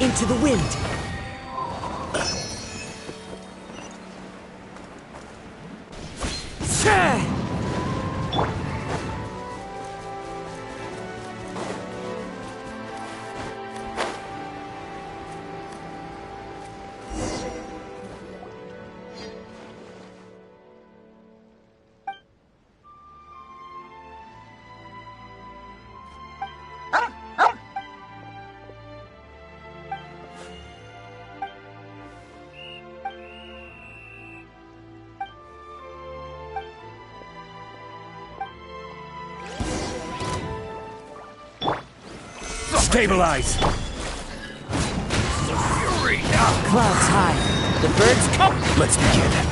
Into the wind. Stabilize! The fury! Clouds high. The birds come. Let's begin.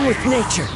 One with nature.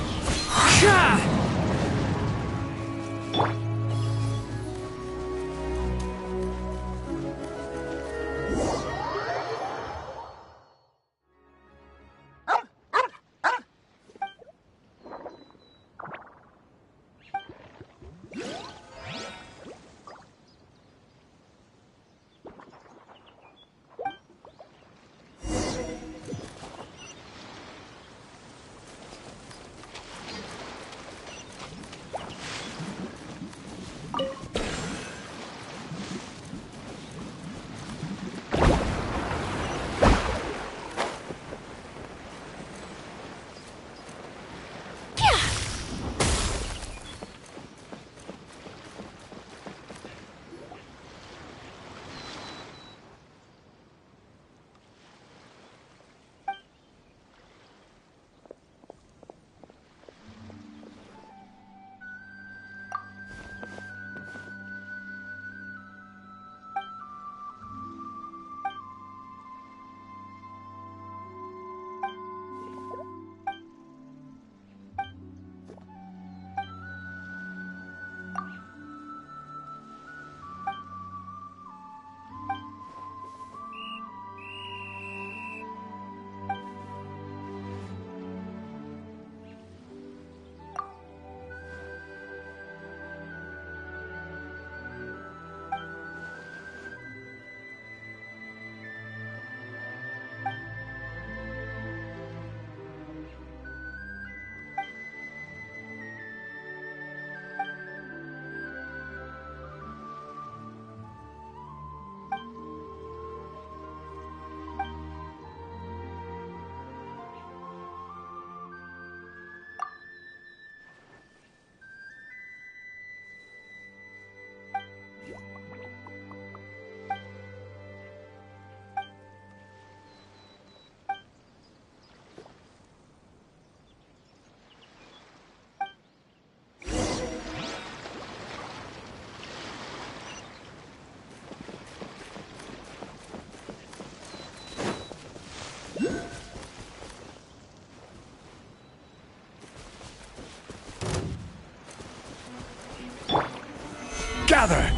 Gather!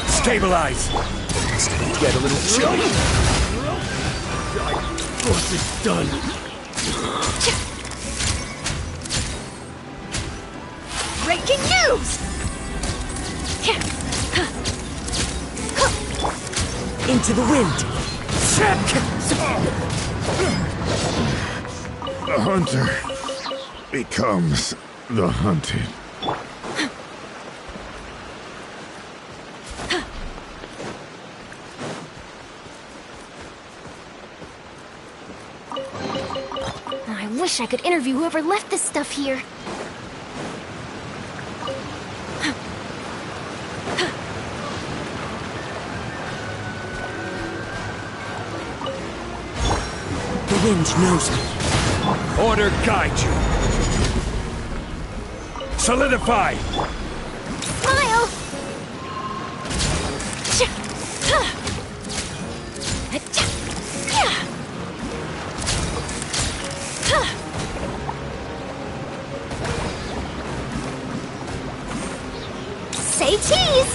Stabilize! Get a little chill. Force is done. Breaking news! Into the wind. The hunter becomes the hunted. I wish I could interview whoever left this stuff here. The wind knows me. Order guide you. Solidify! Smile! Say cheese!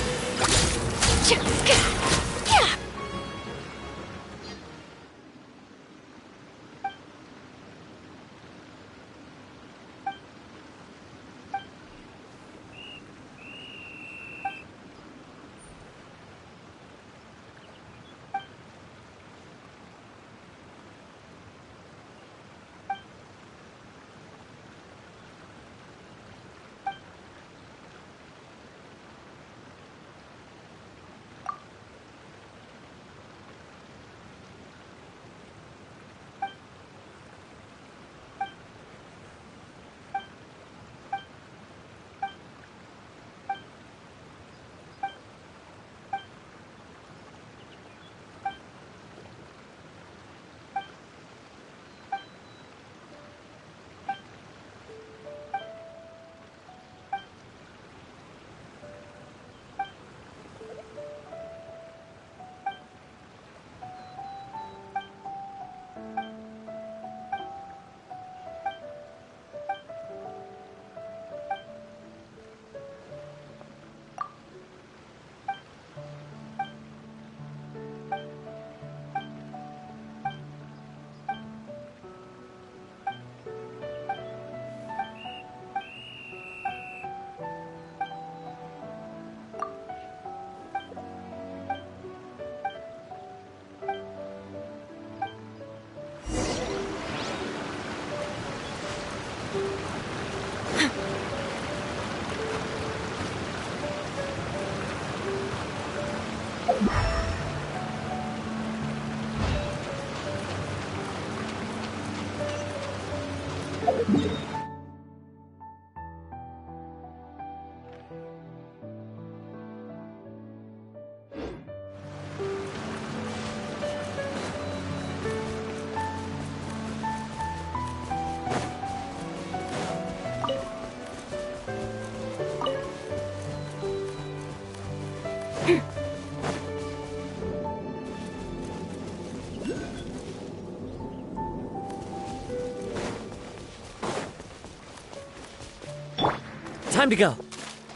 Time to go.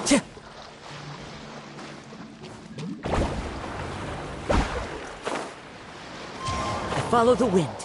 Tch. I follow the wind.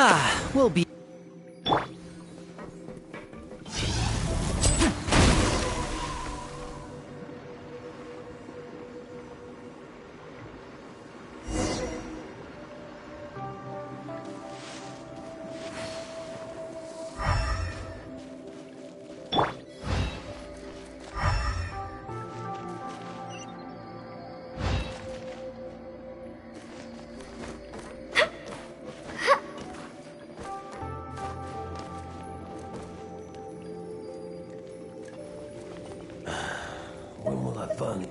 Ah, we'll be... When will have fun?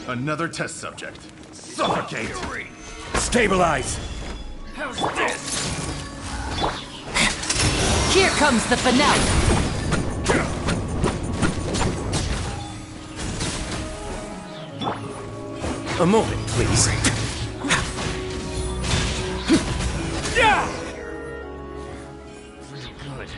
Another test subject. Suffocate! Stabilize! How's this? Here comes the finale! A moment, please. Yeah! Good.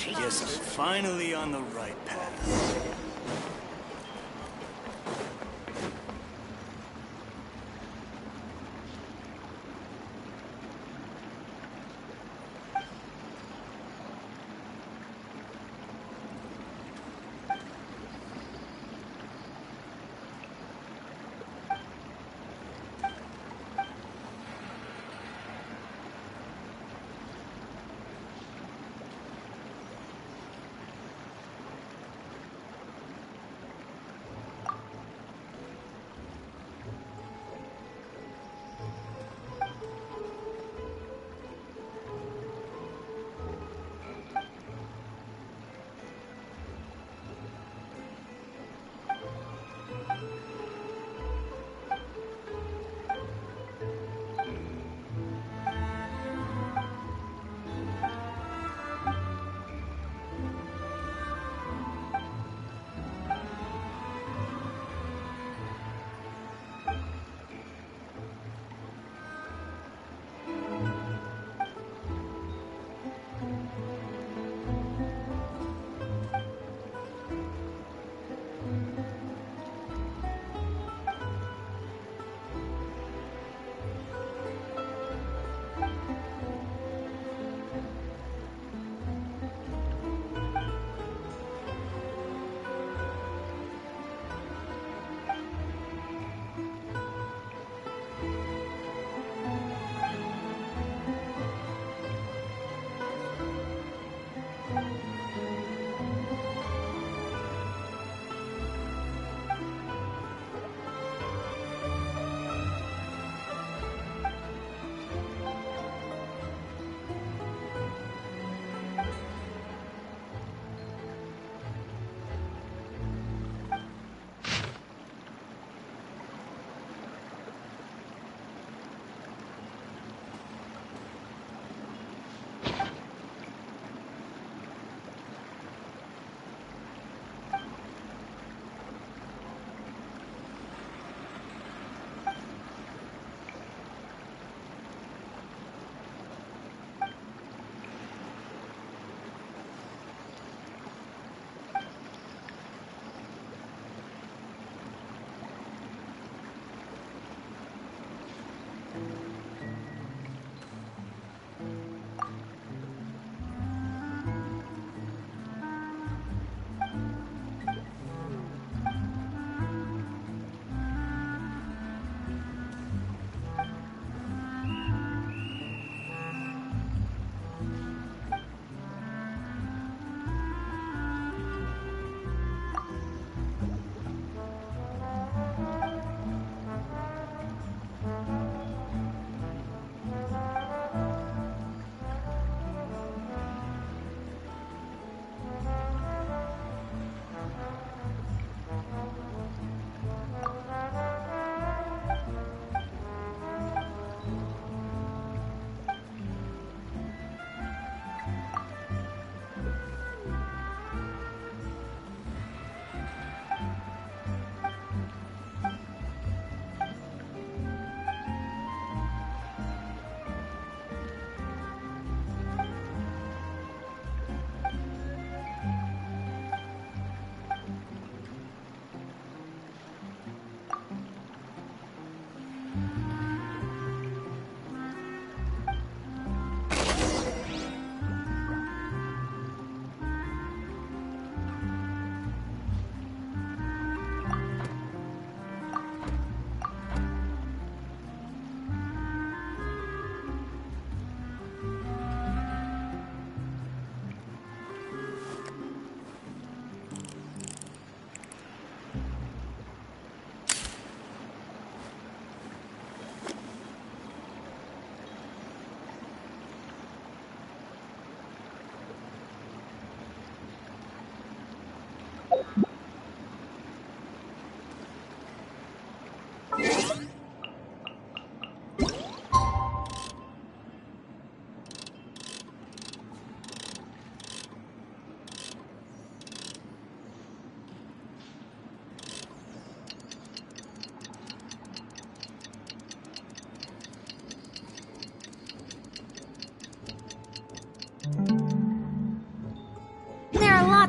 Yes, I'm finally on the right path.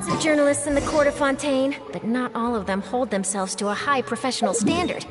lots of journalists in the court of Fontaine, but not all of them hold themselves to a high professional standard.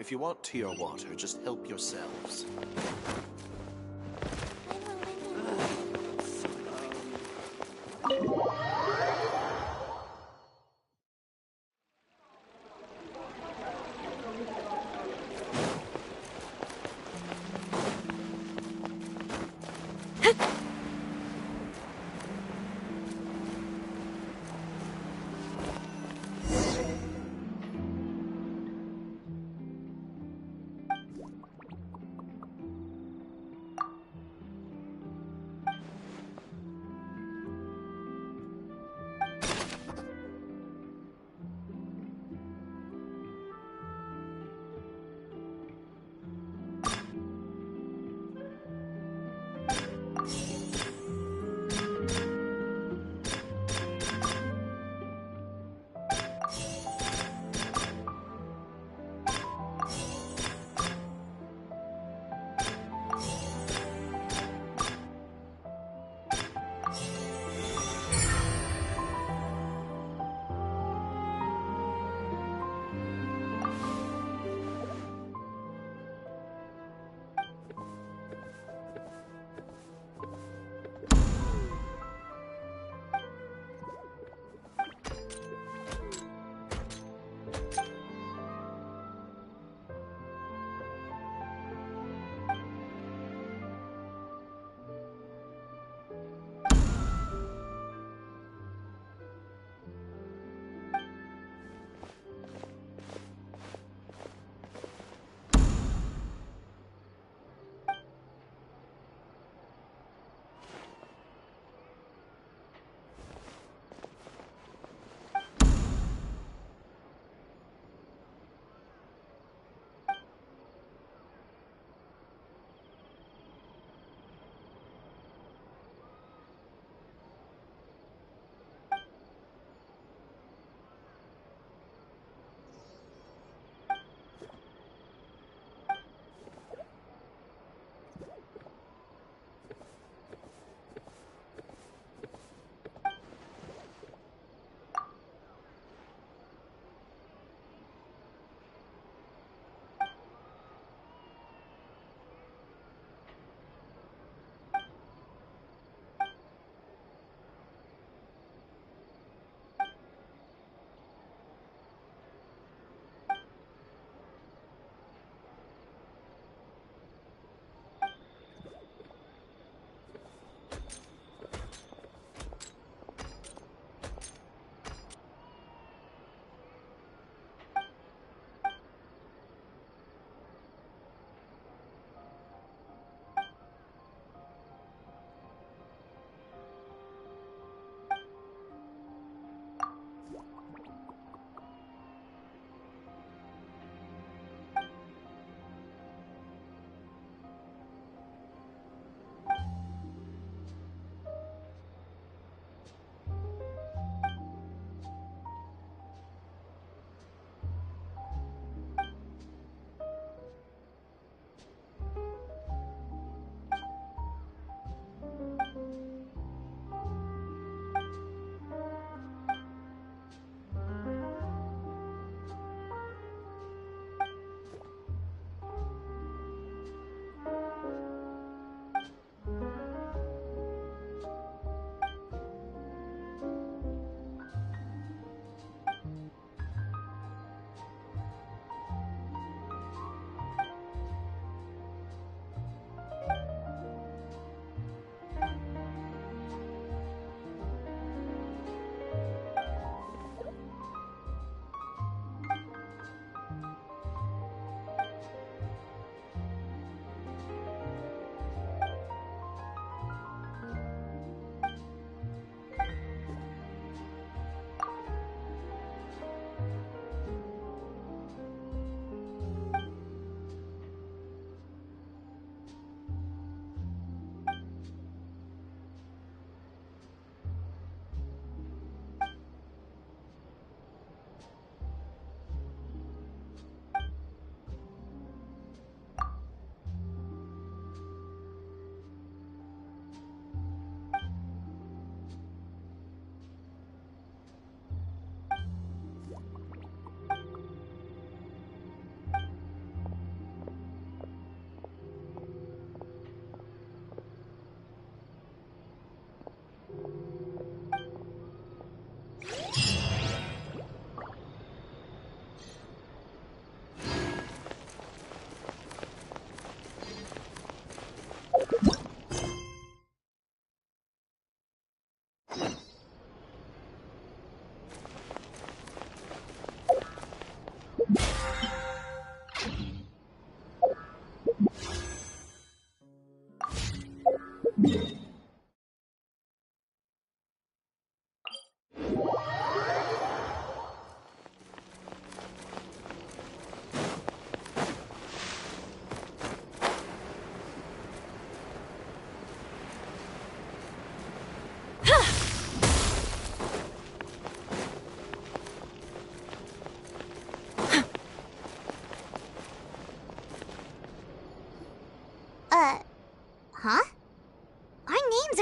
If you want tea or water, just help yourselves.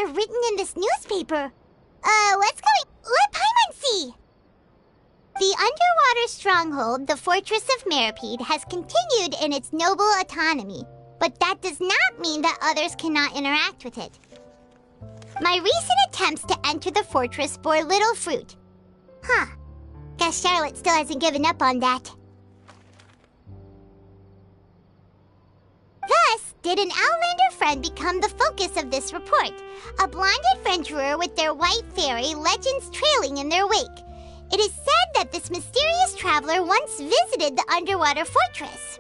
are written in this newspaper. What's going... Let Paimon see! The underwater stronghold, the Fortress of Meropide, has continued in its noble autonomy. But that does not mean that others cannot interact with it. My recent attempts to enter the fortress bore little fruit. Huh. Guess Charlotte still hasn't given up on that. Thus, did an Outlander friend become the focus of this report? A blonde adventurer with their white fairy, legends trailing in their wake. It is said that this mysterious traveler once visited the underwater fortress.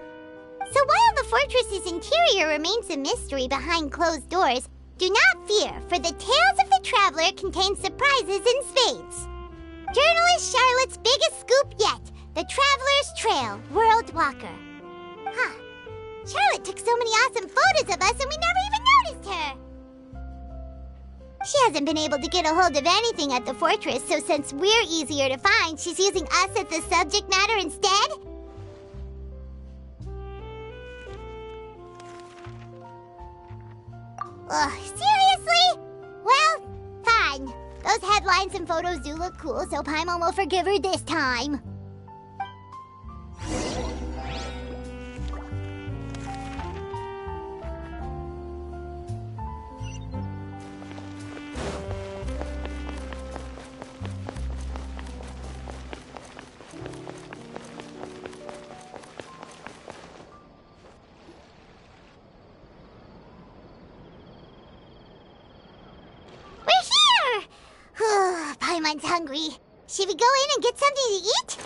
So while the fortress's interior remains a mystery behind closed doors, do not fear, for the tales of the traveler contain surprises in spades. Journalist Charlotte's biggest scoop yet, the Traveler's Trail, World Walker. Huh. Charlotte took so many awesome photos of us and we never even noticed her. She hasn't been able to get a hold of anything at the fortress, so since we're easier to find, she's using us as the subject matter instead? Ugh, seriously? Well, fine. Those headlines and photos do look cool, so Paimon will forgive her this time. Paimon's hungry. Should we go in and get something to eat?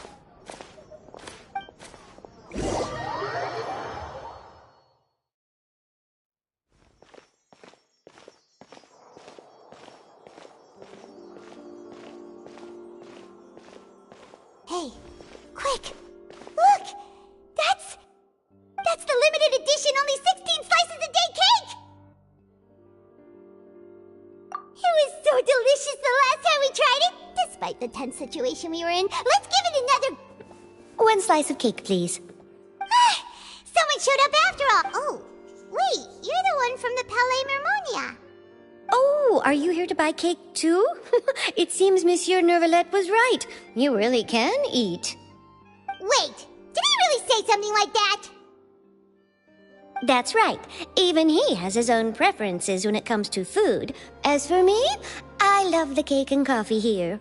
Hey, quick! Look! That's the limited edition, only 16 slices a day cake! It was so delicious the last time we tried it! Despite the tense situation we were in, let's give it another... 1 slice of cake, please. Someone showed up after all! Oh, wait, you're the one from the Palais Mermonia. Oh, are you here to buy cake too? It seems Monsieur Neuvillette was right. You really can eat. Wait, did he really say something like that? That's right. Even he has his own preferences when it comes to food. As for me, I love the cake and coffee here.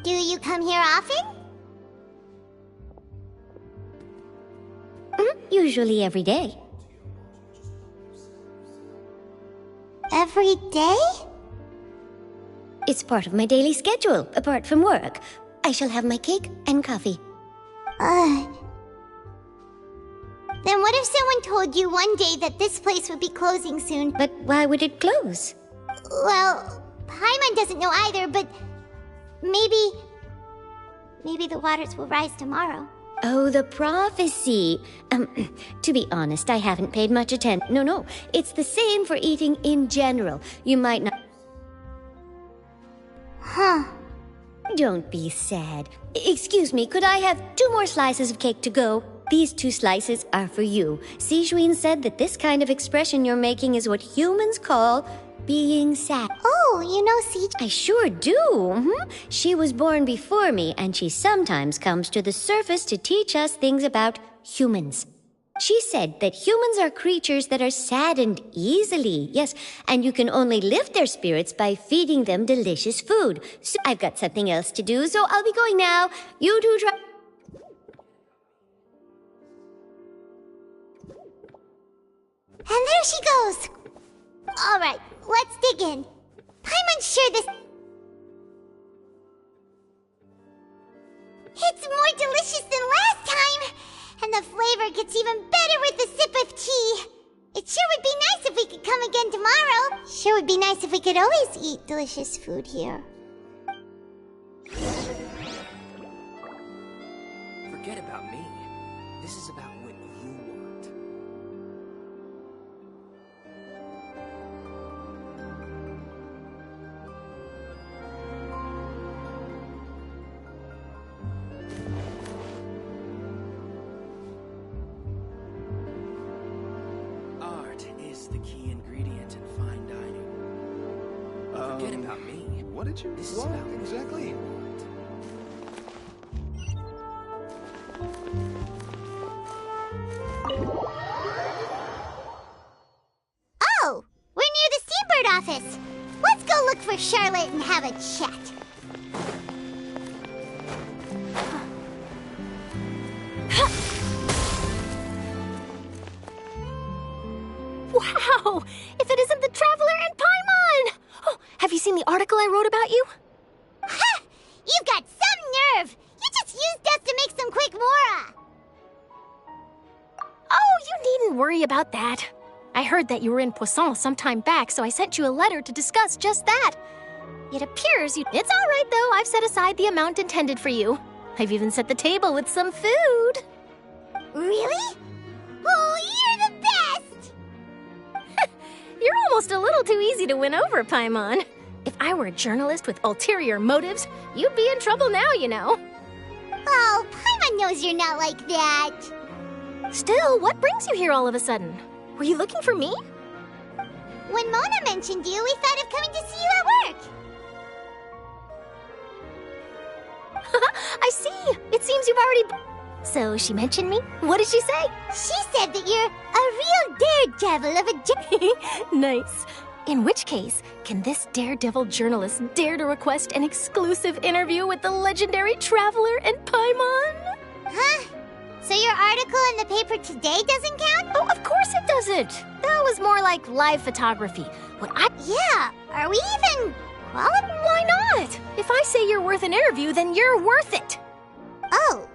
Do you come here often? Usually every day. Every day? It's part of my daily schedule, apart from work. I shall have my cake and coffee. Then what if someone told you one day that this place would be closing soon? But why would it close? Well, Paimon doesn't know either, but maybe the waters will rise tomorrow. Oh, the prophecy. To be honest, I haven't paid much attention. No, it's the same for eating in general. You might not... Huh. Don't be sad. Excuse me, could I have 2 more slices of cake to go? These 2 slices are for you. Sijuin said that this kind of expression you're making is what humans call being sad. Oh, you know Siege? I sure do. She was born before me, and she sometimes comes to the surface to teach us things about humans. She said that humans are creatures that are saddened easily, yes, and you can only lift their spirits by feeding them delicious food. So I've got something else to do, so I'll be going now. You two try... And there she goes! Alright, let's dig in. Paimon's sure this... It's more delicious than last time! And the flavor gets even better with a sip of tea! It sure would be nice if we could come again tomorrow! Sure would be nice if we could always eat delicious food here. Forget about me. This is about what you want. Art is the key ingredient in fine dining. Forget about me. What did you want exactly? Oh, we're near the Seabird office. Let's go look for Charlotte and have a chat. Wow! If it isn't the Traveler and Paimon! Oh, have you seen the article I wrote about you? Ha! You've got some nerve! You just used us to make some quick mora! Oh, you needn't worry about that. I heard that you were in Poisson some time back, so I sent you a letter to discuss just that. It appears you... It's all right, though. I've set aside the amount intended for you. I've even set the table with some food. Really? Oh, you're the best! You're almost a little too easy to win over, Paimon. If I were a journalist with ulterior motives, you'd be in trouble now, you know. Oh, Paimon knows you're not like that. Still, what brings you here all of a sudden? Were you looking for me? When Mona mentioned you, we thought of coming to see you at work. I see. It seems you've already... So she mentioned me? What did she say? She said that you're a real daredevil of a... Nice. In which case, can this daredevil journalist dare to request an exclusive interview with the legendary Traveler and Paimon? Huh? So your article in the paper today doesn't count? Oh, of course it doesn't. That was more like live photography. Yeah, are we even qualified? Why not? If I say you're worth an interview, then you're worth it. Oh,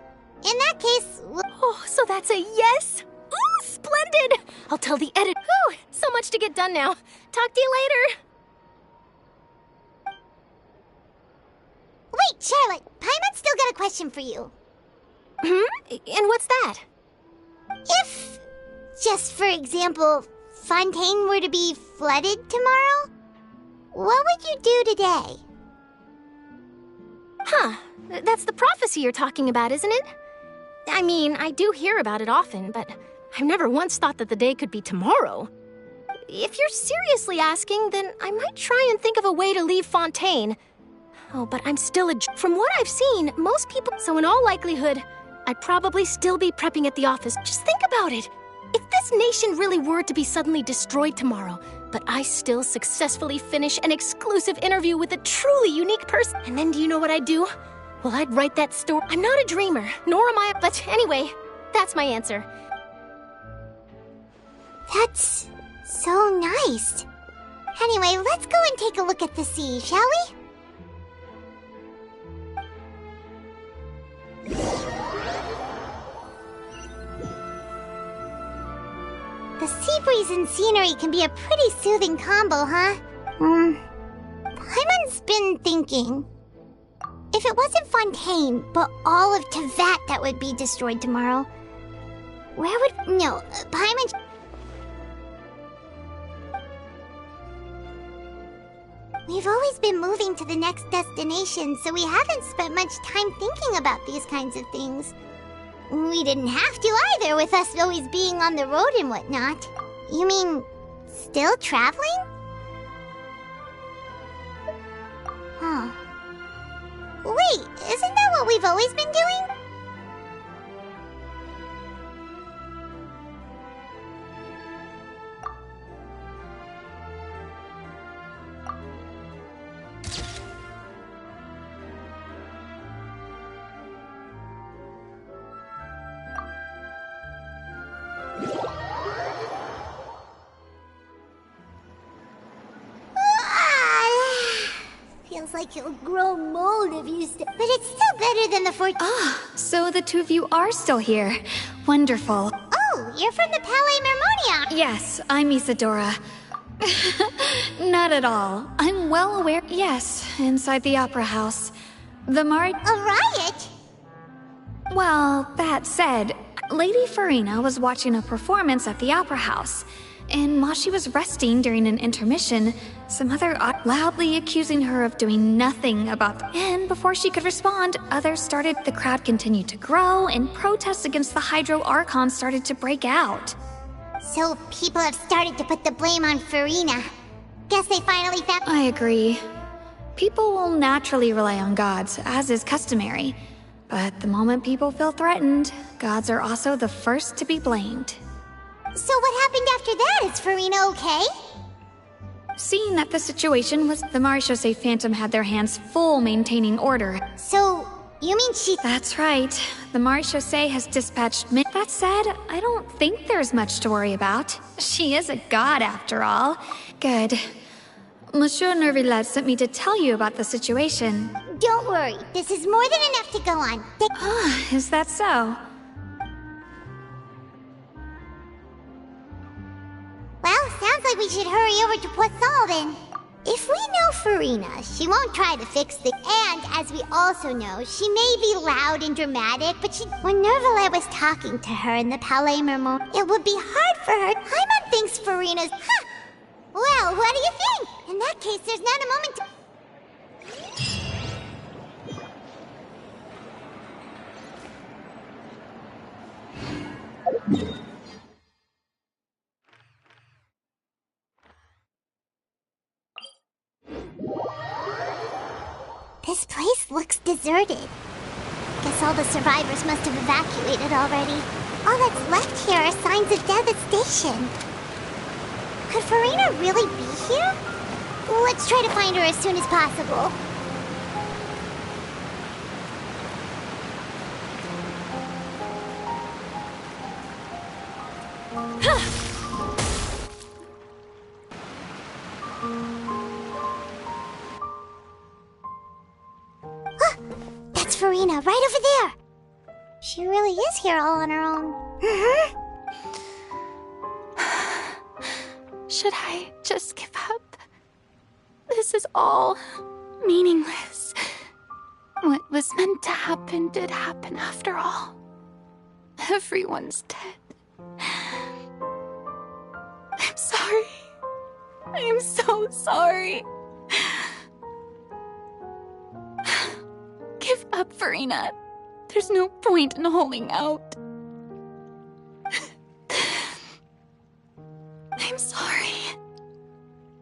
in that case... Oh, so that's a yes? Ooh, splendid! I'll tell the editor. Whew, so much to get done now. Talk to you later. Wait, Charlotte, Paimon's still got a question for you. And what's that? If, just for example, Fontaine were to be flooded tomorrow, what would you do today? Huh, that's the prophecy you're talking about, isn't it? I mean, I do hear about it often, but I've never once thought that the day could be tomorrow. If you're seriously asking, then I might try and think of a way to leave Fontaine. Oh, but I'm still From what I've seen, most people... So in all likelihood, I'd probably still be prepping at the office. Just think about it. If this nation really were to be suddenly destroyed tomorrow, but I still successfully finish an exclusive interview with a truly unique person, and then do you know what I'd do? Well, I'd write that story. I'm not a dreamer, nor am I, but anyway, that's my answer. That's so nice. Anyway, let's go and take a look at the sea, shall we? The sea breeze and scenery can be a pretty soothing combo, huh? Paimon's been thinking. If it wasn't Fontaine, but all of Teyvat that would be destroyed tomorrow, where would... No, Paimon... We've always been moving to the next destination, so we haven't spent much time thinking about these kinds of things. We didn't have to either, with us always being on the road and whatnot. You mean, still traveling? Huh. Wait, isn't that what we've always been doing? Feels like you'll grow mold if you stay. But it's still better than the 14. Ah, so the two of you are still here. Wonderful. Oh, you're from the Palais Mermonia. Yes, I'm Isadora. Not at all. I'm well aware. Yes, inside the Opera House. The A riot? Well, that said, Lady Furina was watching a performance at the Opera House. And while she was resting during an intermission, some other loudly accusing her of doing nothing about them. And before she could respond, others started. The crowd continued to grow, and protests against the Hydro Archon started to break out. So people have started to put the blame on Furina. Guess they finally found— I agree. People will naturally rely on gods, as is customary. But the moment people feel threatened, gods are also the first to be blamed. So what happened after that? Is Farina okay? Seeing that the situation was the Marechaussee Phantom had their hands full maintaining order. So, you mean she— That's right. The Marechaussee has dispatched men. That said, I don't think there's much to worry about. She is a god after all. Good. Monsieur Neuvillette sent me to tell you about the situation. Don't worry, this is more than enough to go on. Is that so? Well, sounds like we should hurry over to Poisson then. If we know Farina, she won't try to fix things. And as we also know, she may be loud and dramatic, but when Neuvillette was talking to her in the Palais Mermont, it would be hard for her. Paimon thinks Farina's— Huh! Well, what do you think? In that case, there's not a moment to— This place looks deserted. Guess all the survivors must have evacuated already. All that's left here are signs of devastation. Could Farina really be here? Let's try to find her as soon as possible. That's Farina, right over there. She really is here all on her own. Should I just give up? This is all meaningless. What was meant to happen did happen after all. Everyone's dead. I'm sorry. I am so sorry. Give up, Farina. There's no point in holding out. I'm sorry.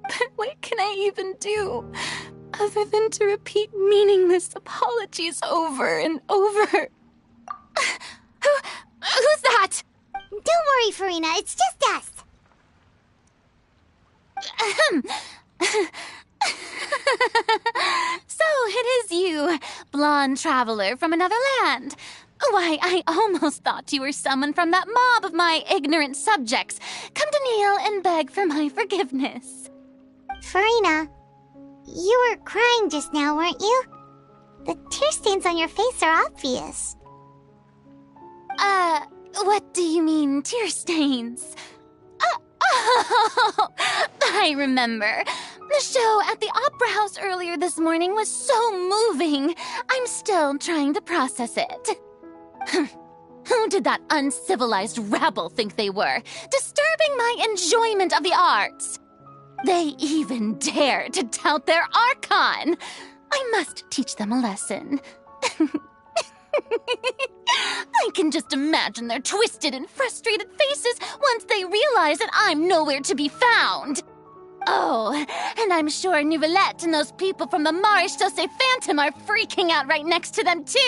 But what can I even do other than to repeat meaningless apologies over and over? Who's that? Don't worry, Farina. It's just us. So it is you, blonde traveler from another land. Why, I almost thought you were someone from that mob of my ignorant subjects, come to kneel and beg for my forgiveness. Farina, you were crying just now, weren't you? The tear stains on your face are obvious. What do you mean, tear stains? Oh, I remember. The show at the Opera House earlier this morning was so moving. I'm still trying to process it. Who did that uncivilized rabble think they were, disturbing my enjoyment of the arts? They even dare to tout their Archon. I must teach them a lesson. I can just imagine their twisted and frustrated faces once they realize that I'm nowhere to be found. Oh, and I'm sure Neuvillette and those people from the Marechaussee Phantom are freaking out right next to them, too.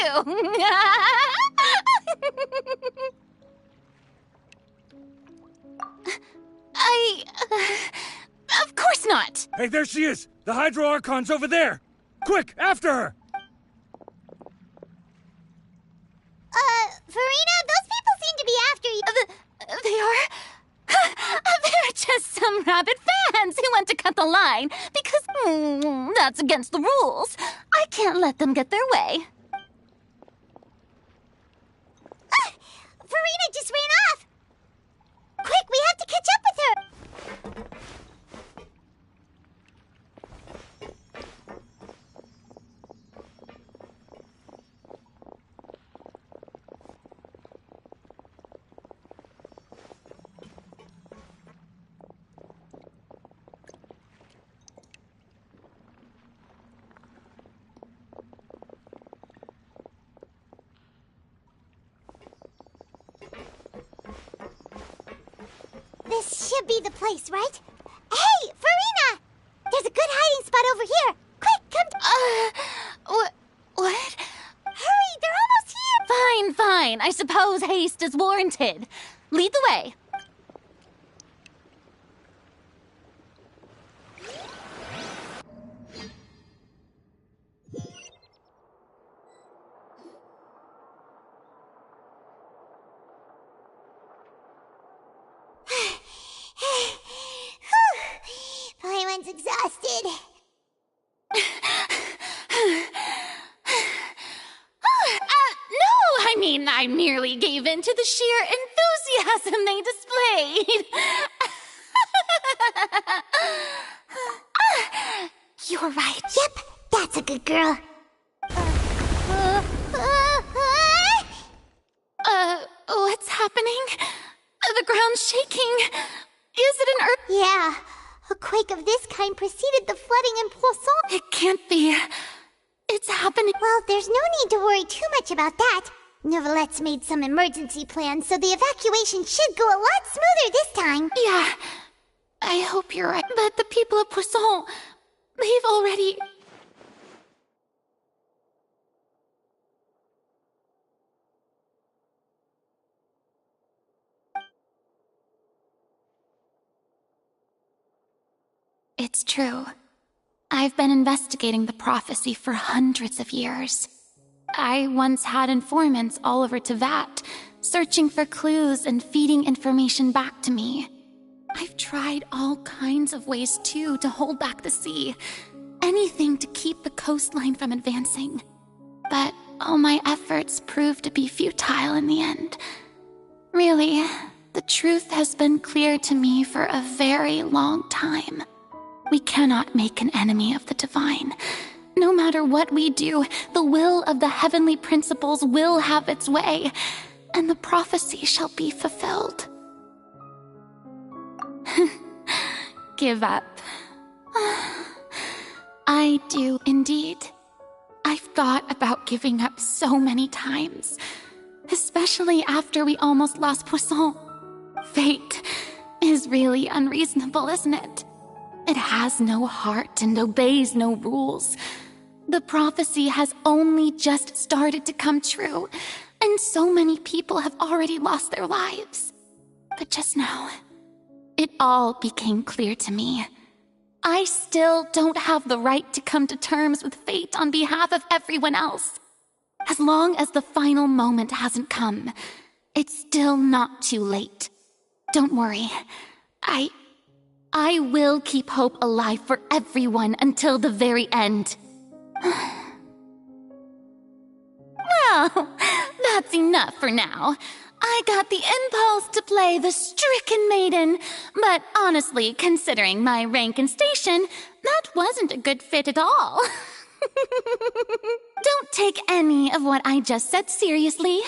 Of course not. Hey, there she is! The Hydro Archon's over there! Quick, after her! Farina, those people seem to be after you. They are? They're just some rabid fans who want to cut the line because that's against the rules. I can't let them get their way. Farina just ran off! Quick, we have to catch up with her! This should be the place, right? Hey, Farina! over here. Quick, come What? Hurry, they're almost here. Fine. I suppose haste is warranted. Lead the way. Paimon's exhausted. No, I mean, I merely gave in to the sheer enthusiasm they displayed. You're right. Yep, that's a good girl. What's happening? The ground's shaking. Is it an earth? Yeah, a quake of this kind preceded the flooding in Poisson. It can't be. It's happening. Well, there's no need to worry too much about that. Neuvillette made some emergency plans, so the evacuation should go a lot smoother this time. Yeah, I hope you're right. But the people of Poisson, they've already... It's true. I've been investigating the prophecy for hundreds of years. I once had informants all over Teyvat, searching for clues and feeding information back to me. I've tried all kinds of ways, too, to hold back the sea. Anything to keep the coastline from advancing. But all my efforts proved to be futile in the end. Really, the truth has been clear to me for a very long time. We cannot make an enemy of the divine. No matter what we do, the will of the heavenly principles will have its way, and the prophecy shall be fulfilled. Give up. I do indeed. I've thought about giving up so many times, especially after we almost lost Poisson. Fate is really unreasonable, isn't it? It has no heart and obeys no rules. The prophecy has only just started to come true, and so many people have already lost their lives. But just now, it all became clear to me. I still don't have the right to come to terms with fate on behalf of everyone else. As long as the final moment hasn't come, it's still not too late. Don't worry. I will keep hope alive for everyone until the very end. Well, that's enough for now. I got the impulse to play the stricken maiden, but honestly, considering my rank and station, that wasn't a good fit at all. Don't take any of what I just said seriously.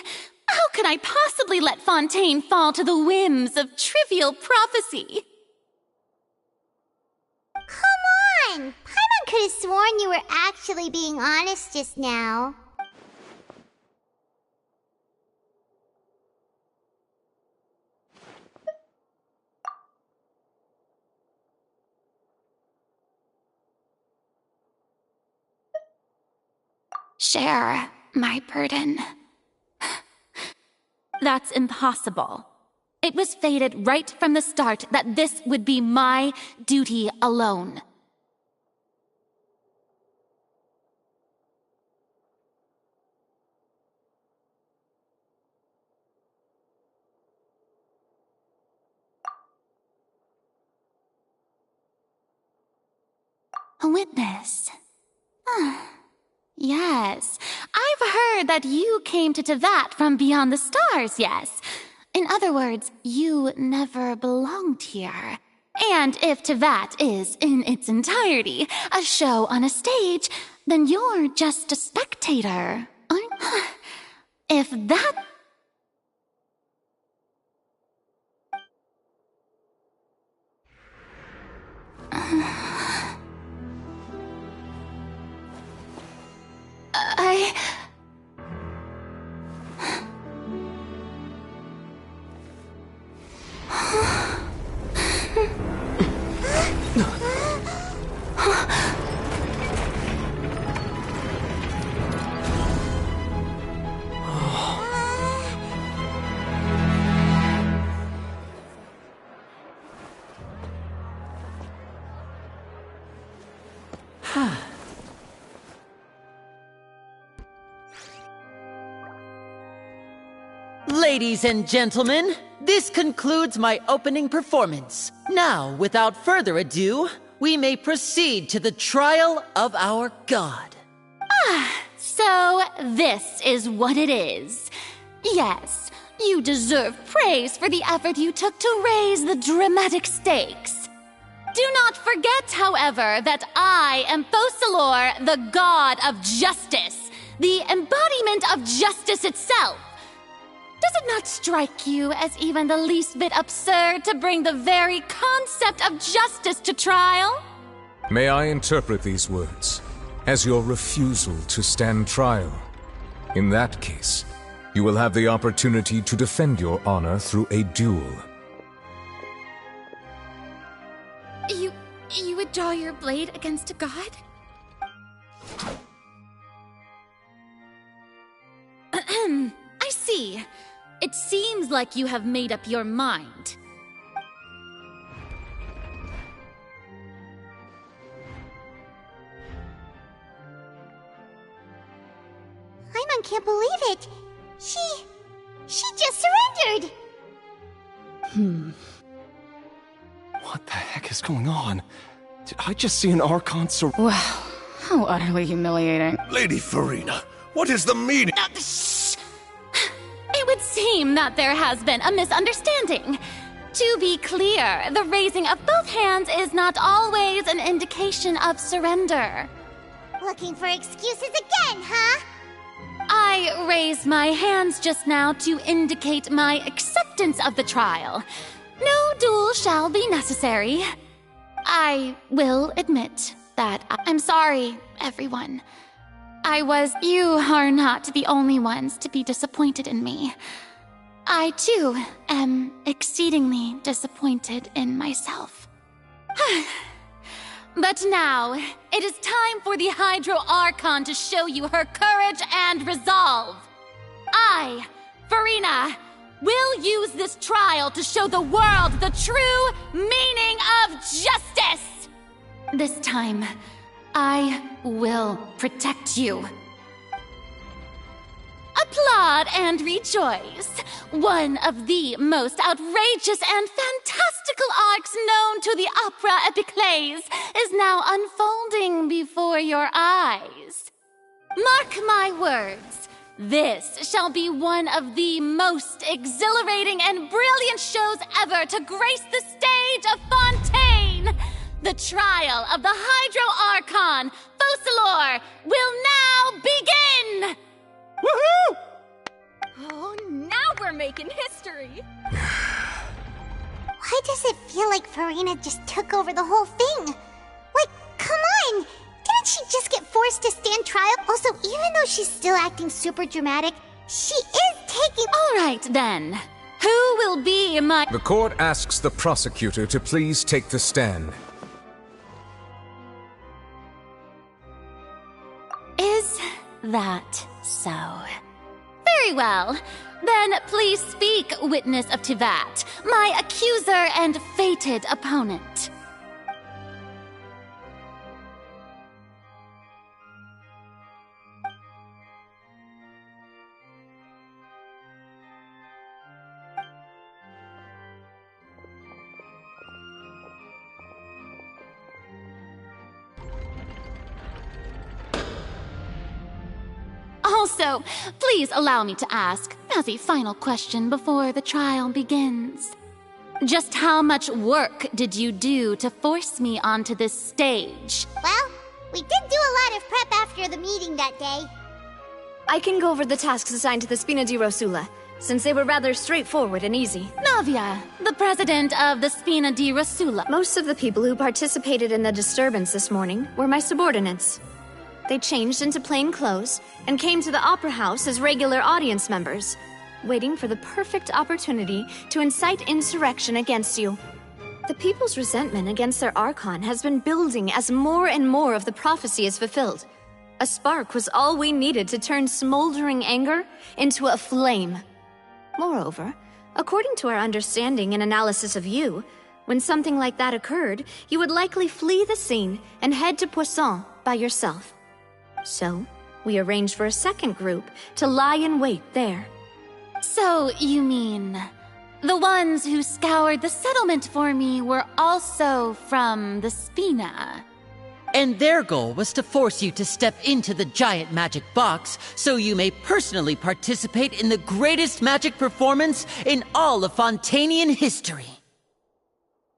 How could I possibly let Fontaine fall to the whims of trivial prophecy? Come on! Paimon could have sworn you were actually being honest just now. Share my burden. That's impossible. It was fated right from the start that this would be my duty alone. A witness. Yes, I've heard that you came to Teyvat from beyond the stars, yes. In other words, you never belonged here. And if Teyvat is, in its entirety, a show on a stage, then you're just a spectator. If that... Ladies and gentlemen, this concludes my opening performance. Now, without further ado, we may proceed to the trial of our god. So this is what it is. Yes, you deserve praise for the effort you took to raise the dramatic stakes. Do not forget, however, that I am Focalors, the god of justice, the embodiment of justice itself. Does it not strike you as even the least bit absurd to bring the very concept of justice to trial? May I interpret these words as your refusal to stand trial? In that case, you will have the opportunity to defend your honor through a duel. You would draw your blade against a god? I see. It seems like you have made up your mind. Paimon can't believe it. She just surrendered. What the heck is going on? Did I just see an Archon Wow, how utterly humiliating. Lady Furina, what is the meaning? Shh! It would seem that there has been a misunderstanding. To be clear, the raising of both hands is not always an indication of surrender. Looking for excuses again, huh? I raised my hands just now to indicate my acceptance of the trial. No duel shall be necessary. I will admit that I'm sorry, everyone. You are not the only ones to be disappointed in me. I, too, am exceedingly disappointed in myself. But now, it is time for the Hydro Archon to show you her courage and resolve. I, Furina, will use this trial to show the world the true meaning of justice! This time, I will protect you. Applaud and rejoice. One of the most outrageous and fantastical arcs known to the opera epiclese is now unfolding before your eyes. Mark my words, this shall be one of the most exhilarating and brilliant shows ever to grace the stage of Fontaine. The trial of the Hydro Archon, Focalors, will now begin! Woohoo! Oh, now we're making history. Why does it feel like Furina just took over the whole thing? Like, come on! Didn't she just get forced to stand trial? Also, even though she's still acting super dramatic, she is taking— All right, then. Who will be my— The court asks the prosecutor to please take the stand. Is that so? Very well. Then please speak, witness of Teyvat, my accuser and fated opponent. Also, please allow me to ask, as a final question before the trial begins. Just how much work did you do to force me onto this stage? Well, we did do a lot of prep after the meeting that day. I can go over the tasks assigned to the Spina di Rosula, since they were rather straightforward and easy. Navia, the president of the Spina di Rosula. Most of the people who participated in the disturbance this morning were my subordinates. They changed into plain clothes and came to the Opera House as regular audience members, waiting for the perfect opportunity to incite insurrection against you. The people's resentment against their Archon has been building as more and more of the prophecy is fulfilled. A spark was all we needed to turn smoldering anger into a flame. Moreover, according to our understanding and analysis of you, when something like that occurred, you would likely flee the scene and head to Poisson by yourself. So, we arranged for a second group to lie in wait there. So, you mean... the ones who scoured the settlement for me were also from the Spina? And their goal was to force you to step into the giant magic box so you may personally participate in the greatest magic performance in all of Fontanian history.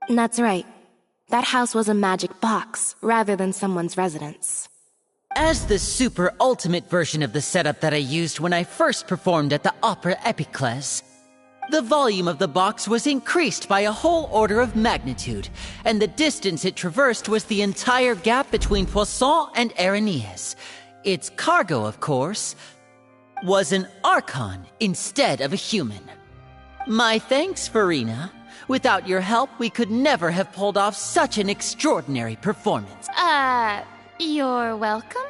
That's right. That house was a magic box, rather than someone's residence. As the super ultimate version of the setup that I used when I first performed at the Opera Epiclese, the volume of the box was increased by a whole order of magnitude, and the distance it traversed was the entire gap between Poisson and Aranias. Its cargo, of course, was an Archon instead of a human. My thanks, Furina. Without your help, we could never have pulled off such an extraordinary performance. You're welcome?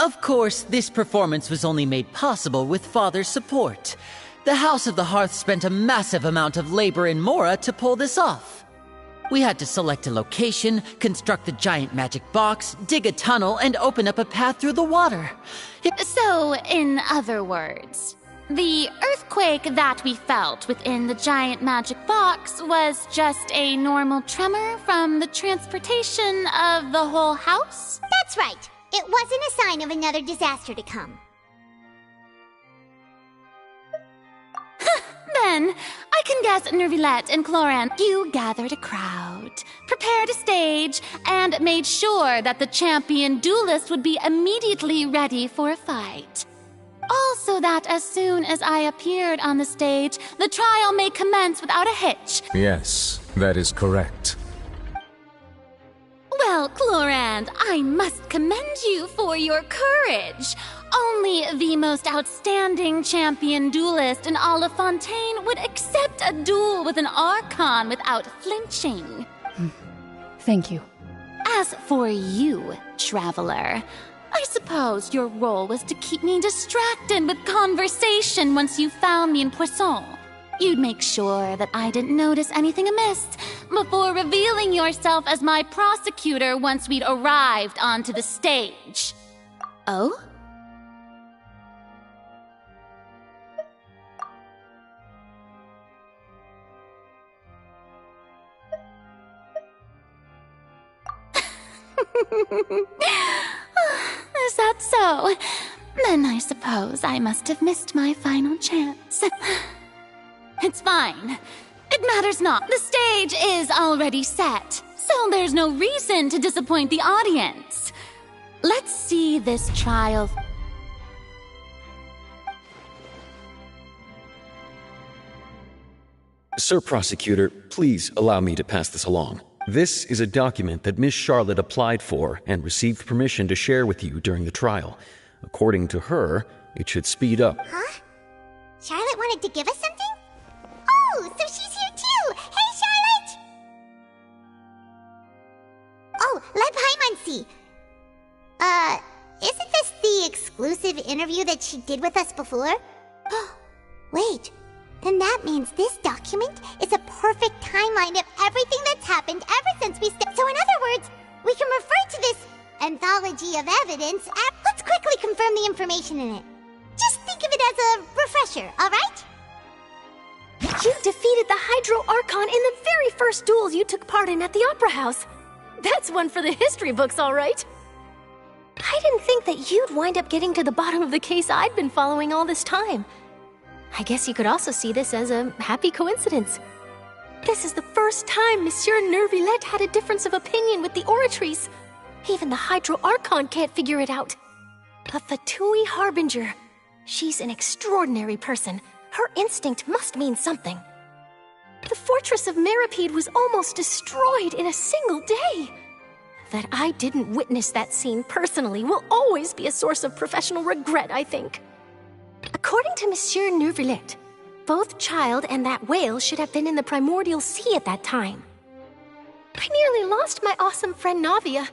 Of course, this performance was only made possible with Father's support. The House of the Hearth spent a massive amount of labor in Mora to pull this off. We had to select a location, construct the giant magic box, dig a tunnel, and open up a path through the water. So, in other words, the earthquake that we felt within the giant magic box was just a normal tremor from the transportation of the whole house? That's right. It wasn't a sign of another disaster to come. Then, I can guess Nervilette and Cloran, you gathered a crowd, prepared a stage, and made sure that the champion duelist would be immediately ready for a fight. Also that as soon as I appeared on the stage, the trial may commence without a hitch. Yes, that is correct. Well, Clorand, I must commend you for your courage. Only the most outstanding champion duelist in all of Fontaine would accept a duel with an Archon without flinching. Thank you. As for you, Traveler, I suppose your role was to keep me distracted with conversation once you found me in Poisson. You'd make sure that I didn't notice anything amiss before revealing yourself as my prosecutor once we'd arrived onto the stage. Oh? Is that so? Then I suppose I must have missed my final chance. It's fine. It matters not. The stage is already set, so there's no reason to disappoint the audience. Let's see this trial. Sir Prosecutor, please allow me to pass this along. This is a document that Miss Charlotte applied for and received permission to share with you during the trial. According to her, it should speed up. Huh? Charlotte wanted to give us something? Oh, so she's here too! Hey, Charlotte! Oh, let Paimon see. Isn't this the exclusive interview that she did with us before? Wait, then that means this document is a perfect timeline of everything that's happened ever since we So in other words, we can refer to this anthology of evidence and let's quickly confirm the information in it. Just think of it as a refresher, alright? You defeated the Hydro Archon in the very first duels you took part in at the Opera House. That's one for the history books, all right. I didn't think that you'd wind up getting to the bottom of the case I'd been following all this time. I guess you could also see this as a happy coincidence. This is the first time Monsieur Nervilette had a difference of opinion with the Oratrice. Even the Hydro Archon can't figure it out. A Fatui Harbinger. She's an extraordinary person. Her instinct must mean something. The fortress of Meripede was almost destroyed in a single day. That I didn't witness that scene personally will always be a source of professional regret, I think. According to Monsieur Nervilette, both Child and that whale should have been in the Primordial Sea at that time. I nearly lost my awesome friend Navia.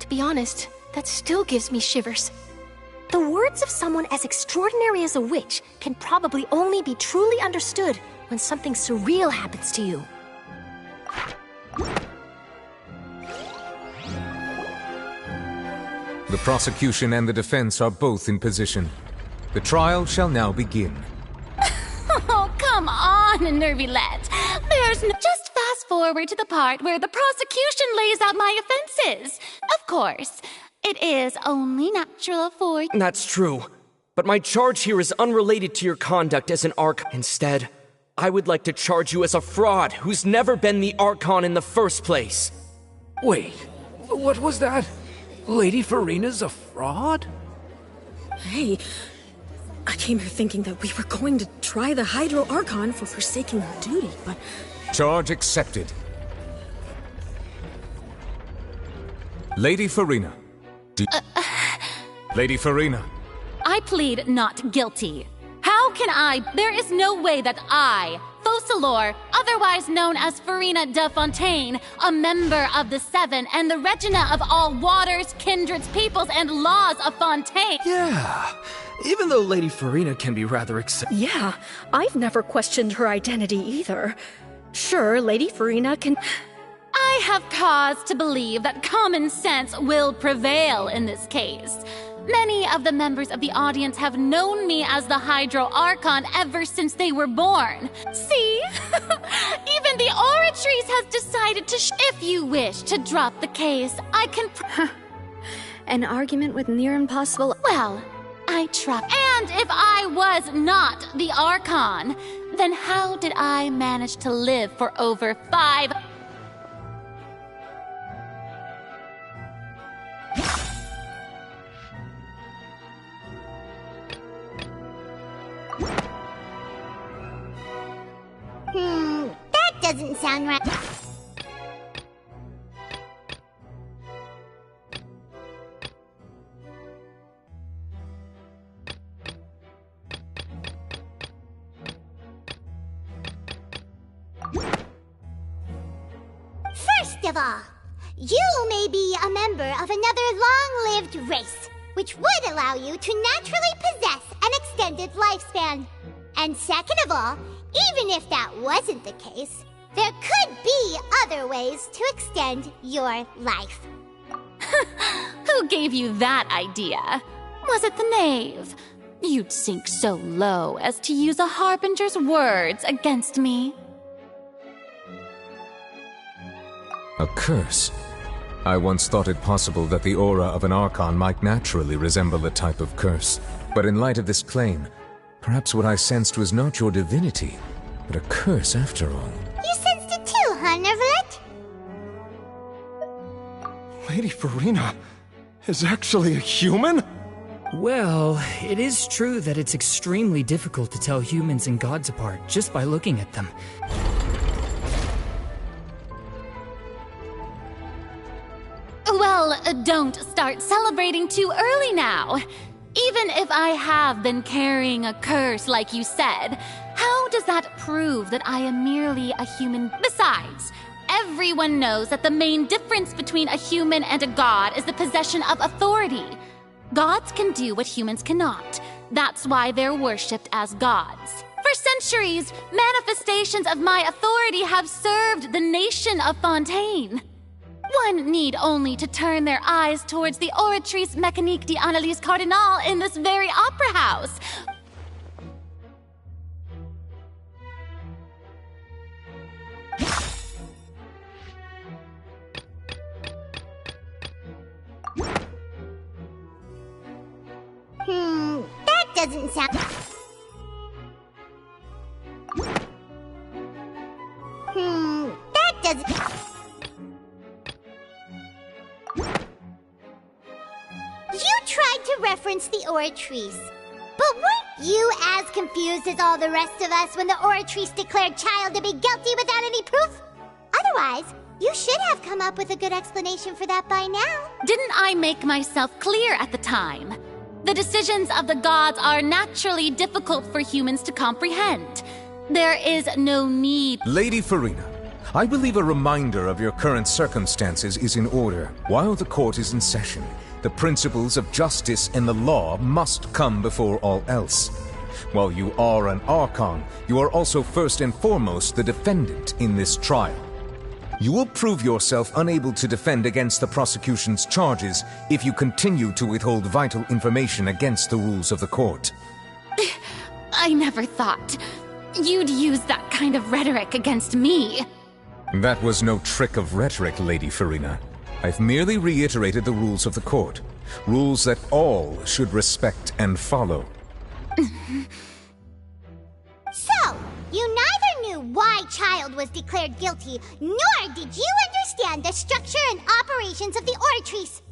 To be honest, that still gives me shivers. The words of someone as extraordinary as a witch can probably only be truly understood when something surreal happens to you. The prosecution and the defense are both in position. The trial shall now begin. come on, Nervylette. Just fast forward to the part where the prosecution lays out my offenses. Of course, it is only natural for... That's true. But my charge here is unrelated to your conduct as an Archon. Instead, I would like to charge you as a fraud who's never been the Archon in the first place. Wait, what was that? Lady Furina's a fraud? Hey, I came here thinking that we were going to try the Hydro Archon for forsaking her duty, but... Charge accepted. Lady Furina. Lady Furina. I plead not guilty. How can I? There is no way that I, Focalors, otherwise known as Furina de Fontaine, a member of the Seven and the Regina of all waters, kindreds, peoples, and laws of Fontaine. Yeah, even though Lady Furina can be rather Yeah, I've never questioned her identity either. Sure, Lady Furina can... I have cause to believe that common sense will prevail in this case. Many of the members of the audience have known me as the Hydro Archon ever since they were born. See? Even the Oratrice has decided to if you wish to drop the case, I can An argument with near impossible... Well, I try. And if I was not the Archon, then how did I manage to live for over 5... That doesn't sound right. First of all, you may be a member of another long-lived race, which would allow you to naturally possess an extended lifespan. And second of all, even if that wasn't the case, there could be other ways to extend your life. Who gave you that idea? Was it the knave? You'd sink so low as to use a harbinger's words against me. A curse? I once thought it possible that the aura of an Archon might naturally resemble a type of curse. But in light of this claim, perhaps what I sensed was not your divinity, but a curse after all. You sensed it too, huh, Nervylette? Lady Furina is actually a human? Well, it is true that it's extremely difficult to tell humans and gods apart just by looking at them. Well, don't start celebrating too early now. Even if I have been carrying a curse like you said, how does that prove that I am merely a human? Besides, everyone knows that the main difference between a human and a god is the possession of authority. Gods can do what humans cannot. That's why they're worshipped as gods. For centuries, manifestations of my authority have served the nation of Fontaine. One need only to turn their eyes towards the Oratrice Mécanique d'Annalise Cardinal in this very opera house. That doesn't sound... that doesn't... You tried to reference the Oratrice, but weren't you as confused as all the rest of us when the Oratrice declared Childe to be guilty without any proof? Otherwise, you should have come up with a good explanation for that by now. Didn't I make myself clear at the time? The decisions of the gods are naturally difficult for humans to comprehend. There is no need... Lady Furina, I believe a reminder of your current circumstances is in order. While the court is in session, the principles of justice and the law must come before all else. While you are an Archon, you are also first and foremost the defendant in this trial. You will prove yourself unable to defend against the prosecution's charges if you continue to withhold vital information against the rules of the court. I never thought... you'd use that kind of rhetoric against me. That was no trick of rhetoric, Lady Furina. I've merely reiterated the rules of the court. Rules that all should respect and follow. So, you neither knew why Childe was declared guilty, nor did you understand the structure and operations of the Oratrice.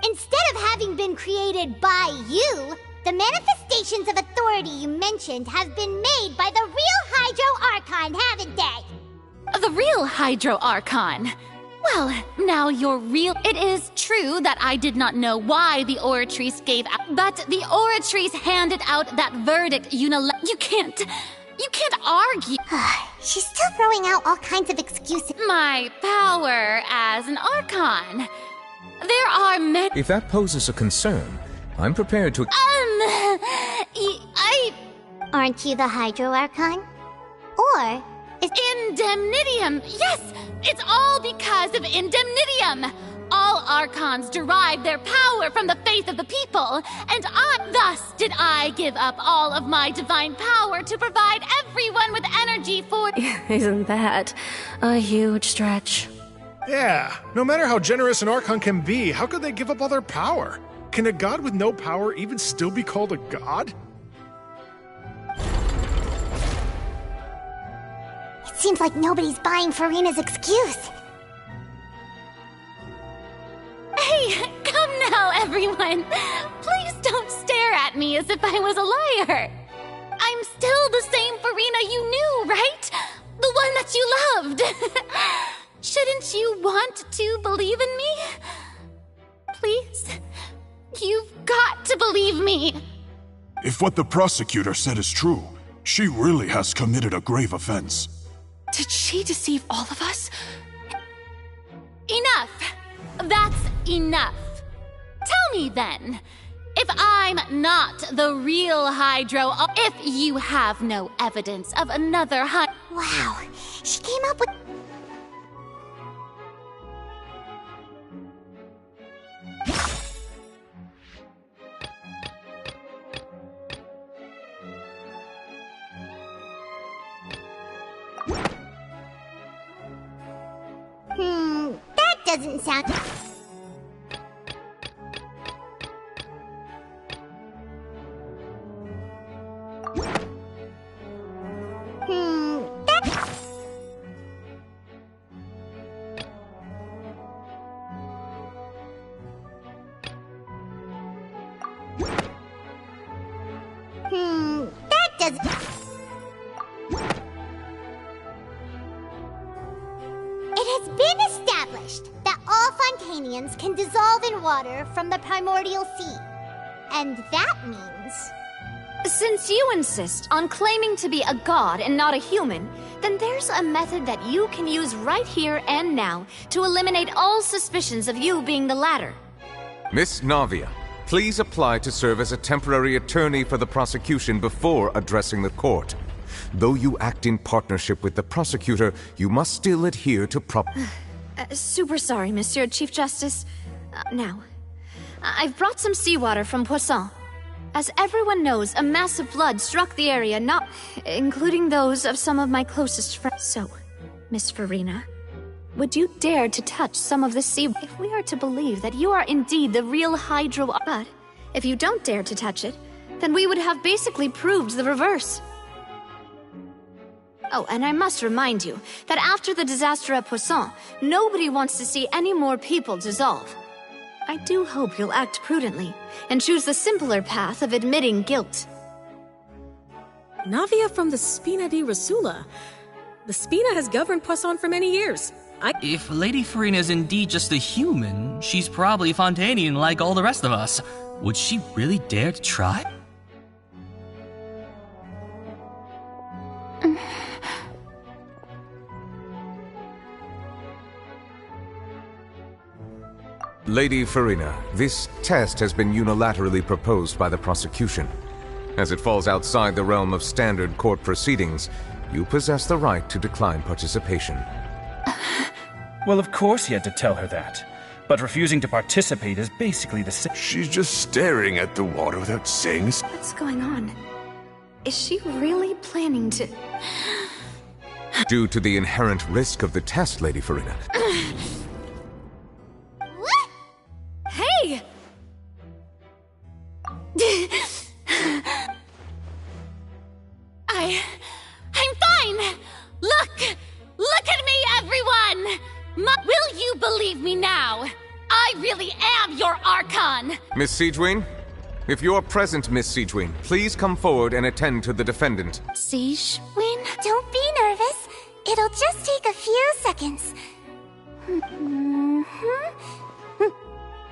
Instead of having been created by you, the manifestations of authority you mentioned have been made by the real Hydro Archon, haven't they? The real Hydro Archon? Well, now you're real. It is true that I did not know why the Oratrice gave out, but the Oratrice handed out that verdict You can't argue. She's still throwing out all kinds of excuses. My power as an Archon. There are many. If that poses a concern, I'm prepared to. Aren't you the Hydro Archon? Or Indemnitium! Yes! It's all because of Indemnitium! All Archons derive their power from the faith of the people, and thus did I give up all of my divine power to provide everyone with energy for. Isn't that a huge stretch? Yeah, no matter how generous an Archon can be, how could they give up all their power? Can a god with no power even still be called a god? It seems like nobody's buying Furina's excuse. Hey, come now, everyone! Please don't stare at me as if I was a liar! I'm still the same Furina you knew, right? The one that you loved! Shouldn't you want to believe in me? Please? You've got to believe me! If what the prosecutor said is true, she really has committed a grave offense. Did she deceive all of us? Enough! That's enough. Tell me then, if I'm not the real Hydro, if you have no evidence of another Wow, she came up with... that doesn't sound... that doesn't... It has been established that all Fontanians can dissolve in water from the primordial sea. And that means... Since you insist on claiming to be a god and not a human, then there's a method that you can use right here and now to eliminate all suspicions of you being the latter. Miss Navia, please apply to serve as a temporary attorney for the prosecution before addressing the court. Though you act in partnership with the prosecutor, you must still adhere to Super sorry, Monsieur Chief Justice. Now, I've brought some seawater from Poisson. As everyone knows, a massive flood struck the area, including those of some of my closest friends. So, Miss Furina, would you dare to touch some of the sea if we are to believe that you are indeed the real Hydro? But if you don't dare to touch it, then we would have basically proved the reverse. Oh, and I must remind you that after the disaster at Poisson, nobody wants to see any more people dissolve. I do hope you'll act prudently and choose the simpler path of admitting guilt. Navia from the Spina di Rasula. The Spina has governed Poisson for many years. If Lady Furina is indeed just a human, she's probably Fontanian like all the rest of us. Would she really dare to try? Lady Furina, this test has been unilaterally proposed by the prosecution. As it falls outside the realm of standard court proceedings, you possess the right to decline participation. Well, of course he had to tell her that. But refusing to participate is basically the same. She's just staring at the water without saying... What's going on? Is she really planning to... Due to the inherent risk of the test, Lady Furina. What? Hey! I'm fine! Look at me, everyone! Will you believe me now? I really am your Archon! Miss Sigewinne? If you are present, Miss Sigewinne, please come forward and attend to the defendant. Sigewinne? Don't be nervous. It'll just take a few seconds.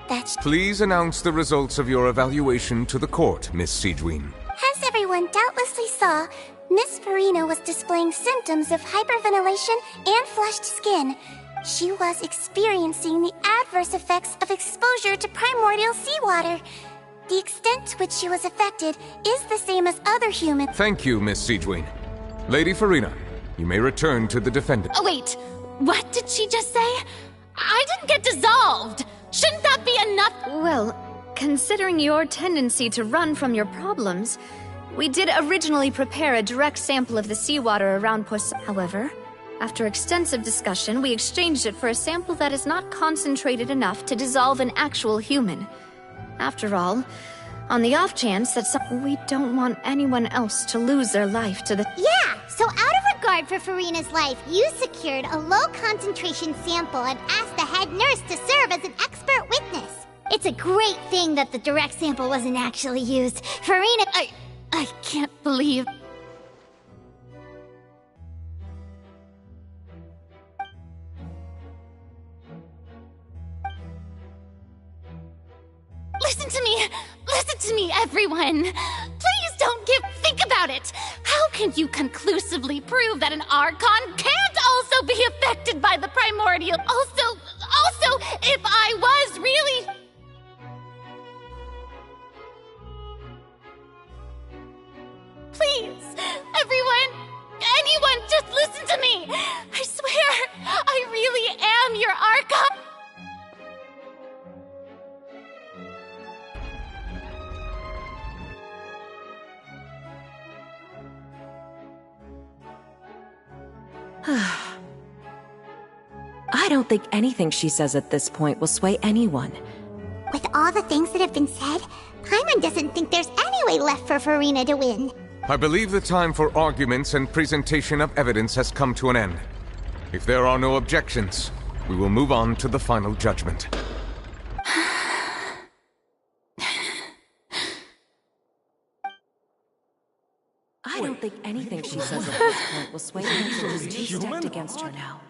That's... Please announce the results of your evaluation to the court, Miss Sigewinne. As everyone doubtlessly saw, Miss Furina was displaying symptoms of hyperventilation and flushed skin. She was experiencing the adverse effects of exposure to primordial seawater. The extent to which she was affected is the same as other humans. Thank you, Miss Sigewinne. Lady Furina, you may return to the defendant. Oh, wait. What did she just say? I didn't get dissolved. Shouldn't that be enough? Well, considering your tendency to run from your problems, we did originally prepare a direct sample of the seawater around Poseidon. However, after extensive discussion, we exchanged it for a sample that is not concentrated enough to dissolve an actual human. After all, on the off chance that we don't want anyone else to lose their life to the... Yeah, so out of regard for Furina's life, you secured a low-concentration sample and asked the head nurse to serve as an expert witness. It's a great thing that the direct sample wasn't actually used. Furina... I can't believe... Listen to me, everyone! Please don't think about it! How can you conclusively prove that an Archon can't also be affected by the primordial? Also, if I was really... Please, anyone, just listen to me! I swear, I really am your Archon! I don't think anything she says at this point will sway anyone. With all the things that have been said, Paimon doesn't think there's any way left for Furina to win. I believe the time for arguments and presentation of evidence has come to an end. If there are no objections, we will move on to the final judgment. I don't think anything she says at this point will sway anyone who's too stacked against her now.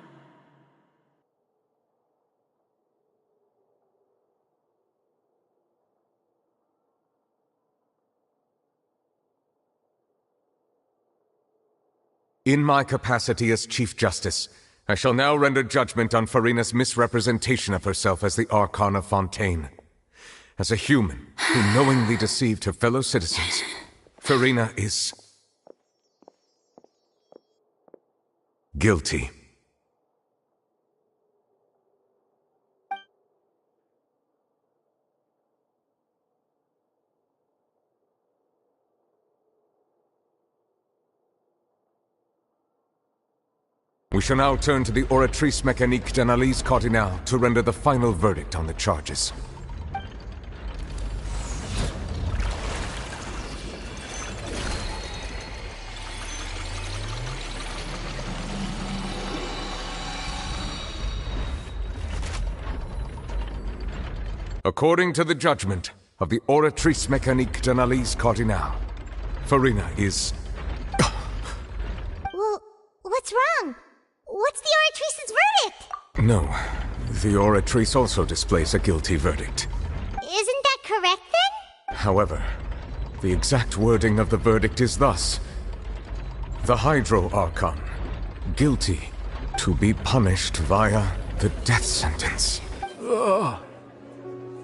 In my capacity as Chief Justice, I shall now render judgment on Furina's misrepresentation of herself as the Archon of Fontaine. As a human who knowingly deceived her fellow citizens, Furina is... guilty. We shall now turn to the Oratrice Mécanique d'Analyse Cardinale to render the final verdict on the charges. According to the judgment of the Oratrice Mécanique d'Analyse Cardinale, Furina is... Well, what's wrong? What's the Oratrice's verdict? No, the Oratrice also displays a guilty verdict. Isn't that correct, then? However, the exact wording of the verdict is thus. The Hydro Archon, guilty to be punished via the death sentence.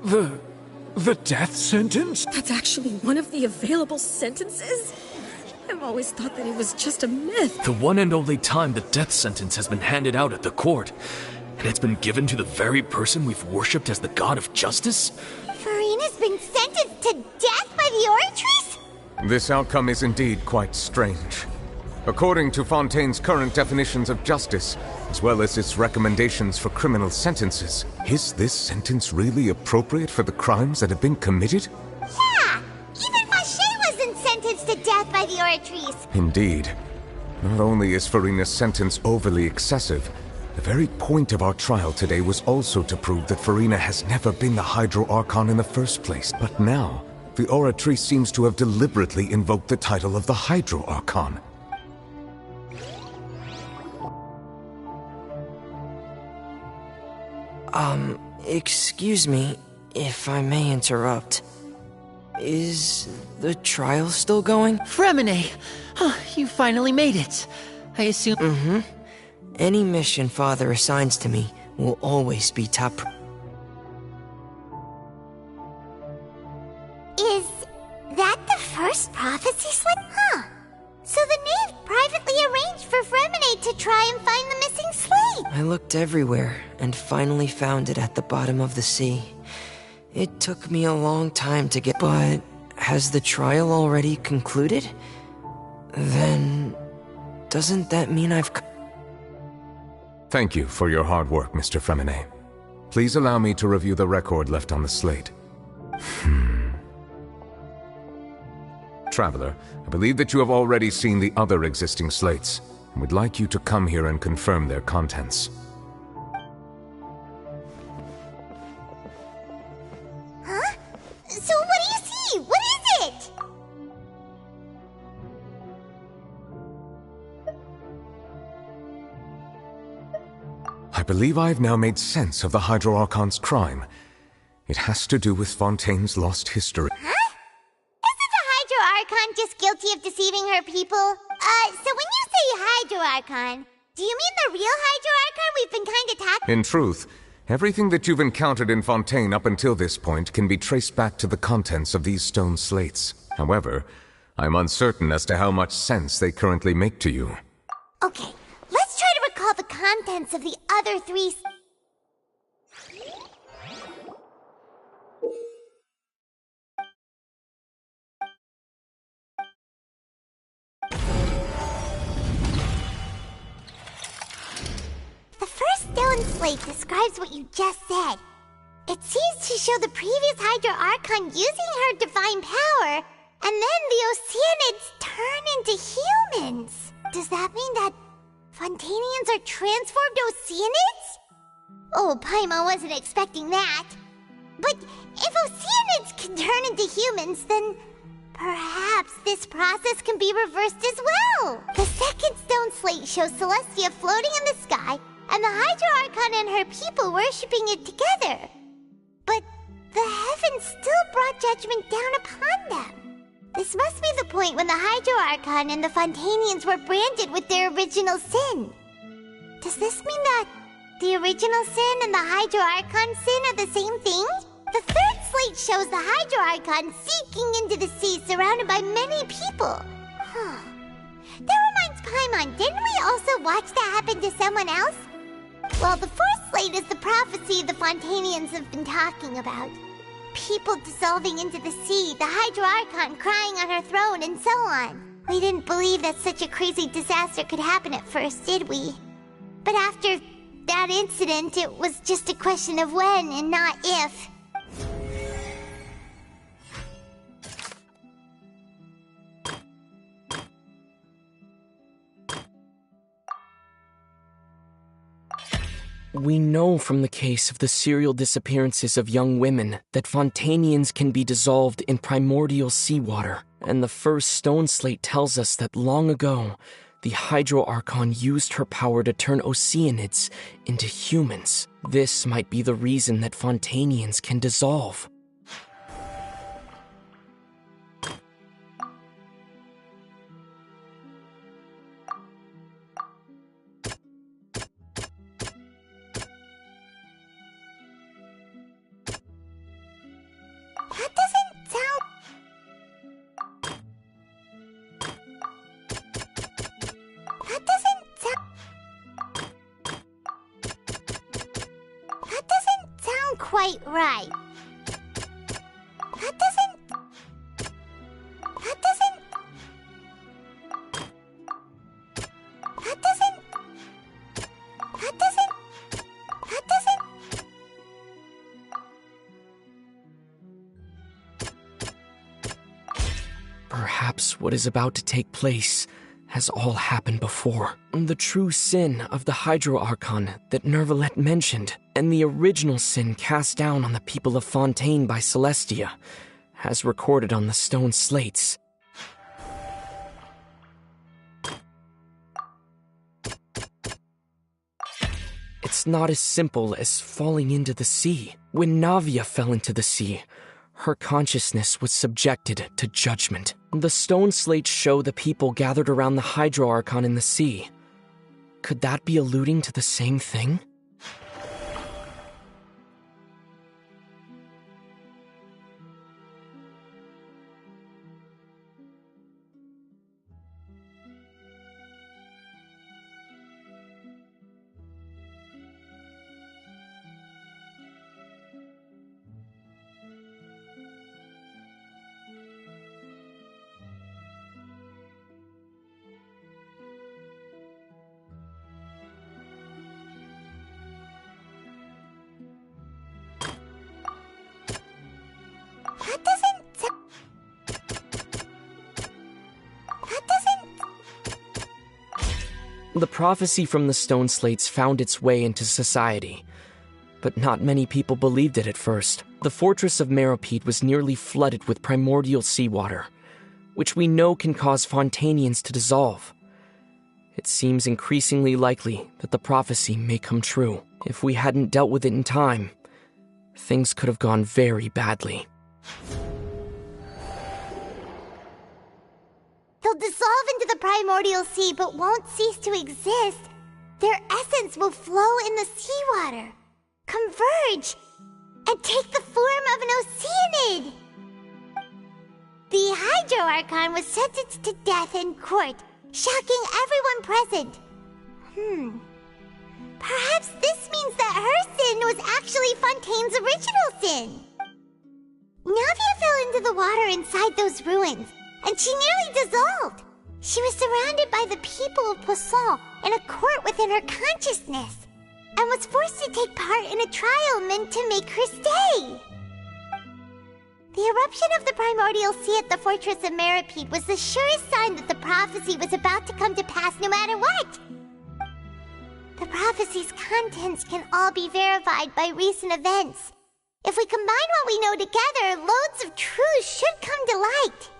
The death sentence? That's actually one of the available sentences? I've always thought that it was just a myth. The one and only time the death sentence has been handed out at the court. And it's been given to the very person we've worshipped as the god of justice? Furina's been sentenced to death by the Oratrice? This outcome is indeed quite strange. According to Fontaine's current definitions of justice, as well as its recommendations for criminal sentences, is this sentence really appropriate for the crimes that have been committed? Yeah! Even Mache wasn't sentenced to death by the Oratrice! Indeed. Not only is Furina's sentence overly excessive, the very point of our trial today was also to prove that Furina has never been the Hydro Archon in the first place. But now, the Oratrice seems to have deliberately invoked the title of the Hydro Archon. Excuse me, if I may interrupt. Is the trial still going? Freminet! You finally made it. I assume... Mm-hmm. Any mission Father assigns to me will always be top... Is that the first prophecy slip? Huh. So the knave privately arranged for Freminet to try and find the missing slate. I looked everywhere and finally found it at the bottom of the sea. It took me a long time to get... But has the trial already concluded? Then... doesn't that mean I've... Thank you for your hard work, Mr. Freminet. Please allow me to review the record left on the slate. Traveler, I believe that you have already seen the other existing slates, and would like you to come here and confirm their contents. Huh? So what do you see? What is it? I believe I have now made sense of the Hydro Archon's crime. It has to do with Fontaine's lost history. Huh? Isn't the Hydro Archon just guilty of deceiving her people? So when you say Hydro Archon, do you mean the real Hydro Archon we've been kind of talking? In truth, everything that you've encountered in Fontaine up until this point can be traced back to the contents of these stone slates. However, I'm uncertain as to how much sense they currently make to you. Okay, let's try to recall the contents of the other three... The first stone slate describes what you just said. It seems to show the previous Hydro Archon using her divine power, and then the Oceanids turn into humans. Does that mean that Fontanians are transformed Oceanids? Oh, Paimon wasn't expecting that. But if Oceanids can turn into humans, then perhaps this process can be reversed as well. The second stone slate shows Celestia floating in the sky, and the Hydro Archon and her people worshipping it together. But the heavens still brought judgment down upon them. This must be the point when the Hydro Archon and the Fontanians were branded with their original sin. Does this mean that the original sin and the Hydro Archon sin are the same thing? The third slate shows the Hydro Archon sinking into the sea surrounded by many people. Huh. That reminds Paimon, didn't we also watch that happen to someone else? Well, the fourth slate is the prophecy the Fontanians have been talking about. People dissolving into the sea, the Hydro Archon crying on her throne, and so on. We didn't believe that such a crazy disaster could happen at first, did we? But after that incident, it was just a question of when and not if. We know from the case of the serial disappearances of young women that Fontanians can be dissolved in primordial seawater, and the first stone slate tells us that long ago, the Hydro Archon used her power to turn Oceanids into humans. This might be the reason that Fontanians can dissolve. Quite right. That doesn't knows what is about to take place has all happened before. The true sin of the Hydro Archon that Neuvillette mentioned, and the original sin cast down on the people of Fontaine by Celestia, has recorded on the stone slates. It's not as simple as falling into the sea. When Navia fell into the sea, her consciousness was subjected to judgment. The stone slates show the people gathered around the Hydro Archon in the sea. Could that be alluding to the same thing? The prophecy from the stone slates found its way into society, but not many people believed it at first. The fortress of Meropide was nearly flooded with primordial seawater, which we know can cause Fontainians to dissolve. It seems increasingly likely that the prophecy may come true. If we hadn't dealt with it in time, things could have gone very badly. They'll dissolve into the primordial sea but won't cease to exist. Their essence will flow in the seawater, converge, and take the form of an Oceanid. The Hydro Archon was sentenced to death in court, shocking everyone present. Perhaps this means that her sin was actually Fontaine's original sin. Navia fell into the water inside those ruins, and she nearly dissolved. She was surrounded by the people of Poisson in a court within her consciousness, and was forced to take part in a trial meant to make her stay. The eruption of the primordial sea at the fortress of Meropide was the surest sign that the prophecy was about to come to pass no matter what. The prophecy's contents can all be verified by recent events. If we combine what we know together, loads of truth should come to light.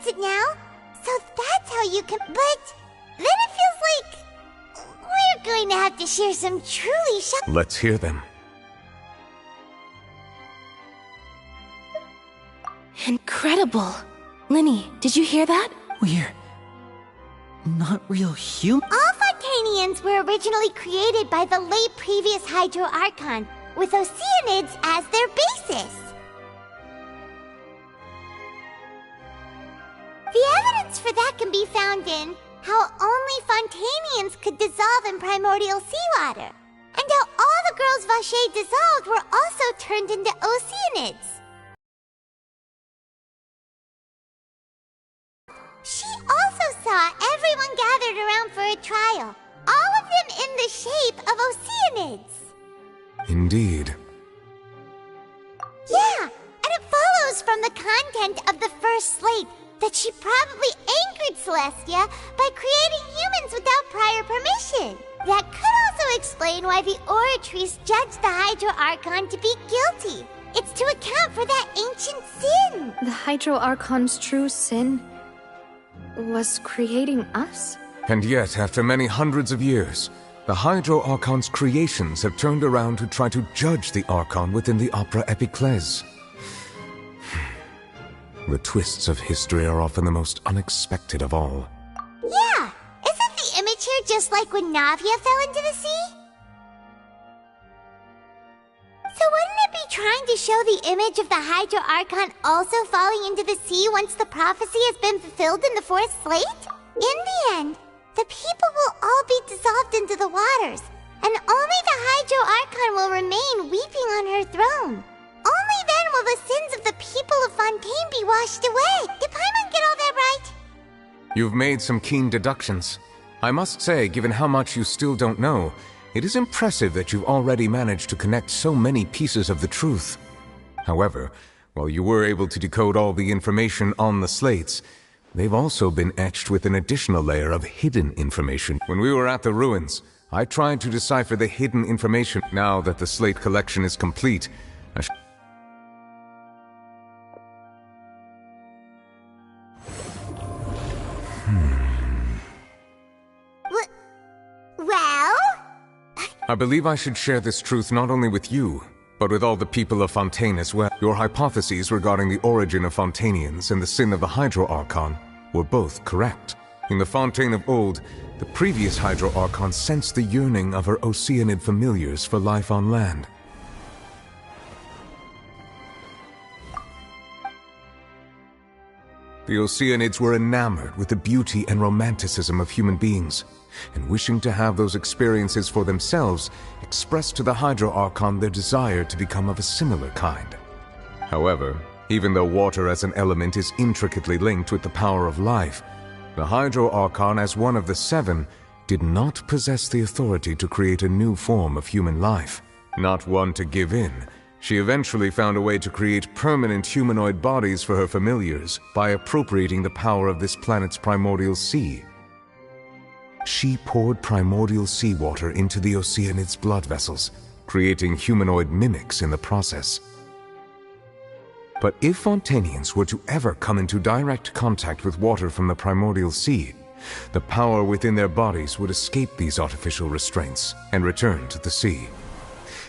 It now, so that's how you can. But then it feels like we're going to have to share some truly Let's hear them. Incredible. Linny, did you hear that? We're not real human. All Fontainians were originally created by the late previous Hydro Archon, with Oceanids as their basis. The evidence for that can be found in how only Fontainians could dissolve in primordial seawater, and how all the girls Vacher dissolved were also turned into Oceanids. She also saw everyone gathered around for a trial, all of them in the shape of Oceanids. Indeed. Yeah, and it follows from the content of the first slate that she probably angered Celestia by creating humans without prior permission. That could also explain why the Oratrice judged the Hydro Archon to be guilty. It's to account for that ancient sin. The Hydro Archon's true sin was creating us? And yet, after many hundreds of years, the Hydro Archon's creations have turned around to try to judge the Archon within the Opera Epiclese. The twists of history are often the most unexpected of all. Yeah! Isn't the image here just like when Navia fell into the sea? So wouldn't it be trying to show the image of the Hydro Archon also falling into the sea once the prophecy has been fulfilled in the fourth slate? In the end, the people will all be dissolved into the waters, and only the Hydro Archon will remain weeping on her throne. Only then will the sins of the people of Fontaine be washed away. Did Paimon get all that right? You've made some keen deductions. I must say, given how much you still don't know, it is impressive that you've already managed to connect so many pieces of the truth. However, while you were able to decode all the information on the slates, they've also been etched with an additional layer of hidden information. When we were at the ruins, I tried to decipher the hidden information. Now that the slate collection is complete, Well? I believe I should share this truth not only with you, but with all the people of Fontaine as well. Your hypotheses regarding the origin of Fontainians and the sin of the Hydro Archon were both correct. In the Fontaine of old, the previous Hydro Archon sensed the yearning of her Oceanid familiars for life on land. The Oceanids were enamored with the beauty and romanticism of human beings, and wishing to have those experiences for themselves, expressed to the Hydro Archon their desire to become of a similar kind. However, even though water as an element is intricately linked with the power of life, the Hydro Archon, as one of the seven, did not possess the authority to create a new form of human life. Not one to give in, she eventually found a way to create permanent humanoid bodies for her familiars by appropriating the power of this planet's primordial sea. She poured primordial seawater into the Oceanids' blood vessels, creating humanoid mimics in the process. But if Fontainians were to ever come into direct contact with water from the primordial sea, the power within their bodies would escape these artificial restraints and return to the sea.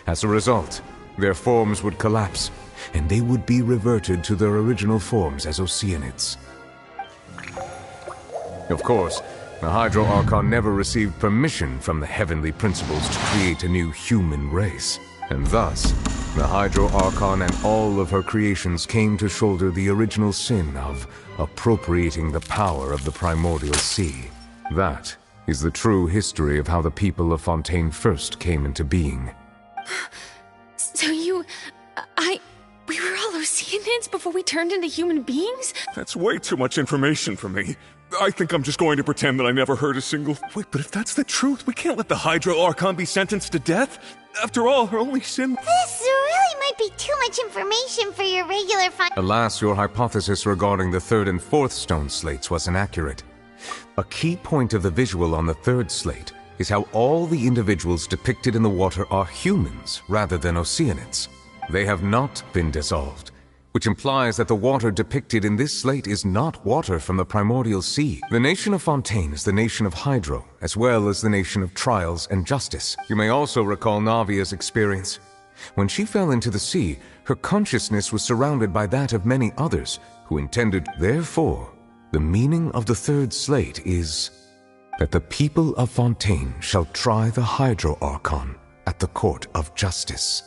As a result, their forms would collapse, and they would be reverted to their original forms as Oceanids. Of course, the Hydro Archon never received permission from the heavenly principles to create a new human race, and thus, the Hydro Archon and all of her creations came to shoulder the original sin of appropriating the power of the primordial sea. That is the true history of how the people of Fontaine first came into being. So we were all Oceanids before we turned into human beings? That's way too much information for me. I think I'm just going to pretend that I never heard a single... Wait, but if that's the truth, we can't let the Hydro Archon be sentenced to death. After all, her only sin... This really might be too much information for your regular Alas, your hypothesis regarding the third and fourth stone slates was inaccurate. A key point of the visual on the third slate is how all the individuals depicted in the water are humans rather than Oceanids. They have not been dissolved, which implies that the water depicted in this slate is not water from the primordial sea. The nation of Fontaine is the nation of Hydro, as well as the nation of trials and justice. You may also recall Navia's experience. When she fell into the sea, her consciousness was surrounded by that of many others who intended. Therefore, the meaning of the third slate is that the people of Fontaine shall try the Hydro Archon at the court of justice.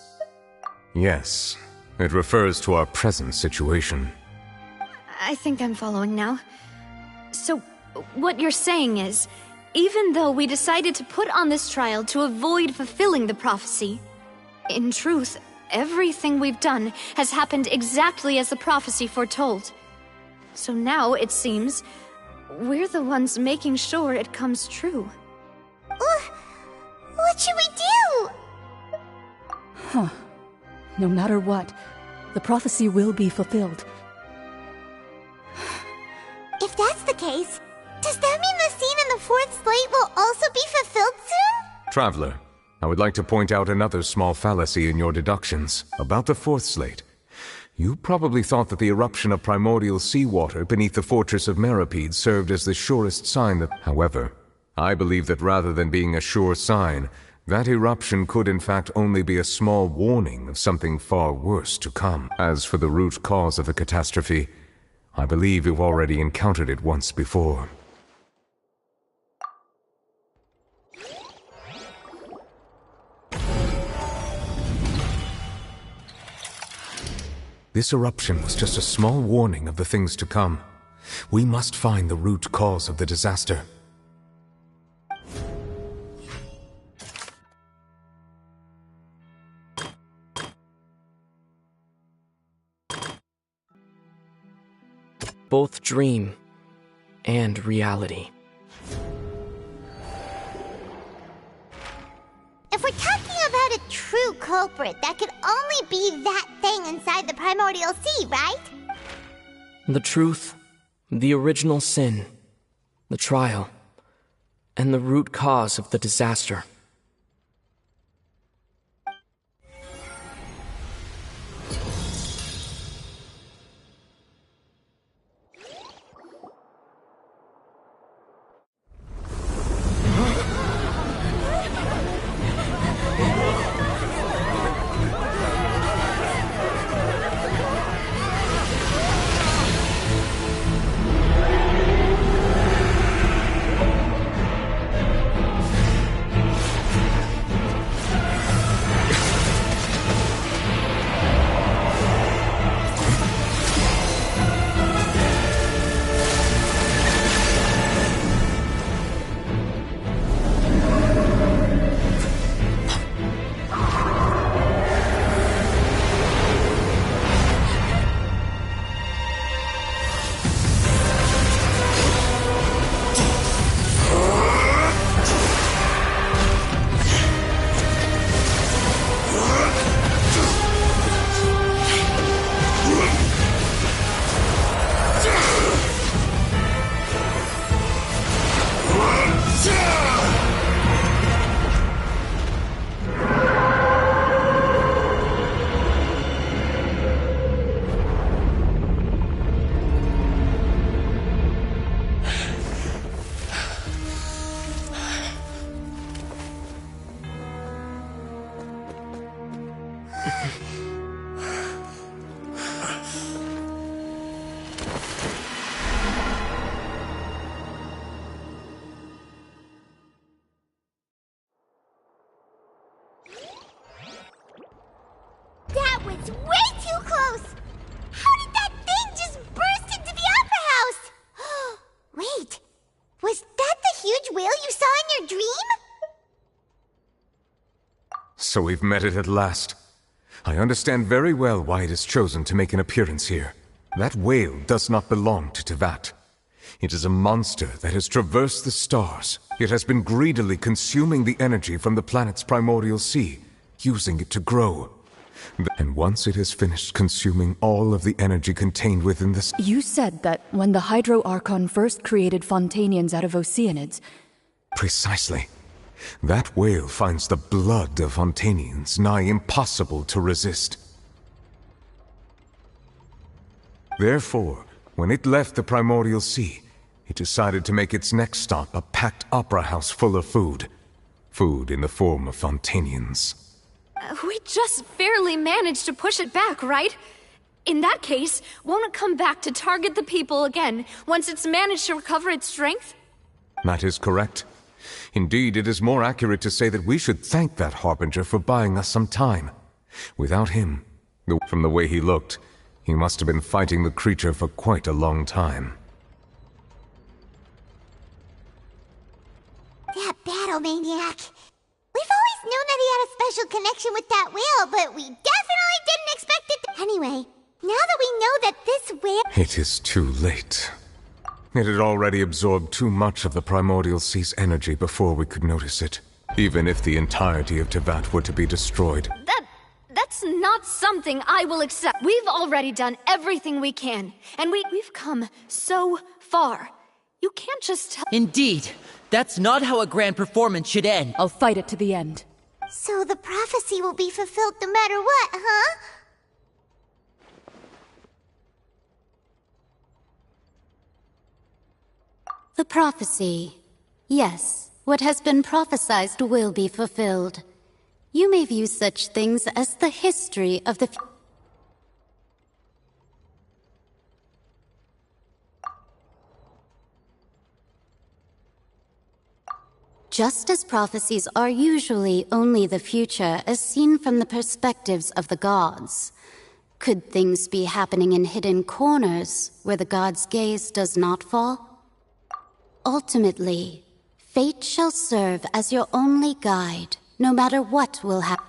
Yes, it refers to our present situation. I think I'm following now. So, what you're saying is, even though we decided to put on this trial to avoid fulfilling the prophecy, in truth, everything we've done has happened exactly as the prophecy foretold. So now, it seems, we're the ones making sure it comes true. What should we do? Huh. No matter what, the prophecy will be fulfilled. If that's the case, does that mean the scene in the fourth slate will also be fulfilled soon? Traveler, I would like to point out another small fallacy in your deductions about the fourth slate. You probably thought that the eruption of primordial seawater beneath the fortress of Meripede served as the surest sign that... However, I believe that rather than being a sure sign, that eruption could in fact only be a small warning of something far worse to come. As for the root cause of the catastrophe, I believe you've already encountered it once before. This eruption was just a small warning of the things to come. We must find the root cause of the disaster. both dream and reality. If we're talking about a true culprit, that could only be that thing inside the primordial sea, right? The truth, the original sin, the trial, and the root cause of the disaster. That was way too close! How did that thing just burst into the Opera House? Wait, was that the huge whale you saw in your dream? So we've met it at last. I understand very well why it has chosen to make an appearance here. That whale does not belong to Teyvat. It is a monster that has traversed the stars. It has been greedily consuming the energy from the planet's primordial sea, using it to grow. And once it has finished consuming all of the energy contained within the... You said that when the Hydro Archon first created Fontanians out of Oceanids... Precisely. That whale finds the blood of Fontanians nigh impossible to resist. Therefore, when it left the primordial sea, it decided to make its next stop a packed opera house full of food. Food in the form of Fontanians. We just barely managed to push it back, right? In that case, won't it come back to target the people again once it's managed to recover its strength? That is correct. Indeed, it is more accurate to say that we should thank that Harbinger for buying us some time. Without him, from the way he looked, he must have been fighting the creature for quite a long time. That battle maniac. We've always known that he had a special connection with that whale, but we definitely didn't expect it to... Anyway, now that we know that this whale... It is too late. It had already absorbed too much of the primordial sea's energy before we could notice it. Even if the entirety of Teyvat were to be destroyed. That's not something I will accept. We've already done everything we can, and we've come so far. You can't just tell... Indeed. That's not how a grand performance should end. I'll fight it to the end. So the prophecy will be fulfilled no matter what, huh? The prophecy. Yes, what has been prophesied will be fulfilled. You may view such things as the history of the... Just as prophecies are usually only the future as seen from the perspectives of the gods, could things be happening in hidden corners where the gods' gaze does not fall? Ultimately, fate shall serve as your only guide, no matter what will happen.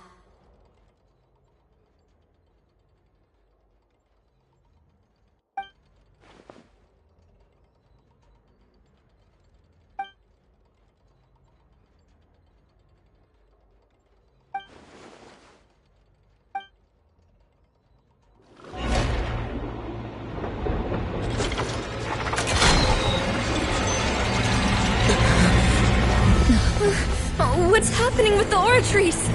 What's happening with the Oratrice?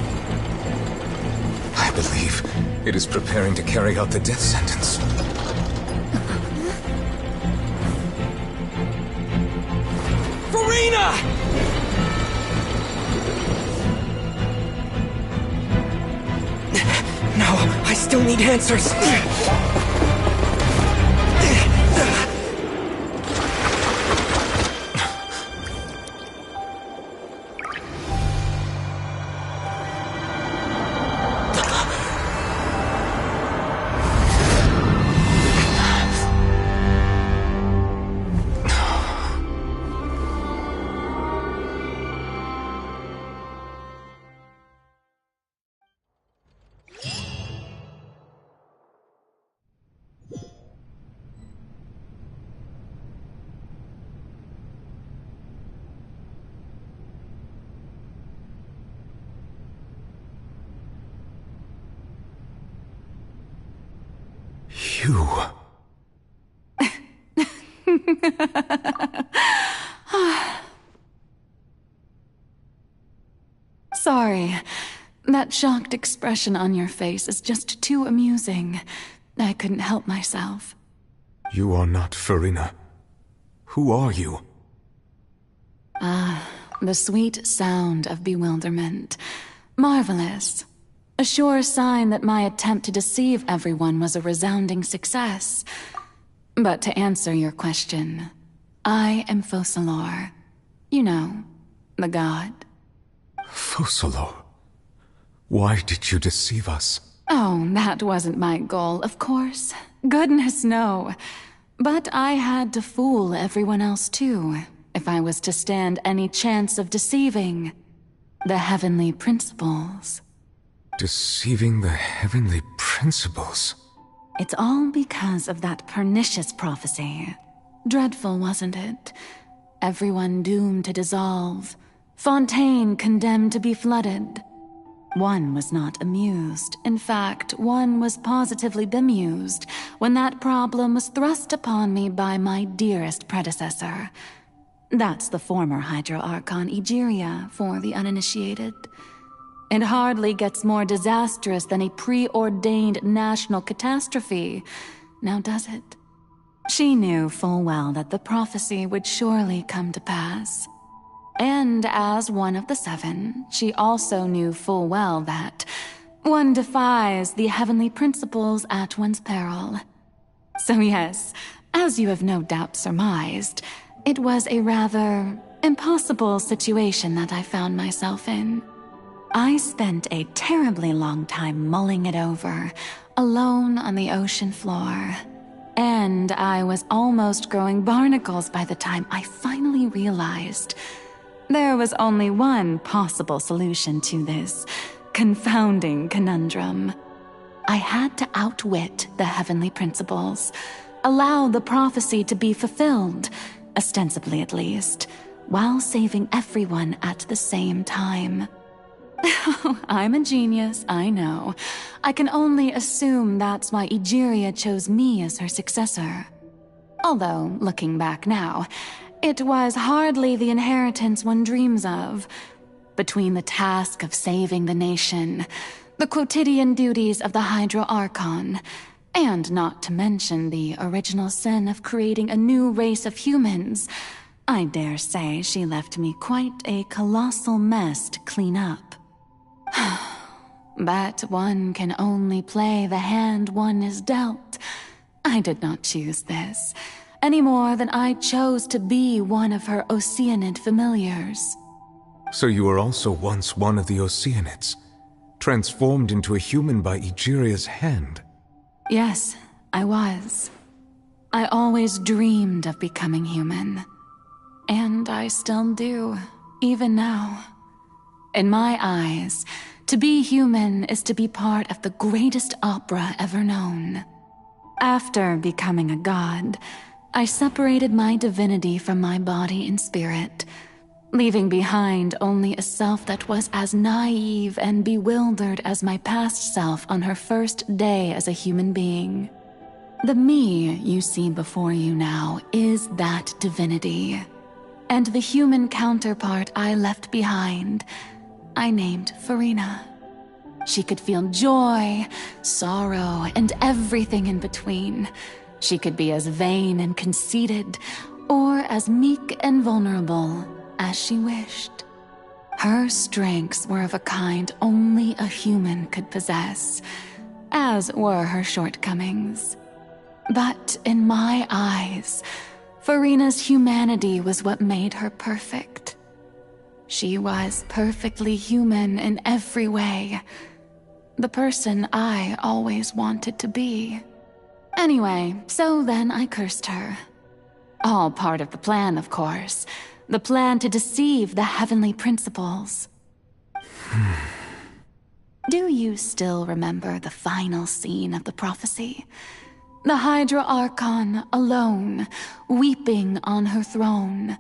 I believe it is preparing to carry out the death sentence. Furina! No, I still need answers. You... Sorry. That shocked expression on your face is just too amusing. I couldn't help myself. You are not Furina. Who are you? The sweet sound of bewilderment. Marvelous. A sure sign that my attempt to deceive everyone was a resounding success. But to answer your question, I am Focalors. You know, the god. Focalors? Why did you deceive us? Oh, that wasn't my goal, of course. Goodness, no. But I had to fool everyone else too, if I was to stand any chance of deceiving the heavenly principles. Deceiving the heavenly principles? It's all because of that pernicious prophecy. Dreadful, wasn't it? Everyone doomed to dissolve. Fontaine condemned to be flooded. One was not amused. In fact, one was positively bemused when that problem was thrust upon me by my dearest predecessor. That's the former Hydro Archon Egeria, for the uninitiated. It hardly gets more disastrous than a preordained national catastrophe, now does it? She knew full well that the prophecy would surely come to pass. And as one of the seven, she also knew full well that one defies the heavenly principles at one's peril. So yes, as you have no doubt surmised, it was a rather impossible situation that I found myself in. I spent a terribly long time mulling it over, alone on the ocean floor. And I was almost growing barnacles by the time I finally realized there was only one possible solution to this confounding conundrum. I had to outwit the heavenly principles, allow the prophecy to be fulfilled, ostensibly at least, while saving everyone at the same time. I'm a genius, I know. I can only assume that's why Egeria chose me as her successor. Although, looking back now, it was hardly the inheritance one dreams of. Between the task of saving the nation, the quotidian duties of the Hydro Archon, and not to mention the original sin of creating a new race of humans, I dare say she left me quite a colossal mess to clean up. But one can only play the hand one is dealt. I did not choose this, any more than I chose to be one of her Oceanid familiars. So you were also once one of the Oceanids, transformed into a human by Egeria's hand? Yes, I was. I always dreamed of becoming human. And I still do, even now. In my eyes, to be human is to be part of the greatest opera ever known. After becoming a god, I separated my divinity from my body and spirit, leaving behind only a self that was as naive and bewildered as my past self on her first day as a human being. The me you see before you now is that divinity. and the human counterpart I left behind, I named Furina. She could feel joy, sorrow, and everything in between. She could be as vain and conceited, or as meek and vulnerable as she wished. Her strengths were of a kind only a human could possess, as were her shortcomings. But in my eyes, Furina's humanity was what made her perfect. She was perfectly human in every way. The person I always wanted to be. Anyway, so then I cursed her. All part of the plan, of course. The plan to deceive the heavenly principles. Do you still remember the final scene of the prophecy? The Hydra Archon alone, weeping on her throne.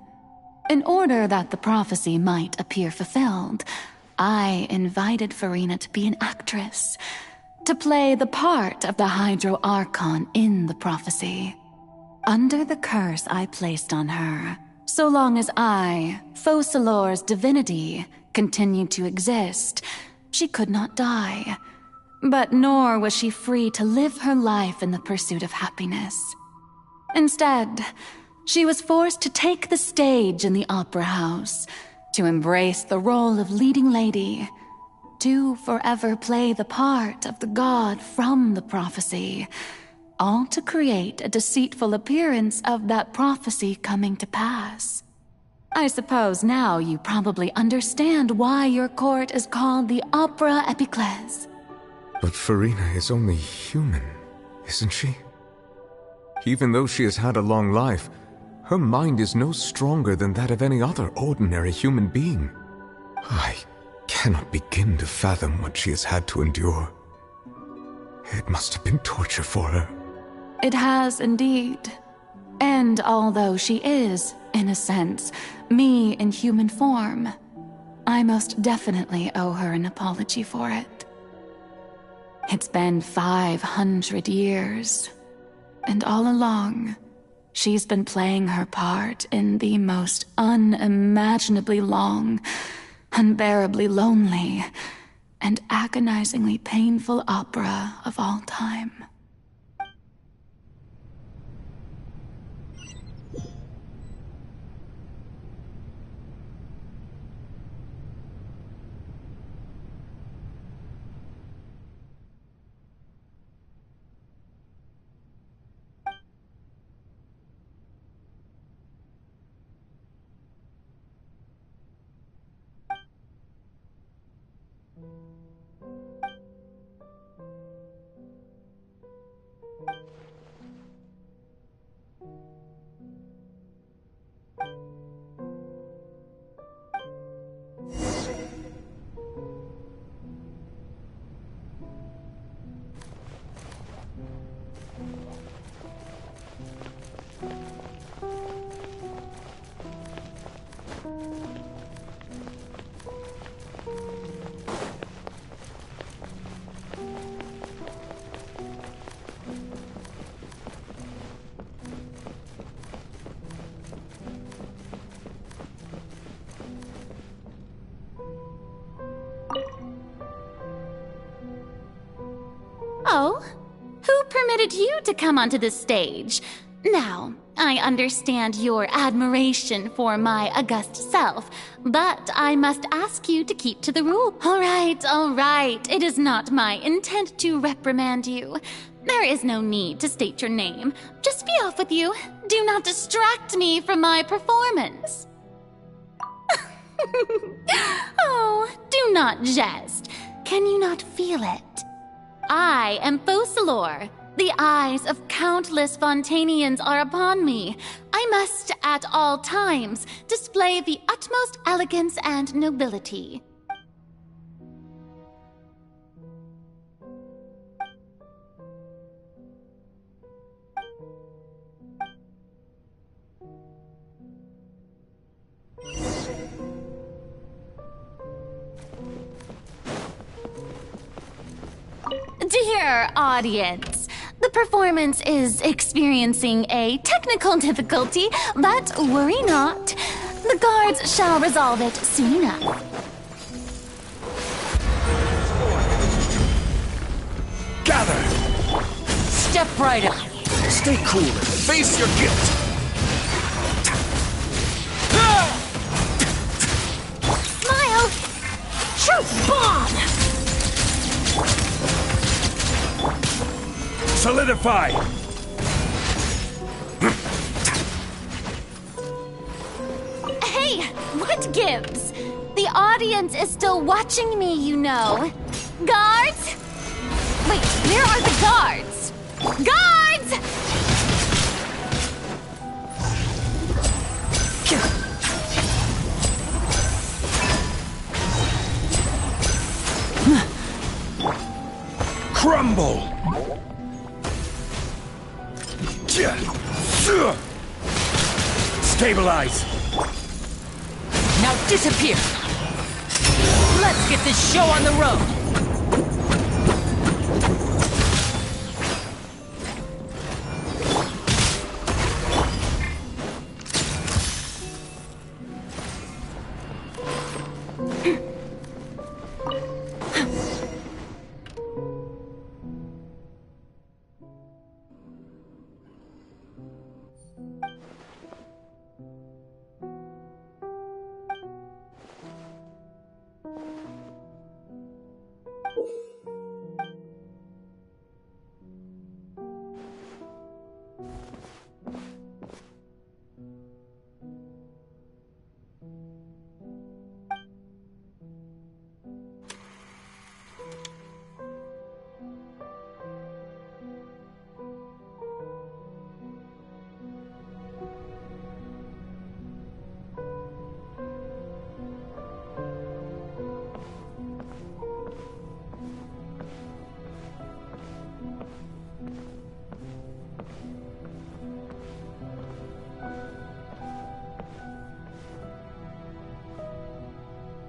In order that the prophecy might appear fulfilled, I invited Furina to be an actress, to play the part of the Hydra Archon in the prophecy. Under the curse I placed on her, so long as I, Focalor's divinity, continued to exist, she could not die. But nor was she free to live her life in the pursuit of happiness. Instead, she was forced to take the stage in the opera house, to embrace the role of leading lady, to forever play the part of the god from the prophecy, all to create a deceitful appearance of that prophecy coming to pass. I suppose now you probably understand why your court is called the Opera Epiclese. But Furina is only human, isn't she? Even though she has had a long life, her mind is no stronger than that of any other ordinary human being. I cannot begin to fathom what she has had to endure. It must have been torture for her. It has indeed. And although she is, in a sense, me in human form, I most definitely owe her an apology for it. It's been 500 years, and all along, she's been playing her part in the most unimaginably long, unbearably lonely, and agonizingly painful opera of all time. Oh, who permitted you to come onto the stage? Now, I understand your admiration for my august self, but I must ask you to keep to the rule. All right. It is not my intent to reprimand you. There is no need to state your name. Just be off with you. Do not distract me from my performance. Oh, do not jest. Can you not feel it? I am Focalor. The eyes of countless Fontanians are upon me. I must, at all times, display the utmost elegance and nobility. Dear audience, the performance is experiencing a technical difficulty, but worry not. The guards shall resolve it soon enough. Gather! Step right up. Stay cool and face your guilt! Smile! Shoot bomb! Solidify! Hey, what gives? The audience is still watching me, you know. Guards? Wait, where are the guards? Guards! Crumble! Stabilize! Now disappear! Let's get this show on the road!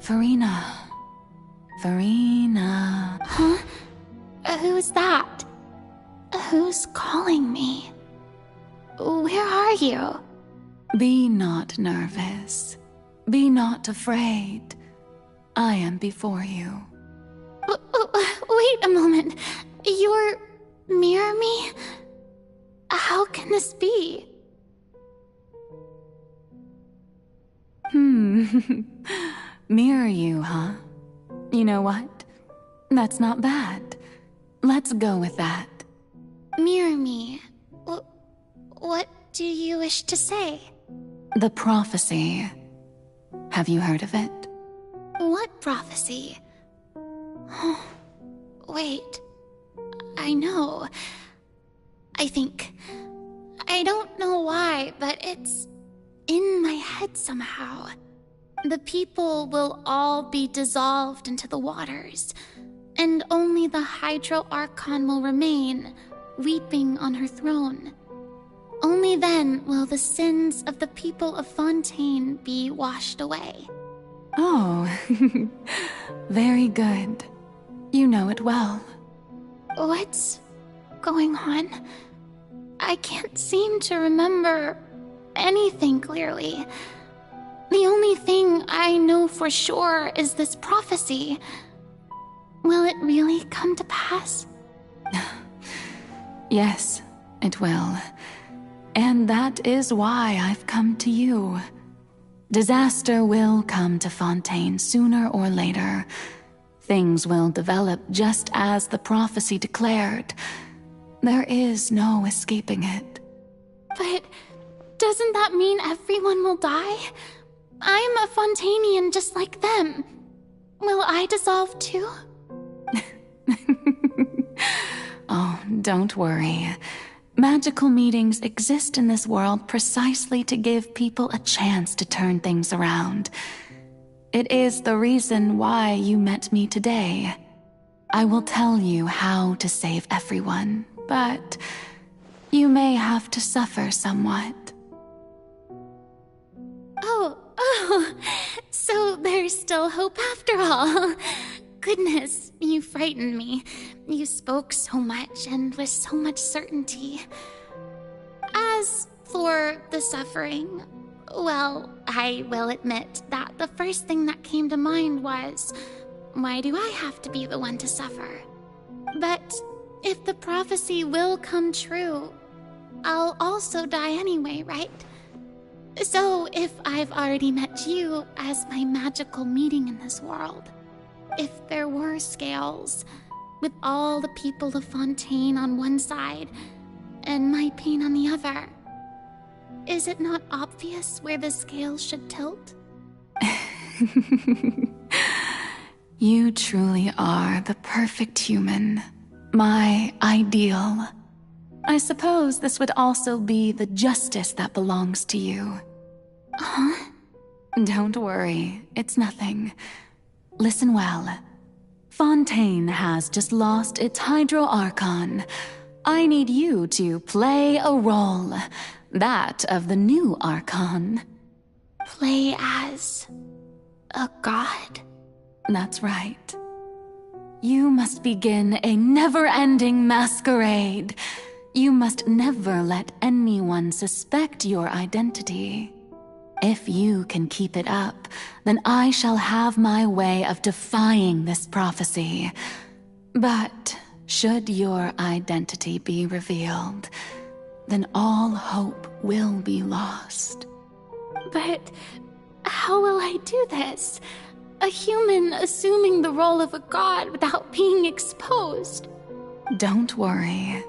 Furina. Huh? Who's that? Who's calling me? Where are you? Be not nervous. Be not afraid. I am before you. Wait a moment. You're Mirror Me? How can this be? Mirror you, huh? You know what? That's not bad. Let's go with that. Mirror Me. What do you wish to say? The prophecy. Have you heard of it? What prophecy? Wait. I know. I think. I don't know why, but it's in my head somehow. The people will all be dissolved into the waters, and only the Hydro Archon will remain, weeping on her throne. Only then will the sins of the people of Fontaine be washed away. Oh, very good. You know it well. What's going on? I can't seem to remember anything clearly. The only thing I know for sure is this prophecy. Will it really come to pass? Yes, it will. And that is why I've come to you. Disaster will come to Fontaine sooner or later. Things will develop just as the prophecy declared. There is no escaping it. But doesn't that mean everyone will die? I'm a Fontainian just like them. Will I dissolve too? Oh, don't worry. Magical meetings exist in this world precisely to give people a chance to turn things around. It is the reason why you met me today. I will tell you how to save everyone, but you may have to suffer somewhat. Oh, so there's still hope after all. Goodness, you frightened me. You spoke so much and with so much certainty. As for the suffering, Well, I will admit that the first thing that came to mind was, why do I have to be the one to suffer? But if the prophecy will come true, I'll also die anyway, right? So if I've already met you as my magical meeting in this world, if there were scales, with all the people of Fontaine on one side and my pain on the other, is it not obvious where the scales should tilt? You truly are the perfect human, my ideal. I suppose this would also be the justice that belongs to you. Huh? Don't worry, it's nothing. Listen well. Fontaine has just lost its Hydro Archon. I need you to play a role, that of the new Archon. Play as a god? That's right. You must begin a never-ending masquerade. You must never let anyone suspect your identity. If you can keep it up, then I shall have my way of defying this prophecy. But should your identity be revealed, then all hope will be lost. But how will I do this? A human assuming the role of a god without being exposed. Don't worry.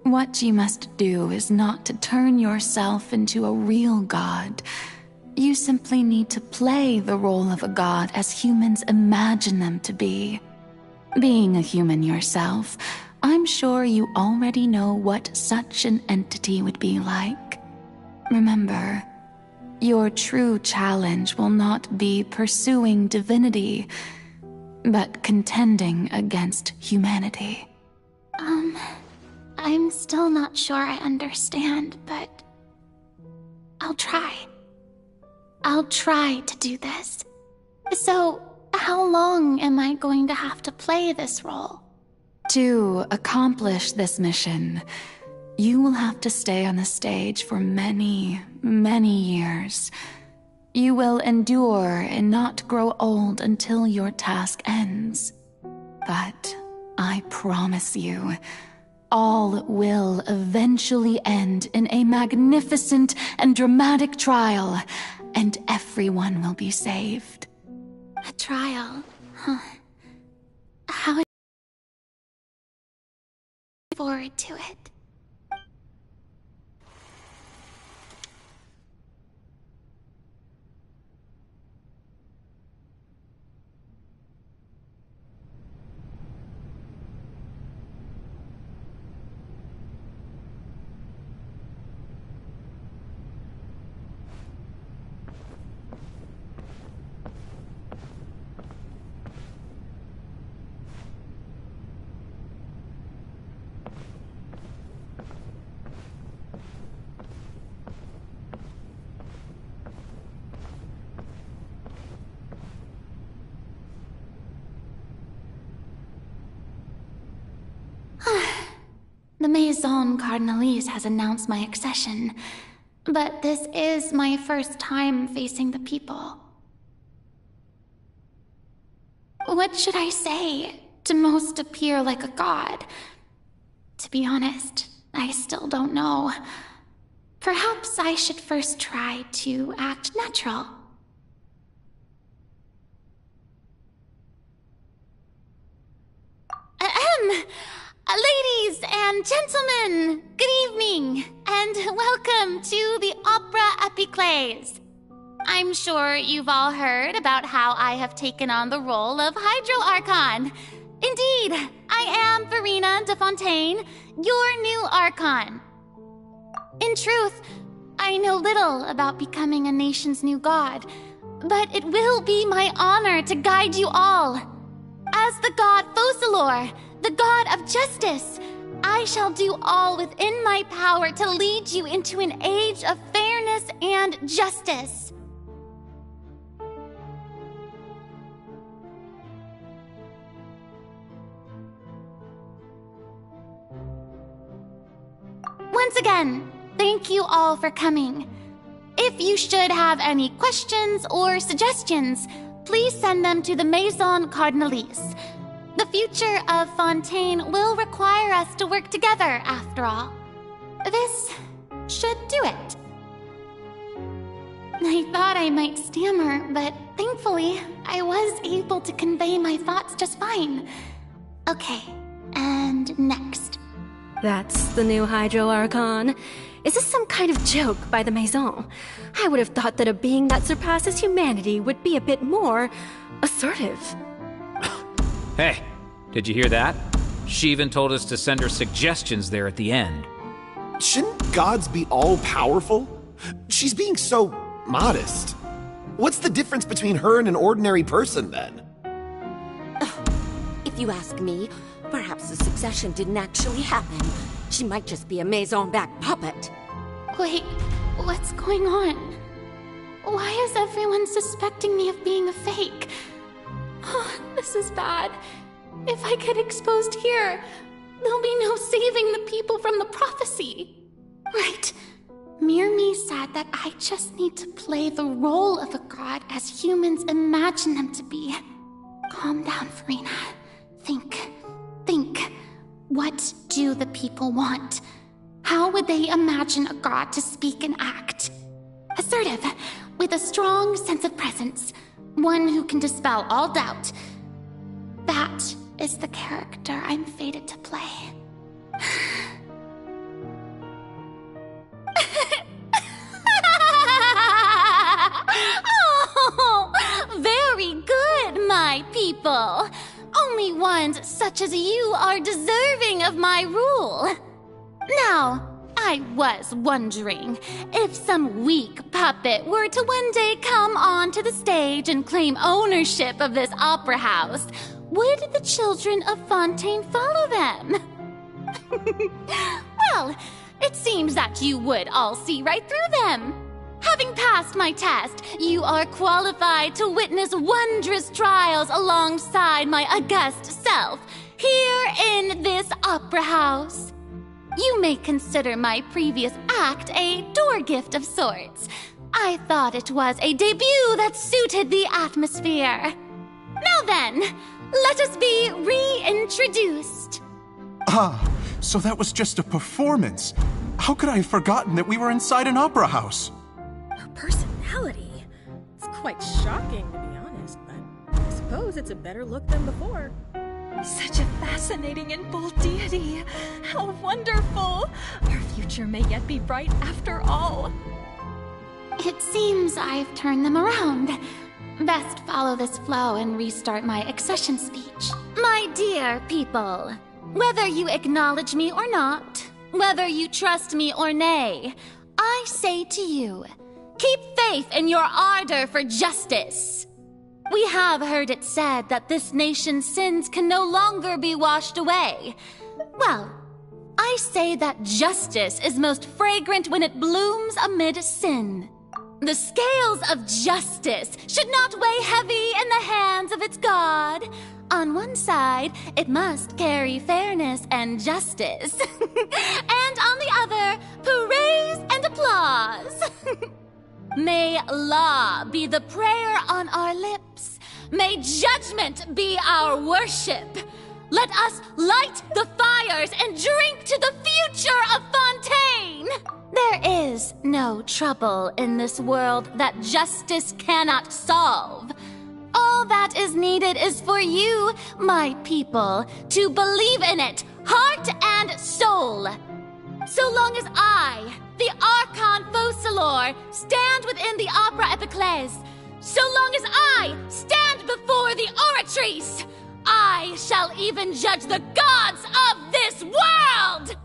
What you must do is not to turn yourself into a real god. You simply need to play the role of a god as humans imagine them to be. Being a human yourself, I'm sure you already know what such an entity would be like. Remember, your true challenge will not be pursuing divinity, but contending against humanity. I'm still not sure I understand, but I'll try. I'll try to do this. So, how long am I going to have to play this role? To accomplish this mission, you will have to stay on the stage for many, many years. You will endure and not grow old until your task ends. But I promise you, all will eventually end in a magnificent and dramatic trial, and everyone will be saved. A trial? Huh. How am I forward to it? The Maison Cardinalise has announced my accession, but this is my first time facing the people. What should I say to most appear like a god? To be honest, I still don't know. Perhaps I should first try to act natural. Ladies and gentlemen, good evening, and welcome to the Opera Epiclese. I'm sure you've all heard about how I have taken on the role of Hydro Archon. Indeed, I am Verena de Fontaine, your new Archon. In truth, I know little about becoming a nation's new god, but it will be my honor to guide you all. As the god Focalors, the god of justice, I shall do all within my power to lead you into an age of fairness and justice. Once again, thank you all for coming. If you should have any questions or suggestions, please send them to the Maison Cardinalise. The future of Fontaine will require us to work together, after all. This should do it. I thought I might stammer, but thankfully, I was able to convey my thoughts just fine. Okay, and next. That's the new Hydro Archon. Is this some kind of joke by the Maison? I would have thought that a being that surpasses humanity would be a bit more assertive. Hey, did you hear that? She even told us to send her suggestions there at the end. Shouldn't gods be all-powerful? She's being so modest. What's the difference between her and an ordinary person, then? If you ask me, perhaps the succession didn't actually happen. She might just be a Maison-backed puppet. Wait, what's going on? Why is everyone suspecting me of being a fake? Oh, this is bad. If I get exposed here, there'll be no saving the people from the prophecy. Right. Mirmi said that I just need to play the role of a god as humans imagine them to be. Calm down, Furina. Think. What do the people want? How would they imagine a god to speak and act? Assertive, with a strong sense of presence. One who can dispel all doubt. That is the character I'm fated to play. Oh, very good, my people. Only ones such as you are deserving of my rule. Now, I was wondering if some weak puppet were to one day come onto the stage and claim ownership of this opera house, would the children of Fontaine follow them? Well, it seems that you would all see right through them. Having passed my test, you are qualified to witness wondrous trials alongside my august self, here in this opera house. You may consider my previous act a door gift of sorts. I thought it was a debut that suited the atmosphere. Now then, let us be reintroduced. Ah, so that was just a performance. How could I have forgotten that we were inside an opera house? Her personality? It's quite shocking, to be honest, but I suppose it's a better look than before. Such a fascinating and bold deity. How wonderful! Our future may yet be bright after all. It seems I've turned them around. Best follow this flow and restart my accession speech. My dear people, whether you acknowledge me or not, whether you trust me or nay, I say to you, keep faith in your ardor for justice. We have heard it said that this nation's sins can no longer be washed away. Well, I say that justice is most fragrant when it blooms amid sin. The scales of justice should not weigh heavy in the hands of its God. On one side, it must carry fairness and justice. And on the other, praise and applause. May law be the prayer on our lips. May judgment be our worship. Let us light the fires and drink to the future of Fontaine. There is no trouble in this world that justice cannot solve. All that is needed is for you, my people, to believe in it, heart and soul. So long as I, the Archon Focalors, stand within the Opera Epiclese, so long as I stand before the Oratrice, I shall even judge the gods of this world!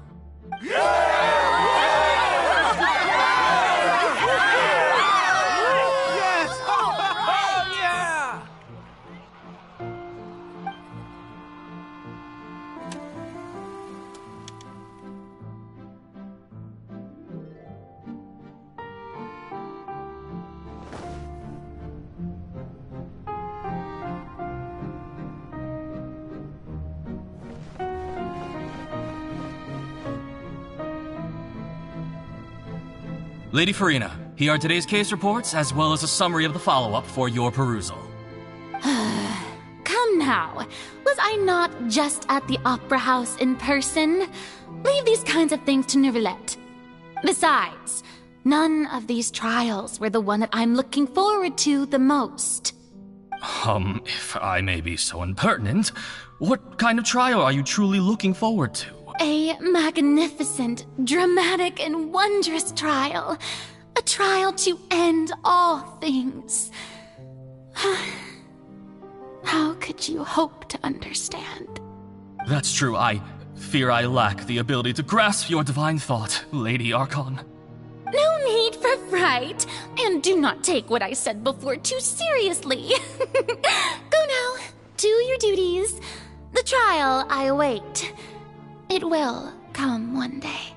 Lady Furina, Here are today's case reports, as well as a summary of the follow-up for your perusal. Come now. Was I not just at the Opera House in person? Leave these kinds of things to Neuvillette. Besides, none of these trials were the one that I'm looking forward to the most. If I may be so impertinent, what kind of trial are you truly looking forward to? A magnificent, dramatic, and wondrous trial. A trial to end all things. How could you hope to understand? That's true. I fear I lack the ability to grasp your divine thought, Lady Archon. No need for fright, and do not take what I said before too seriously. Go now, do your duties. The trial I await. It will come one day.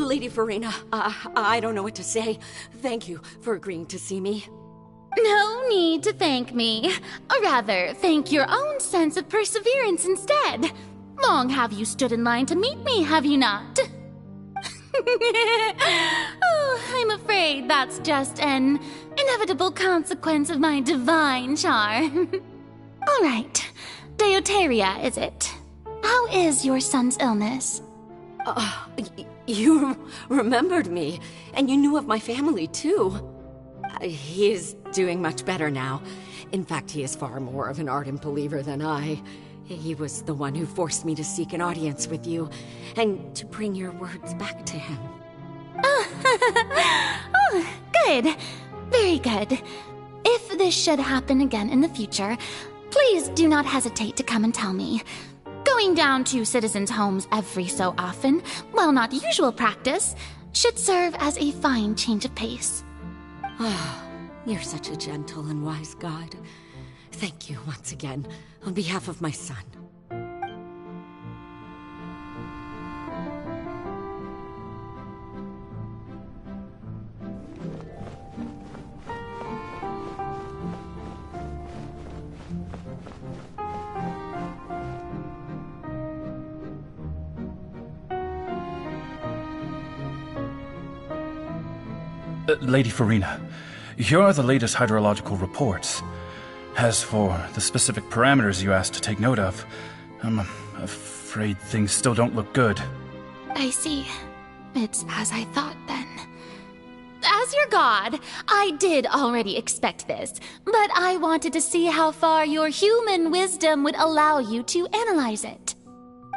Lady Farina, I don't know what to say. Thank you for agreeing to see me. No need to thank me. Or rather, thank your own sense of perseverance instead. Long have you stood in line to meet me, have you not? Oh, I'm afraid that's just an inevitable consequence of my divine charm. All right. Deuteria, is it? How is your son's illness? You remembered me, and you knew of my family, too. He is doing much better now. In fact, he is far more of an ardent believer than I. He was the one who forced me to seek an audience with you, and to bring your words back to him. Oh, good. Very good. If this should happen again in the future, please do not hesitate to come and tell me. Going down to citizens' homes every so often, while not usual practice, should serve as a fine change of pace. Oh, you're such a gentle and wise god. Thank you once again, on behalf of my son. Lady Farina, here are the latest hydrological reports. As for the specific parameters you asked to take note of, I'm afraid things still don't look good. I see. It's as I thought, then. As your god, I did already expect this, but I wanted to see how far your human wisdom would allow you to analyze it.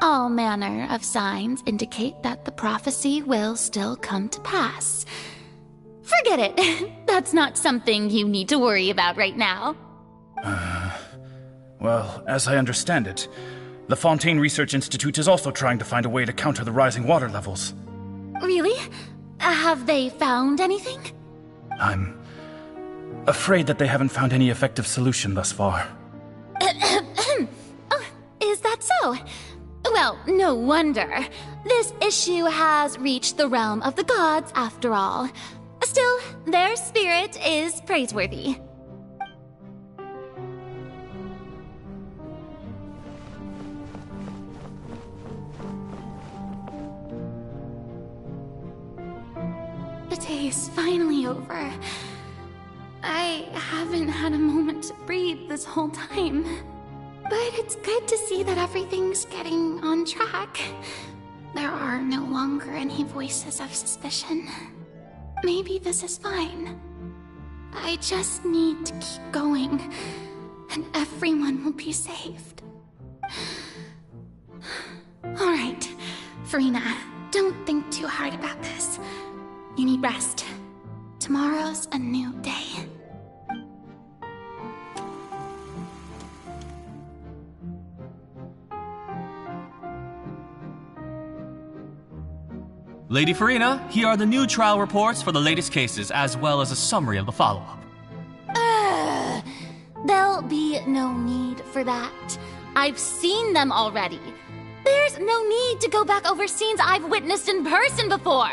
All manner of signs indicate that the prophecy will still come to pass. Forget it. That's not something you need to worry about right now. Well, as I understand it, the Fontaine Research Institute is also trying to find a way to counter the rising water levels. Really? Have they found anything? I'm afraid that they haven't found any effective solution thus far. Oh, is that so? Well, no wonder. This issue has reached the realm of the gods, after all. Still, their spirit is praiseworthy. The day is finally over. I haven't had a moment to breathe this whole time. But it's good to see that everything's getting on track. There are no longer any voices of suspicion. Maybe this is fine. I just need to keep going, and everyone will be saved. Alright, Farina, don't think too hard about this. You need rest. Tomorrow's a new day. Lady Farina, here are the new trial reports for the latest cases, as well as a summary of the follow-up. There'll be no need for that. I've seen them already. There's no need to go back over scenes I've witnessed in person before.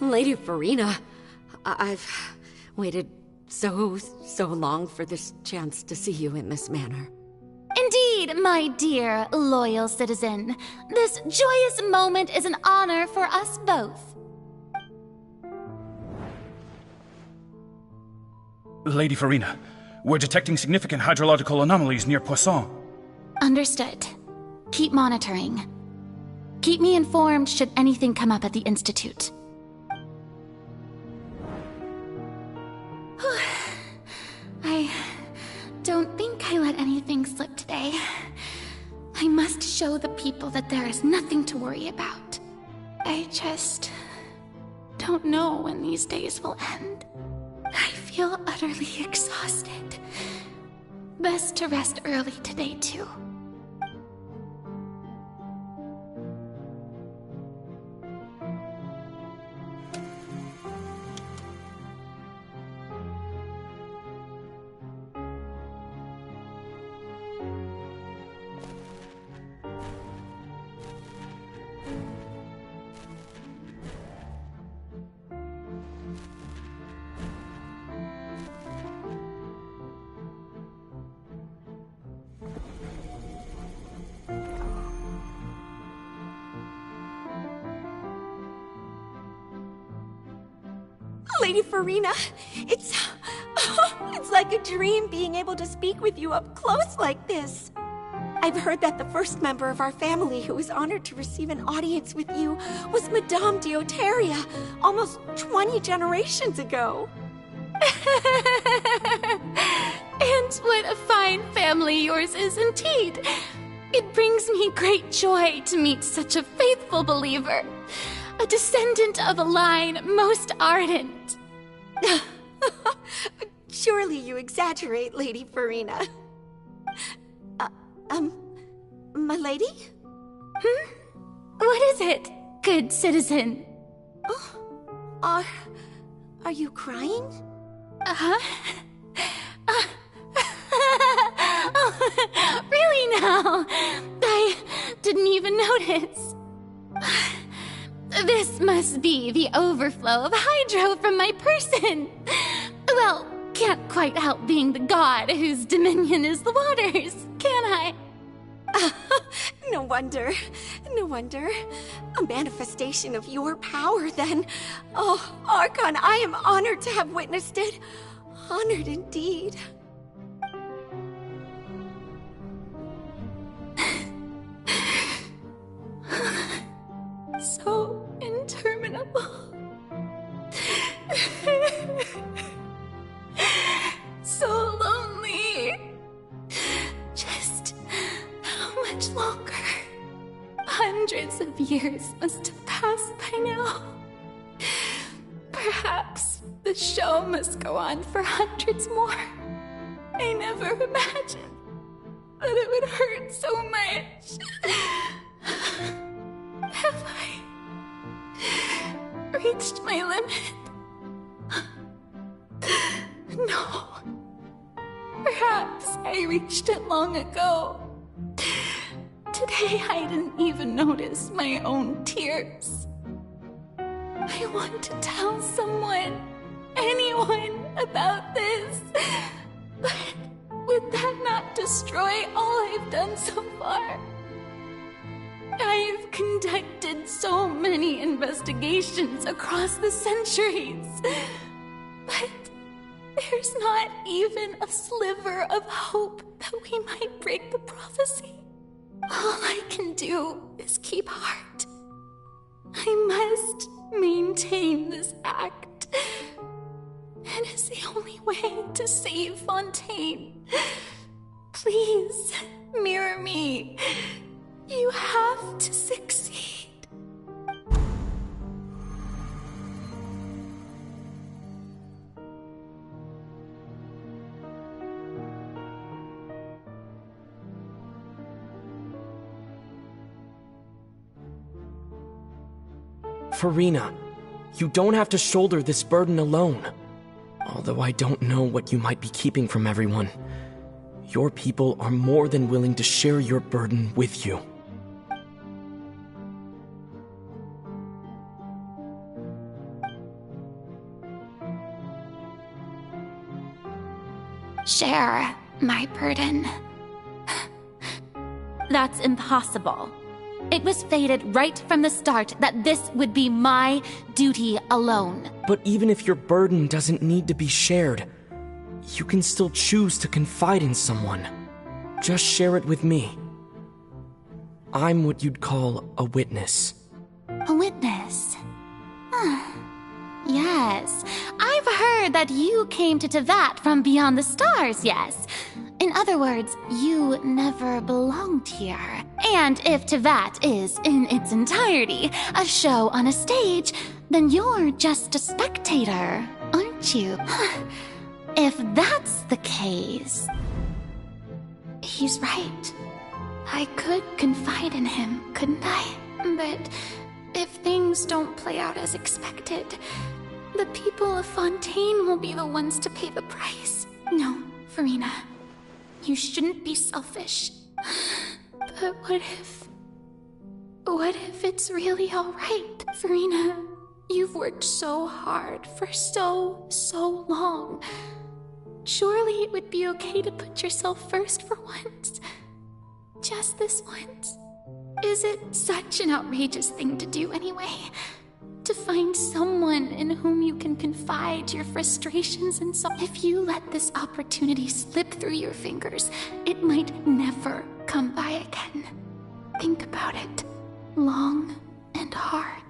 Lady Farina, I've waited so long for this chance to see you in this manner. Indeed, my dear, loyal citizen. This joyous moment is an honor for us both. Lady Farina, we're detecting significant hydrological anomalies near Poisson. Understood. Keep monitoring. Keep me informed should anything come up at the Institute. I don't think I let anything slip today. I must show the people that there is nothing to worry about. I just don't know when these days will end. I feel utterly exhausted. Best to rest early today, too. Lady Furina, it's like a dream being able to speak with you up close like this. I've heard that the first member of our family who was honored to receive an audience with you was Madame Deoteria, almost 20 generations ago. And what a fine family yours is indeed. It brings me great joy to meet such a faithful believer, a descendant of a line most ardent. Surely you exaggerate, Lady Furina. My lady? What is it, good citizen? Are you crying? Really now? I didn't even notice. This must be the overflow of hydro from my person. Well, can't quite help being the god whose dominion is the waters, can I? No wonder. No wonder. A manifestation of your power, then. Oh, Archon, I am honored to have witnessed it. Honored indeed. So interminable. So lonely. Just how much longer? Hundreds of years must have passed by now. Perhaps the show must go on for hundreds more. I never imagined that it would hurt so much. Have I reached my limit? No. Perhaps I reached it long ago. Today I didn't even notice my own tears. I want to tell someone, anyone, about this. But would that not destroy all I've done so far? I've conducted so many investigations across the centuries, but there's not even a sliver of hope that we might break the prophecy. All I can do is keep heart. I must maintain this act. It is the only way to save Fontaine. Please, mirror me. You have to succeed. Furina, you don't have to shoulder this burden alone. Although I don't know what you might be keeping from everyone. Your people are more than willing to share your burden with you. Share my burden. That's impossible. It was fated right from the start that this would be my duty alone. But even if your burden doesn't need to be shared, you can still choose to confide in someone. Just share it with me. I'm what you'd call a witness. A witness? Yes, I've heard that you came to Teyvat from beyond the stars, yes. In other words, you never belonged here. And if Teyvat is, in its entirety, a show on a stage, then you're just a spectator, aren't you? If that's the case... He's right. I could confide in him, couldn't I? But if things don't play out as expected, the people of Fontaine will be the ones to pay the price. No, Furina. You shouldn't be selfish. But what if it's really alright? Furina, you've worked so hard for so long. Surely it would be okay to put yourself first for once. Just this once. Is it such an outrageous thing to do anyway? To find someone in whom you can confide your frustrations and so if you let this opportunity slip through your fingers, it might never come by again. Think about it long and hard.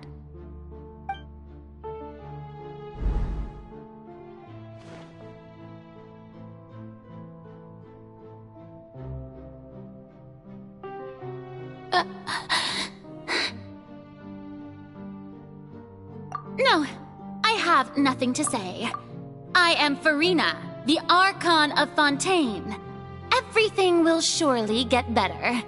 No, I have nothing to say. I am Furina, the Archon of Fontaine. Everything will surely get better.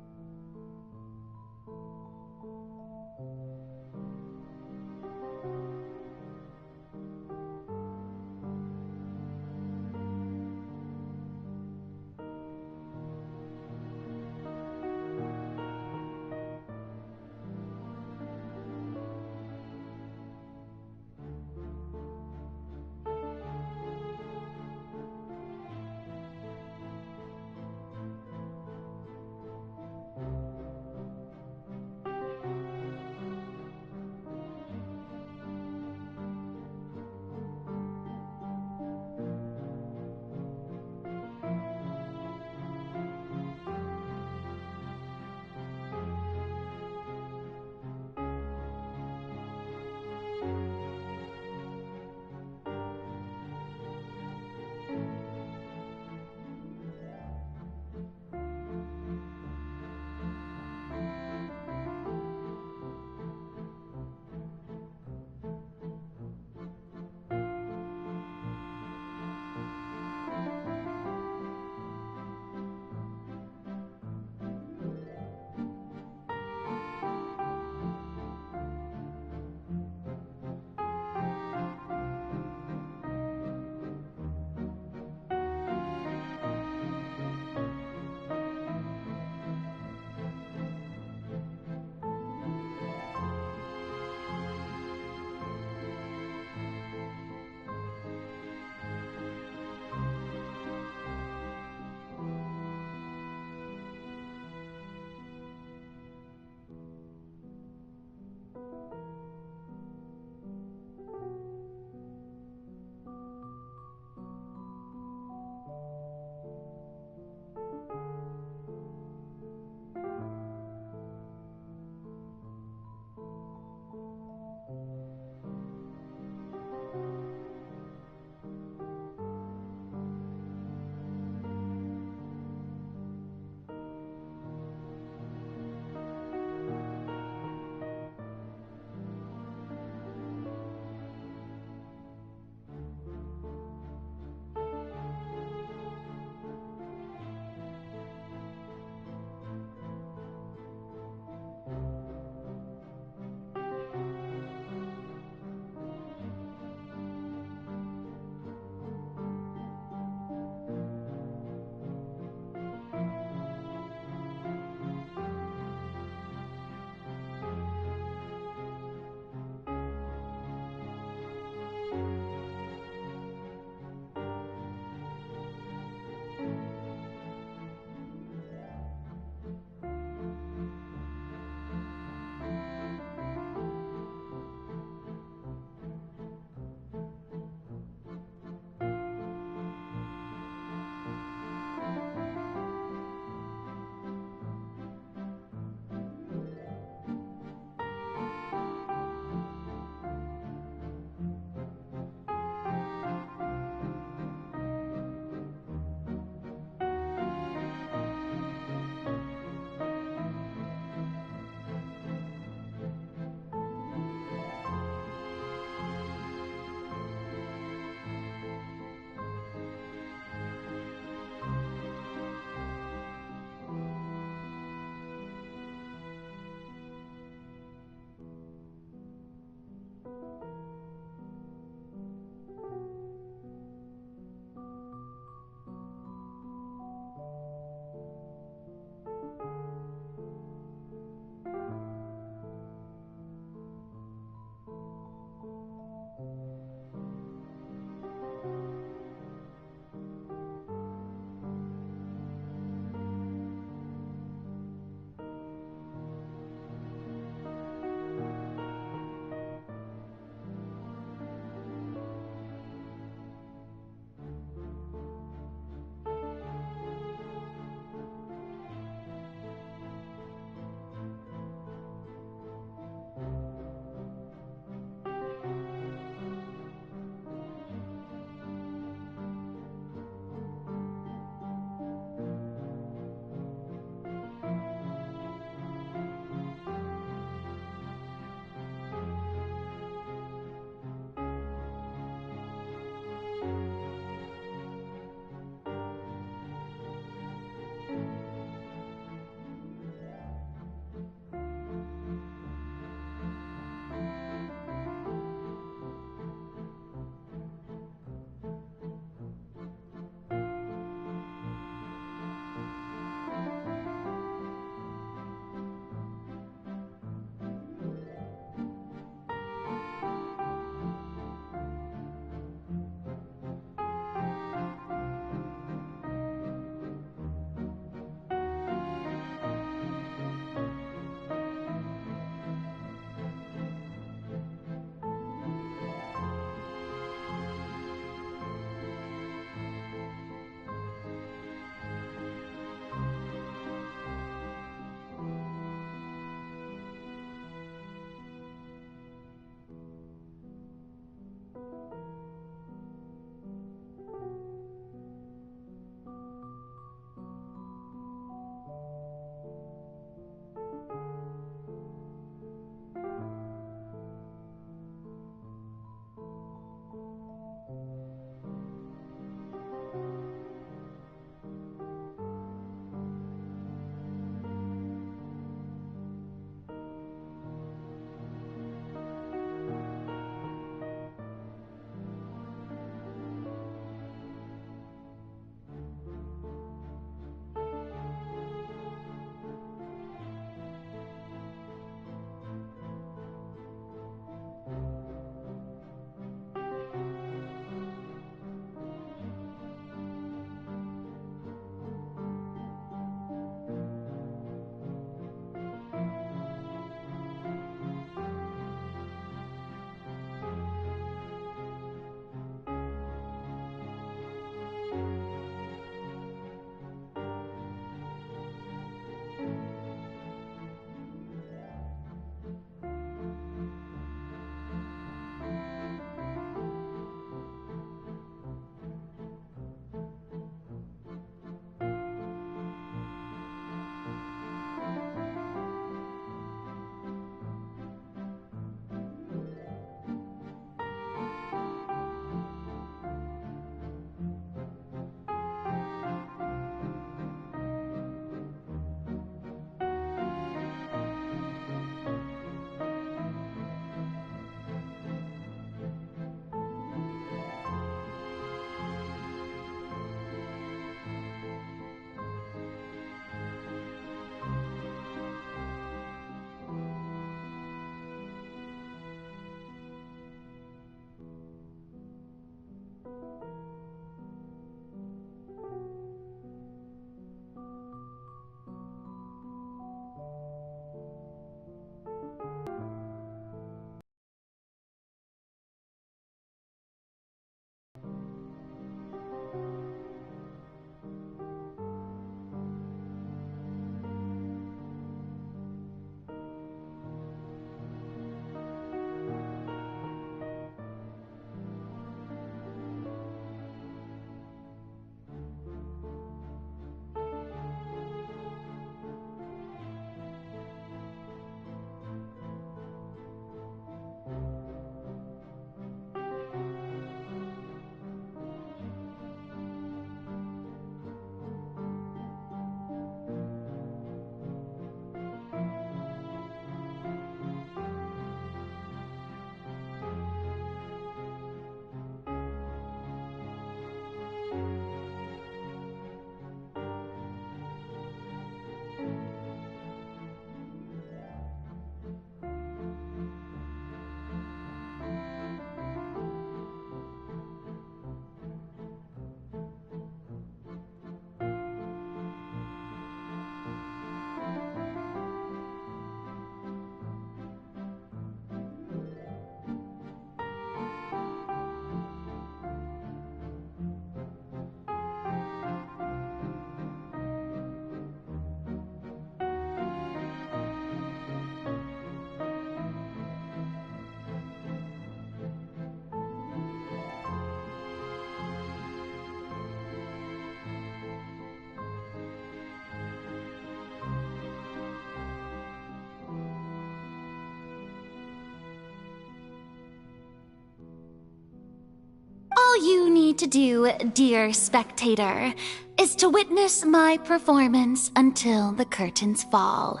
to do, dear spectator, is to witness my performance until the curtains fall.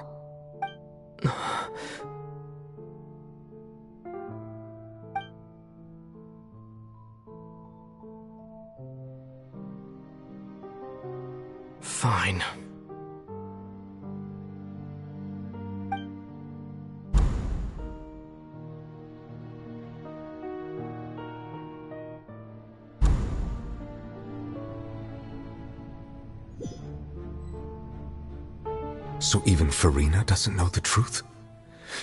Fine. So even Furina doesn't know the truth?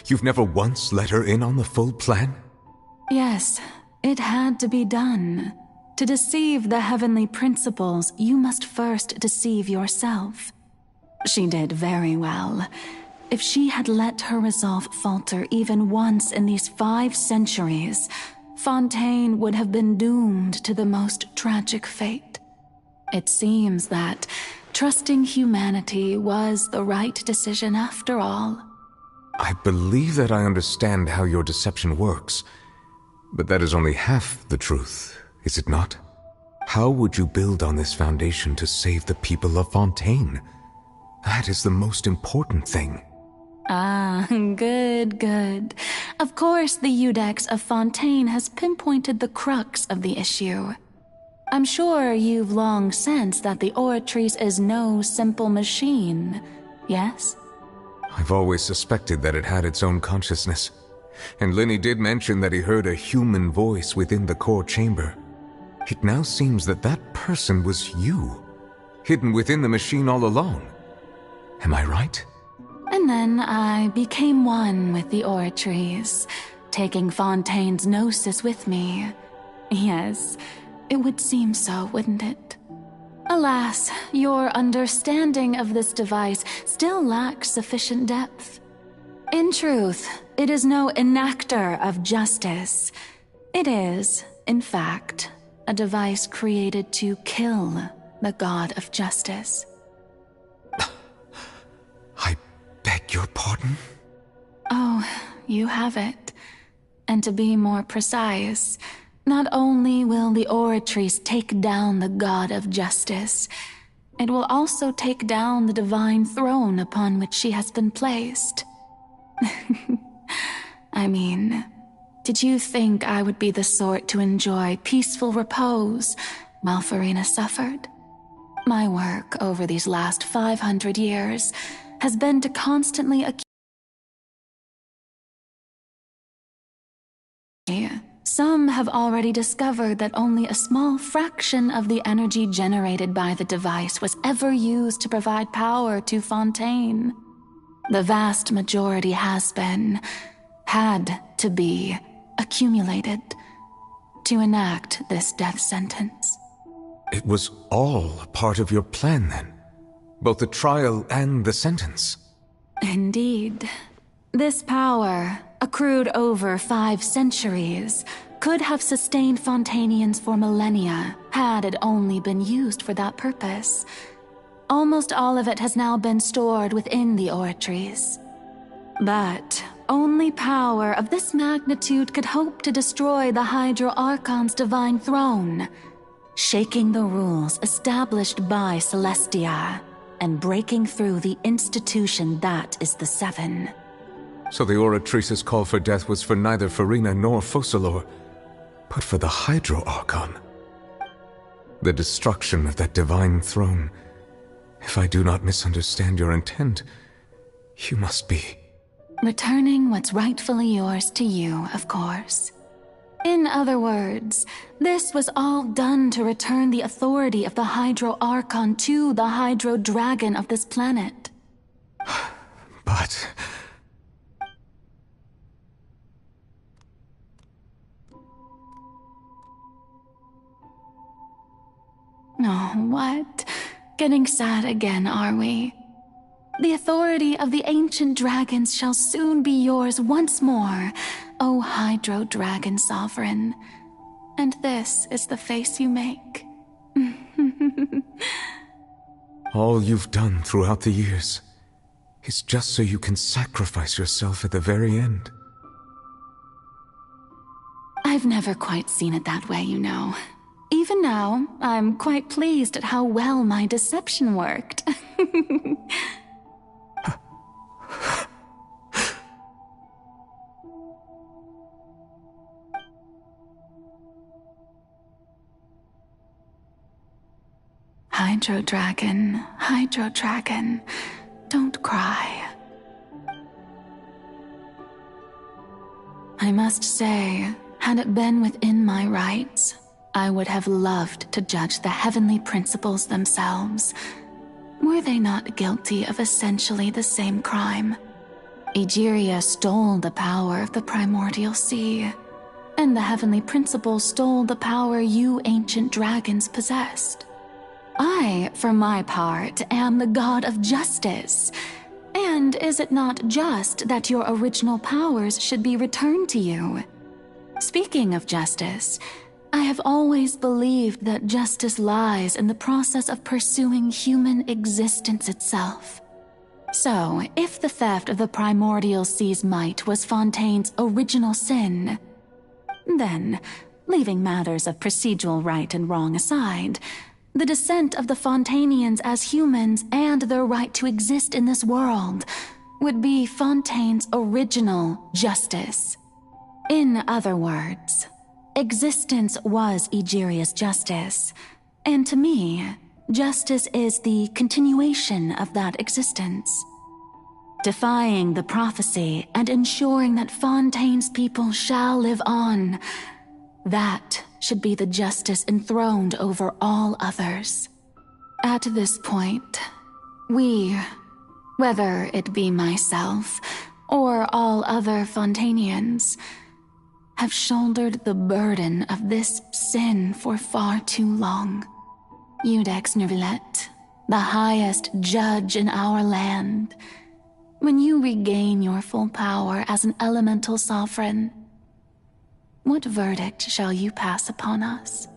You've never once let her in on the full plan? Yes, it had to be done. To deceive the heavenly principles, you must first deceive yourself. She did very well. If she had let her resolve falter even once in these 5 centuries, Fontaine would have been doomed to the most tragic fate. It seems that trusting humanity was the right decision after all. I believe that I understand how your deception works, but that is only half the truth, is it not? How would you build on this foundation to save the people of Fontaine? That is the most important thing. Ah, good. Of course, the Iudex of Fontaine has pinpointed the crux of the issue. I'm sure you've long sensed that the Oratrice is no simple machine, yes? I've always suspected that it had its own consciousness. And Lyney did mention that he heard a human voice within the core chamber. It now seems that that person was you, hidden within the machine all along. Am I right? And then I became one with the Oratrice, taking Fontaine's gnosis with me. Yes, it would seem so, wouldn't it? Alas, your understanding of this device still lacks sufficient depth. In truth, it is no enactor of justice. It is, in fact, a device created to kill the god of justice. I beg your pardon? Oh, you have it. And to be more precise, not only will the Oratrice take down the god of justice, it will also take down the divine throne upon which she has been placed. I mean, did you think I would be the sort to enjoy peaceful repose while Furina suffered? My work over these last 500 years has been to constantly Some have already discovered that only a small fraction of the energy generated by the device was ever used to provide power to Fontaine. The vast majority had to be accumulated to enact this death sentence. It was all part of your plan then? Both the trial and the sentence? Indeed. This power, accrued over 5 centuries, could have sustained Fontainians for millennia had it only been used for that purpose. Almost all of it has now been stored within the Oratrice. But only power of this magnitude could hope to destroy the Hydro Archon's divine throne, shaking the rules established by Celestia and breaking through the institution that is the Seven. So the Oratrice's call for death was for neither Furina nor Focalors, but for the Hydro Archon. The destruction of that divine throne. If I do not misunderstand your intent, you must be... returning what's rightfully yours to you, of course. In other words, this was all done to return the authority of the Hydro Archon to the Hydro Dragon of this planet. But... Oh, what? Getting sad again, are we? The authority of the ancient dragons shall soon be yours once more, O Hydro Dragon Sovereign. And this is the face you make. All you've done throughout the years is just so you can sacrifice yourself at the very end. I've never quite seen it that way, you know. even now, I'm quite pleased at how well my deception worked. Hydro Dragon, don't cry. I must say, had it been within my rights, I would have loved to judge the heavenly principles themselves. Were they not guilty of essentially the same crime? Egeria stole the power of the primordial sea, and the heavenly principles stole the power you ancient dragons possessed. I, for my part, am the god of justice. And is it not just that your original powers should be returned to you? Speaking of justice, I have always believed that justice lies in the process of pursuing human existence itself. So, if the theft of the primordial sea's might was Fontaine's original sin, then, leaving matters of procedural right and wrong aside, the descent of the Fontanians as humans and their right to exist in this world would be Fontaine's original justice. In other words, existence was Egeria's justice, and to me, justice is the continuation of that existence. Defying the prophecy and ensuring that Fontaine's people shall live on, that should be the justice enthroned over all others. At this point, we, whether it be myself or all other Fontanians, have shouldered the burden of this sin for far too long. Iudex Neuvillette, the highest judge in our land, when you regain your full power as an elemental sovereign, what verdict shall you pass upon us?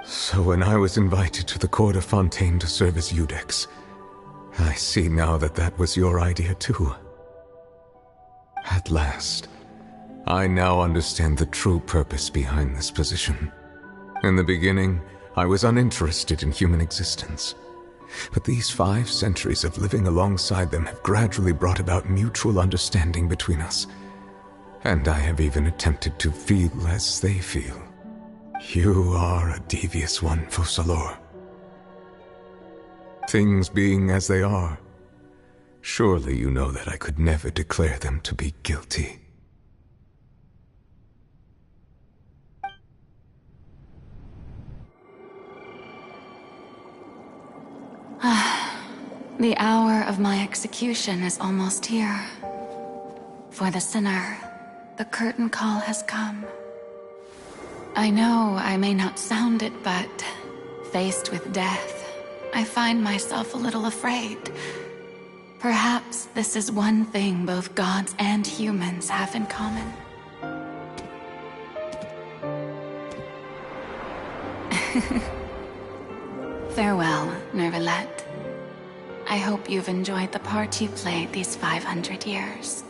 So when I was invited to the court of Fontaine to serve as Iudex, I see now that that was your idea too. At last, I now understand the true purpose behind this position. In the beginning, I was uninterested in human existence. But these 5 centuries of living alongside them have gradually brought about mutual understanding between us. And I have even attempted to feel as they feel. You are a devious one, Focalors. Things being as they are, surely you know that I could never declare them to be guilty. The hour of my execution is almost here. For the sinner, the curtain call has come. I know I may not sound it, but faced with death, I find myself a little afraid. Perhaps this is one thing both gods and humans have in common. Farewell, Neuvillette. I hope you've enjoyed the part you played these 500 years.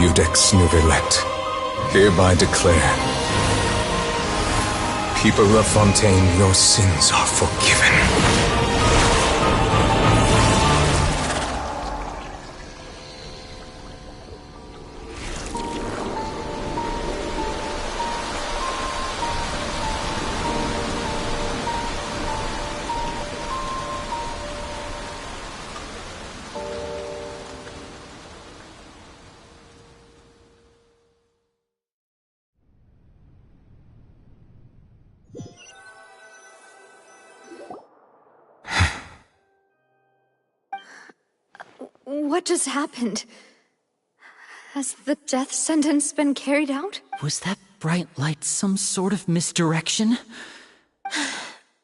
Iudex Novelet, hereby declare, people of Fontaine, your sins are forgiven. What just happened? Has the death sentence been carried out? Was that bright light some sort of misdirection?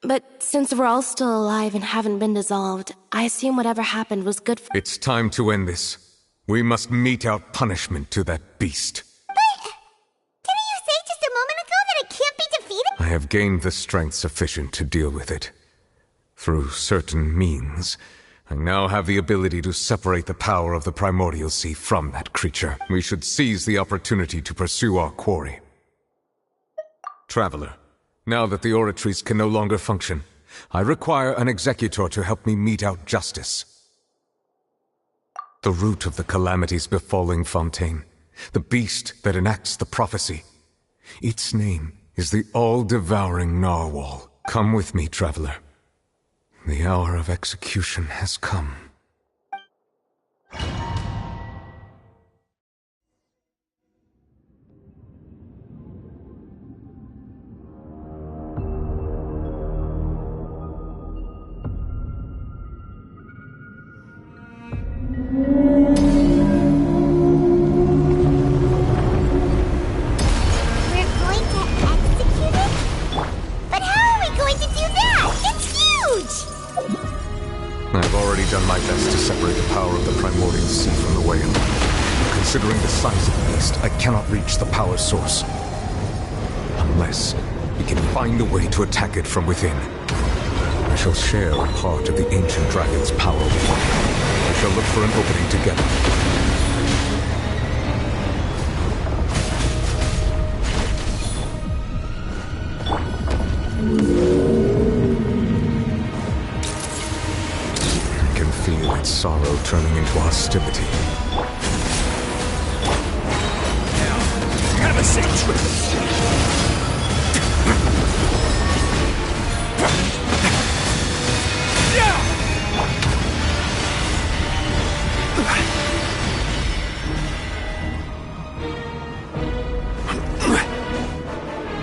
But since we're all still alive and haven't been dissolved, I assume whatever happened was good for— It's time to end this. We must mete out punishment to that beast. Didn't you say just a moment ago that it can't be defeated? I have gained the strength sufficient to deal with it. Through certain means, I now have the ability to separate the power of the Primordial Sea from that creature. We should seize the opportunity to pursue our quarry. Traveler, now that the oratories can no longer function, I require an executor to help me mete out justice. The root of the calamities befalling Fontaine, the beast that enacts the prophecy. Its name is the all-devouring Narwhal. Come with me, traveler. The hour of execution has come. Considering the size of the beast, I cannot reach the power source. Unless we can find a way to attack it from within. I shall share a part of the ancient dragon's power with you. We shall look for an opening together. I can feel its sorrow turning into hostility. Have a say truth.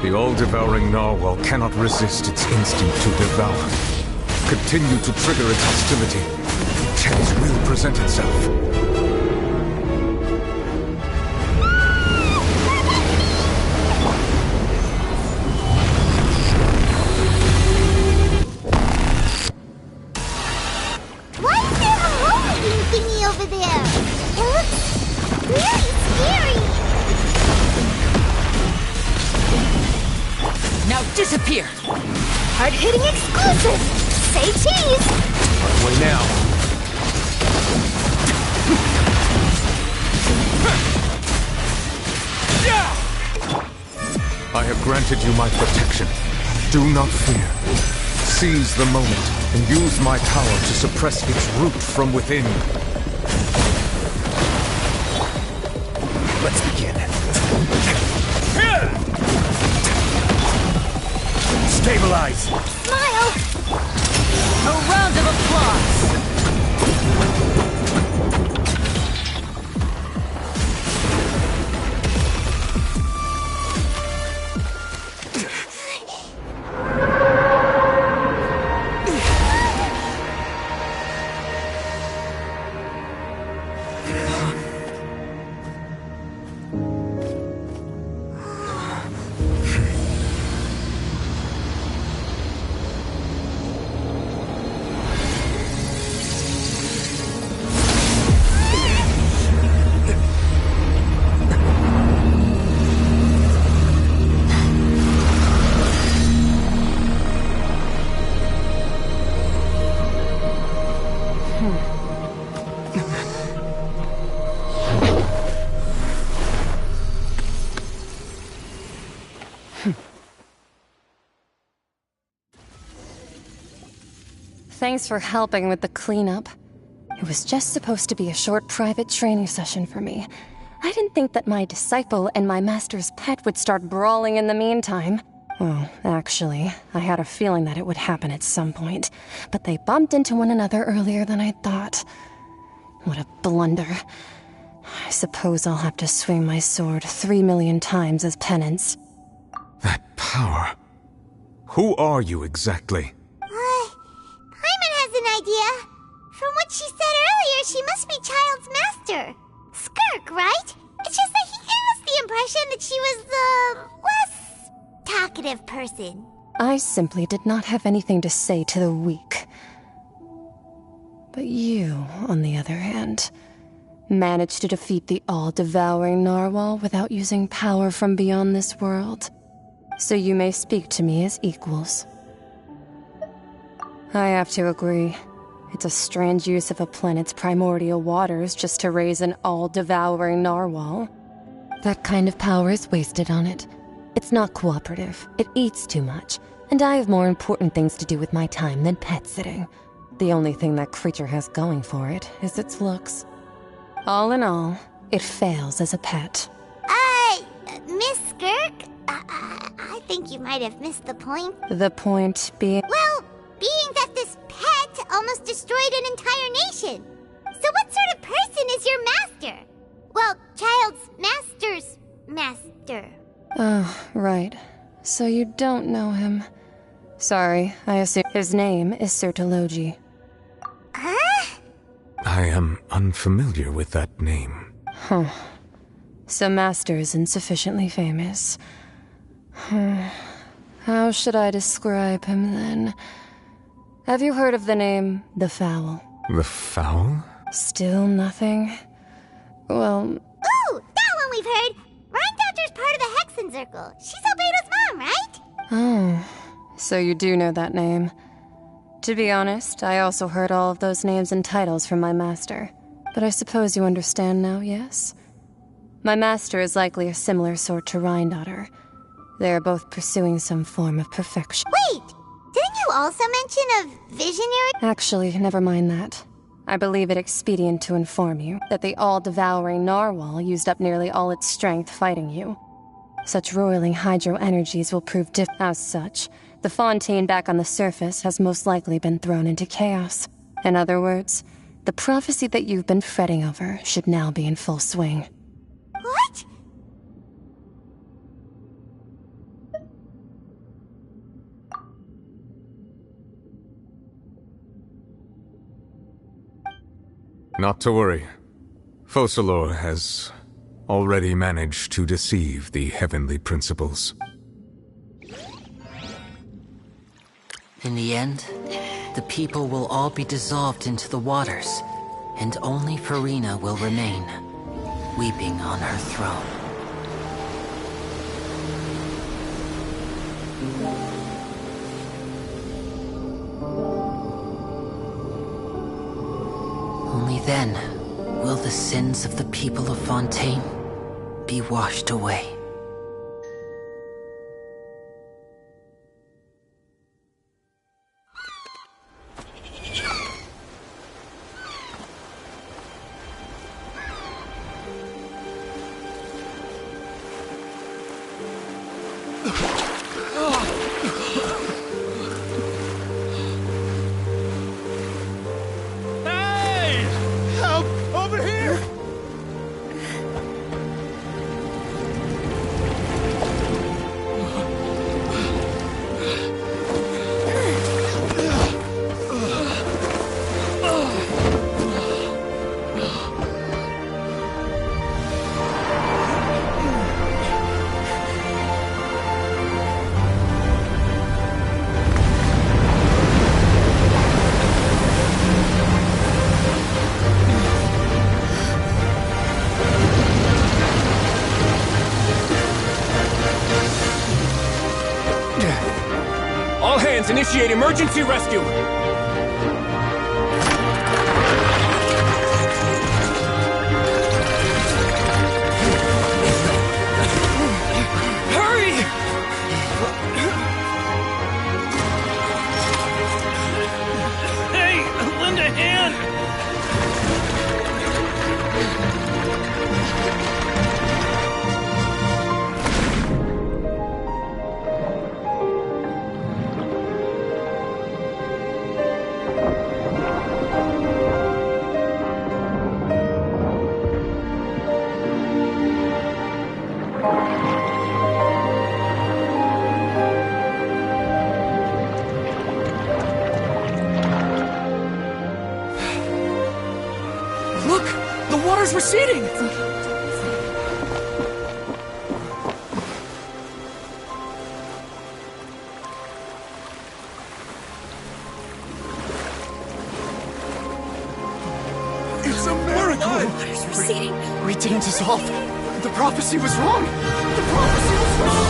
The all-devouring Narwhal cannot resist its instinct to devour. Continue to trigger its hostility. Chance will present itself. Over there. It looks really scary. Now disappear. Hard-hitting exclusive. Say cheese. Our way now. I have granted you my protection. Do not fear. Seize the moment and use my power to suppress its root from within. Let's begin. Stabilize. Smile. A round of applause. thanks for helping with the cleanup. It was just supposed to be a short private training session for me. I didn't think that my disciple and my master's pet would start brawling in the meantime. Well, actually, I had a feeling that it would happen at some point, but they bumped into one another earlier than I thought. What a blunder. I suppose I'll have to swing my sword 3 million times as penance. That power. Who are you exactly? Paimon has an idea. From what she said earlier, she must be Child's master. Skirk, right? It's just that he gave us the impression that she was the less talkative person. I simply did not have anything to say to the weak. But you, on the other hand, managed to defeat the all-devouring narwhal without using power from beyond this world. So you may speak to me as equals. I have to agree. It's a strange use of a planet's primordial waters just to raise an all-devouring narwhal. That kind of power is wasted on it. It's not cooperative, it eats too much, and I have more important things to do with my time than pet sitting. The only thing that creature has going for it is its looks. All in all, it fails as a pet. Miss Skirk? I think you might have missed the point. The point being... Well, being that this pet almost destroyed an entire nation. So what sort of person is your master? Well, Child's master's master. Oh, right. So you don't know him. Sorry, I assume his name is Sertologi. Huh? I am unfamiliar with that name. Huh. So Master isn't sufficiently famous. How should I describe him then? Have you heard of the name The Fowl? The Fowl? Still nothing? Well... Ooh, that one we've heard! Rhine part of the Hexen Circle. She's Albedo's mom, right? Oh, so you do know that name. To be honest, I also heard all of those names and titles from my master. But I suppose you understand now, yes? My master is likely a similar sort to Rhine. They are both pursuing some form of perfection. Wait! Didn't you also mention a visionary? Actually, never mind that. I believe it expedient to inform you that the all-devouring narwhal used up nearly all its strength fighting you. Such roiling hydro energies will prove as such. The Fontaine back on the surface has most likely been thrown into chaos. In other words, the prophecy that you've been fretting over should now be in full swing. What? Not to worry. Focalors has already managed to deceive the heavenly principles. In the end, the people will all be dissolved into the waters, and only Furina will remain, weeping on her throne. Only then will the sins of the people of Fontaine be washed away. Initiate emergency rescue! Hurry! is receding! It's a miracle! Water's receding. We didn't dissolve. The prophecy was wrong. The prophecy was wrong.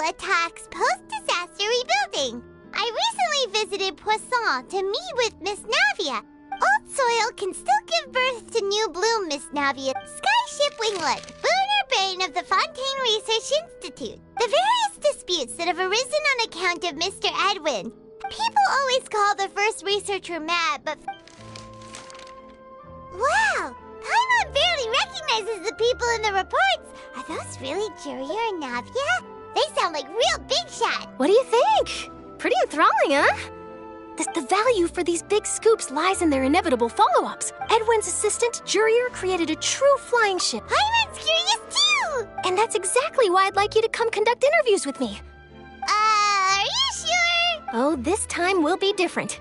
Attacks post-disaster rebuilding. I recently visited Poisson to meet with Miss Navia. Old soil can still give birth to new bloom, Miss Navia. Skyship Winglet, lunar brain of the Fontaine Research Institute. The various disputes that have arisen on account of Mr. Edwin. People always call the first researcher mad, but... Wow! Paimon barely recognizes the people in the reports. Are those really Jurier and Navia? They sound like real big shot. What do you think? Pretty enthralling, huh? The value for these big scoops lies in their inevitable follow-ups. Edwin's assistant, Jurier, created a true flying ship. Paimon's curious too! And that's exactly why I'd like you to come conduct interviews with me. Are you sure? Oh, this time will be different.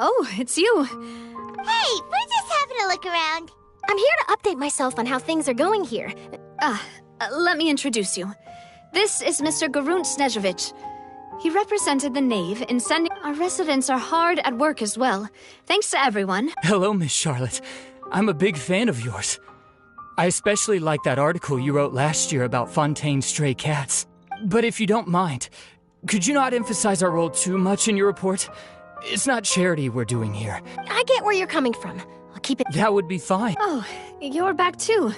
Oh, it's you. Hey, we're just having a look around. I'm here to update myself on how things are going here. Let me introduce you. This is Mr. Garunt Snežević. He represented the Knave in sending... Our residents are hard at work as well. Thanks to everyone. Hello, Miss Charlotte. I'm a big fan of yours. I especially like that article you wrote last year about Fontaine's stray cats. But if you don't mind, could you not emphasize our role too much in your report? It's not charity we're doing here. I get where you're coming from. I'll keep it... That would be fine. Oh, you're back too.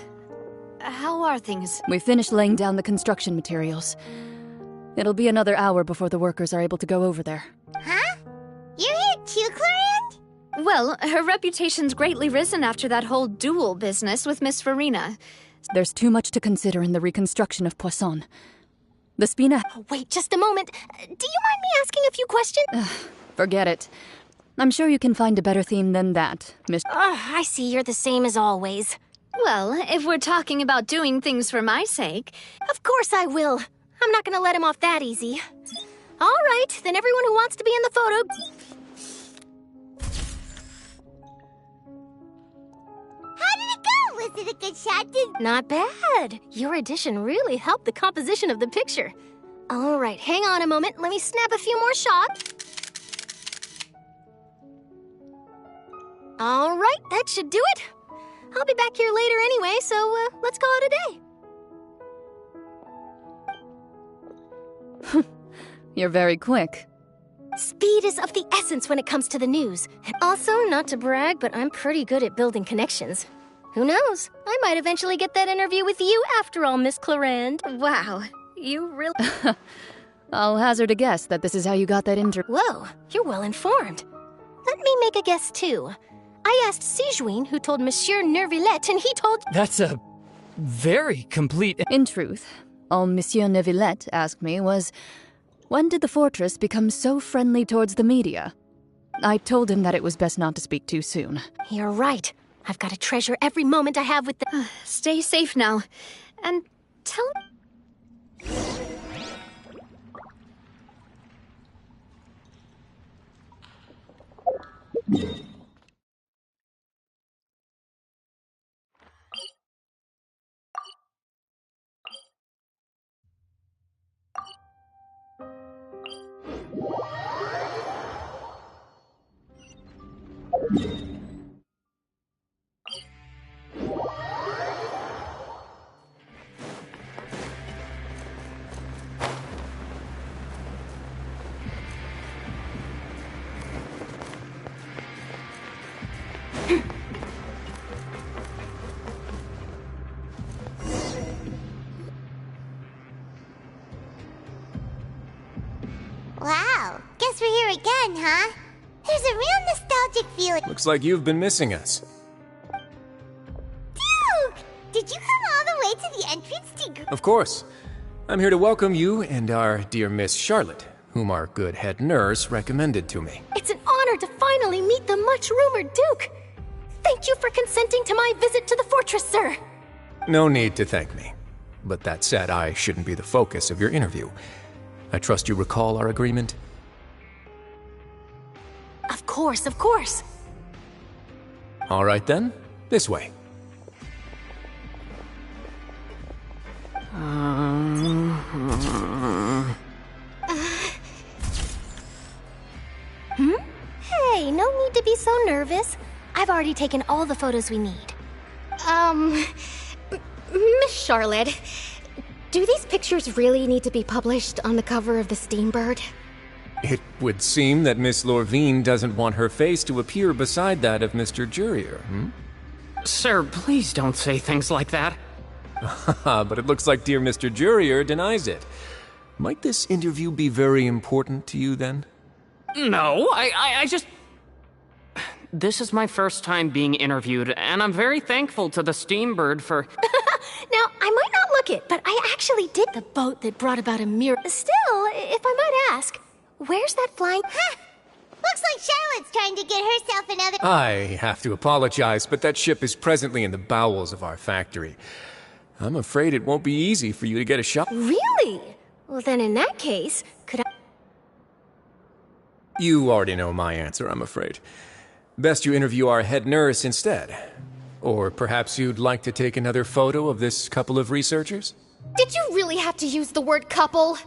How are things? We finished laying down the construction materials. It'll be another hour before the workers are able to go over there. Huh? You're here too, Clorinde? Well, her reputation's greatly risen after that whole duel business with Miss Farina. There's too much to consider in the reconstruction of Poisson. The Spina... Oh, wait, just a moment. Do you mind me asking a few questions? Forget it. I'm sure you can find a better theme than that, Miss... I see you're the same as always. Well, if we're talking about doing things for my sake... Of course I will. I'm not gonna let him off that easy. All right, then everyone who wants to be in the photo... How did it go? Was it a good shot? Not bad. Your addition really helped the composition of the picture. All right, hang on a moment. Let me snap a few more shots. All right, that should do it. I'll be back here later anyway, so let's call it a day. You're very quick. Speed is of the essence when it comes to the news. And also, not to brag, but I'm pretty good at building connections. Who knows? I might eventually get that interview with you after all, Miss Clorinde. Wow, you really... I'll hazard a guess that this is how you got that interview. Whoa, you're well informed. Let me make a guess, too. I asked Sigewinne, who told Monsieur Neuvillette, and he told... That's a very complete... In truth, all Monsieur Neuvillette asked me was, When did the fortress become so friendly towards the media? I told him that it was best not to speak too soon. You're right. I've got to treasure every moment I have with the... Stay safe now. And tell... Wow, guess we're here again, huh? There's a real nostalgic feeling. Looks like you've been missing us. Duke! Did you come all the way to the entrance to... Of course. I'm here to welcome you and our dear Miss Charlotte, whom our good head nurse recommended to me. It's an honor to finally meet the much-rumored Duke. Thank you for consenting to my visit to the fortress, sir. No need to thank me. But that said, I shouldn't be the focus of your interview. I trust you recall our agreement? Of course, of course. All right then, this way. Hey, no need to be so nervous. I've already taken all the photos we need. Miss Charlotte, do these pictures really need to be published on the cover of the Steambird? It would seem that Miss Lorvine doesn't want her face to appear beside that of Mr. Jurier, Sir, please don't say things like that. But it looks like dear Mr. Jurier denies it. Might this interview be very important to you, then? No, I just... This is my first time being interviewed, and I'm very thankful to the Steambird for... Now, I might not look it, but I actually did the boat that brought about a miracle. Still, if I might ask, where's that flying... Huh. Looks like Charlotte's trying to get herself another... I have to apologize, but that ship is presently in the bowels of our factory. I'm afraid it won't be easy for you to get a shot. Really? Well, then in that case, could I... You already know my answer, I'm afraid. Best you interview our head nurse instead. Or perhaps you'd like to take another photo of this couple of researchers? Did you really have to use the word couple?